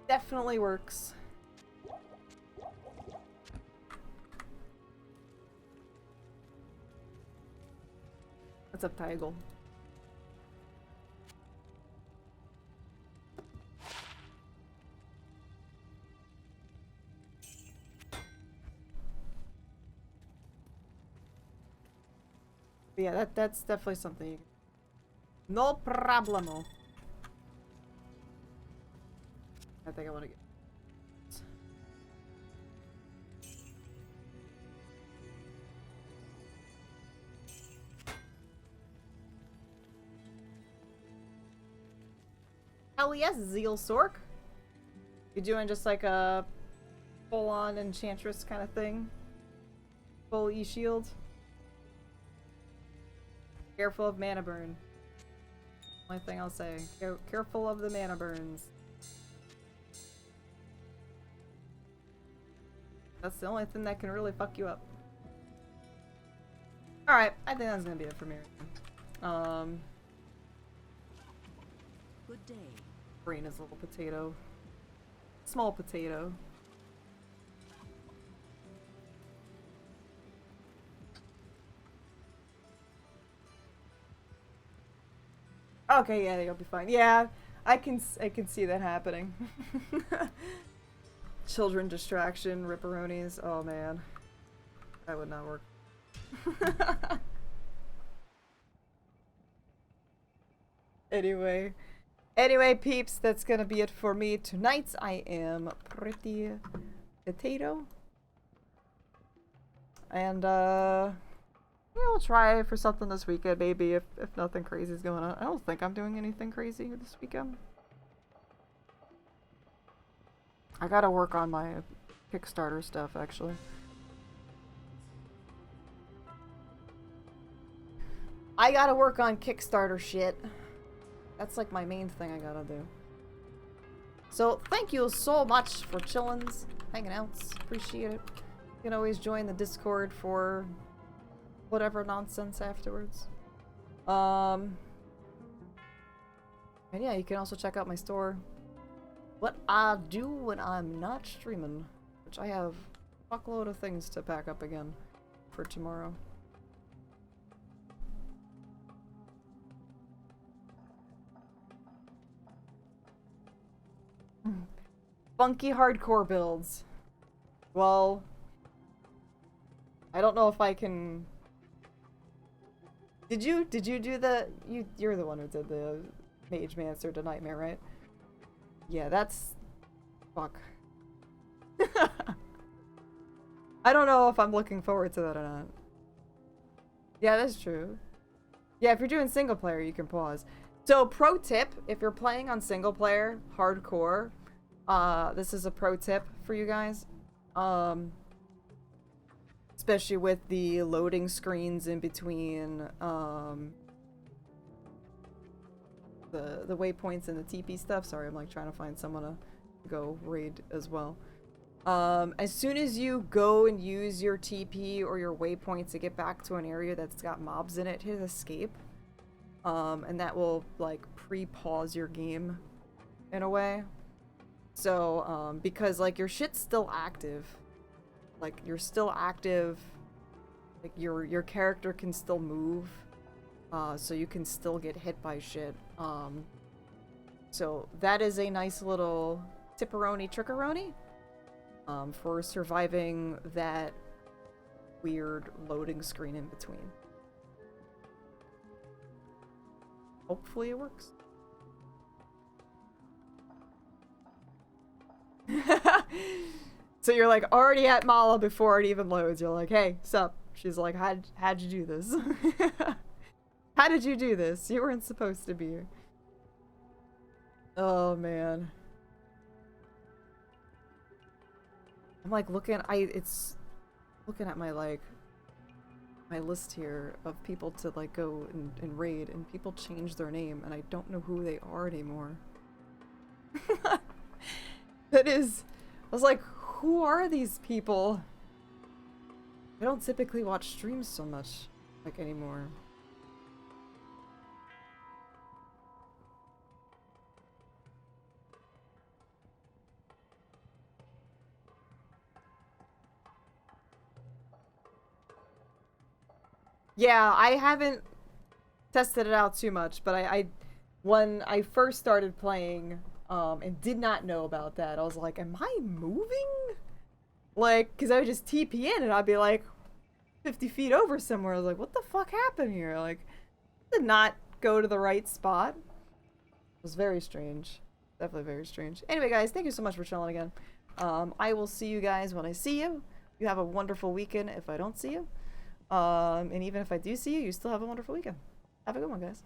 [SPEAKER 1] Definitely works. What's up, Tygel? Yeah, that's definitely something you can... No problemo. I think I want to get... Hell yes, Zeal Sork. You doing just like a full-on enchantress kind of thing? Full E-shield? Careful of mana burn. Only thing I'll say. Careful of the mana burns. That's the only thing that can really fuck you up. Alright, I think that's gonna be it for me.
[SPEAKER 7] Good day.
[SPEAKER 1] Brain is a little potato. Small potato. Okay, yeah, you'll be fine. Yeah, I can see that happening. Children distraction, ripperonis. Oh man, that would not work. Anyway, peeps, that's gonna be it for me tonight. I am pretty potato, and we'll try for something this weekend, maybe, if nothing crazy is going on. I don't think I'm doing anything crazy this weekend. I gotta work on my Kickstarter stuff, actually. I gotta work on Kickstarter shit. That's like my main thing I gotta do. So, thank you so much for chillins, hanging out. Appreciate it. You can always join the Discord for whatever nonsense afterwards. And yeah, you can also check out my store. What I do when I'm not streaming, which I have a fuckload of things to pack up again for tomorrow. Funky hardcore builds. Well, I don't know if I can... Did you do the... You're the one who did the Mage Mancer to Nightmare, right? Yeah, that's... Fuck. I don't know if I'm looking forward to that or not. Yeah, that's true. Yeah, if you're doing single player, you can pause. So, pro tip, if you're playing on single player, hardcore, this is a pro tip for you guys. Especially with the loading screens in between, the waypoints and the TP stuff. Sorry, I'm like trying to find someone to go raid as well. As soon as you go and use your TP or your waypoint to get back to an area that's got mobs in it, hit escape. And that will like pre-pause your game in a way. So, because like your shit's still active. Like you're still active. Like your character can still move. So you can still get hit by shit. So that is a nice little tipperoni trickeroni. For surviving that weird loading screen in between. Hopefully it works. So you're like already at Mala before it even loads. You're like, hey, sup? She's like, how'd you do this? How did you do this? You weren't supposed to be here. Oh man. I'm like looking, it's looking at my like, my list here of people to like go and raid, and people change their name and I don't know who they are anymore. That is, I was like, who are these people? I don't typically watch streams so much, like, anymore. Yeah, I haven't tested it out too much, but I when I first started playing, and did not know about that, I was like, am I moving? Like, because I would just TP in and I'd be like 50 feet over somewhere. I was like, what the fuck happened here? Like, did not go to the right spot. It was very strange. Definitely very strange. Anyway, guys, thank you so much for chilling again. I will see you guys when I see you. You have a wonderful weekend if I don't see you. And even if I do see you, you still have a wonderful weekend. Have a good one, guys.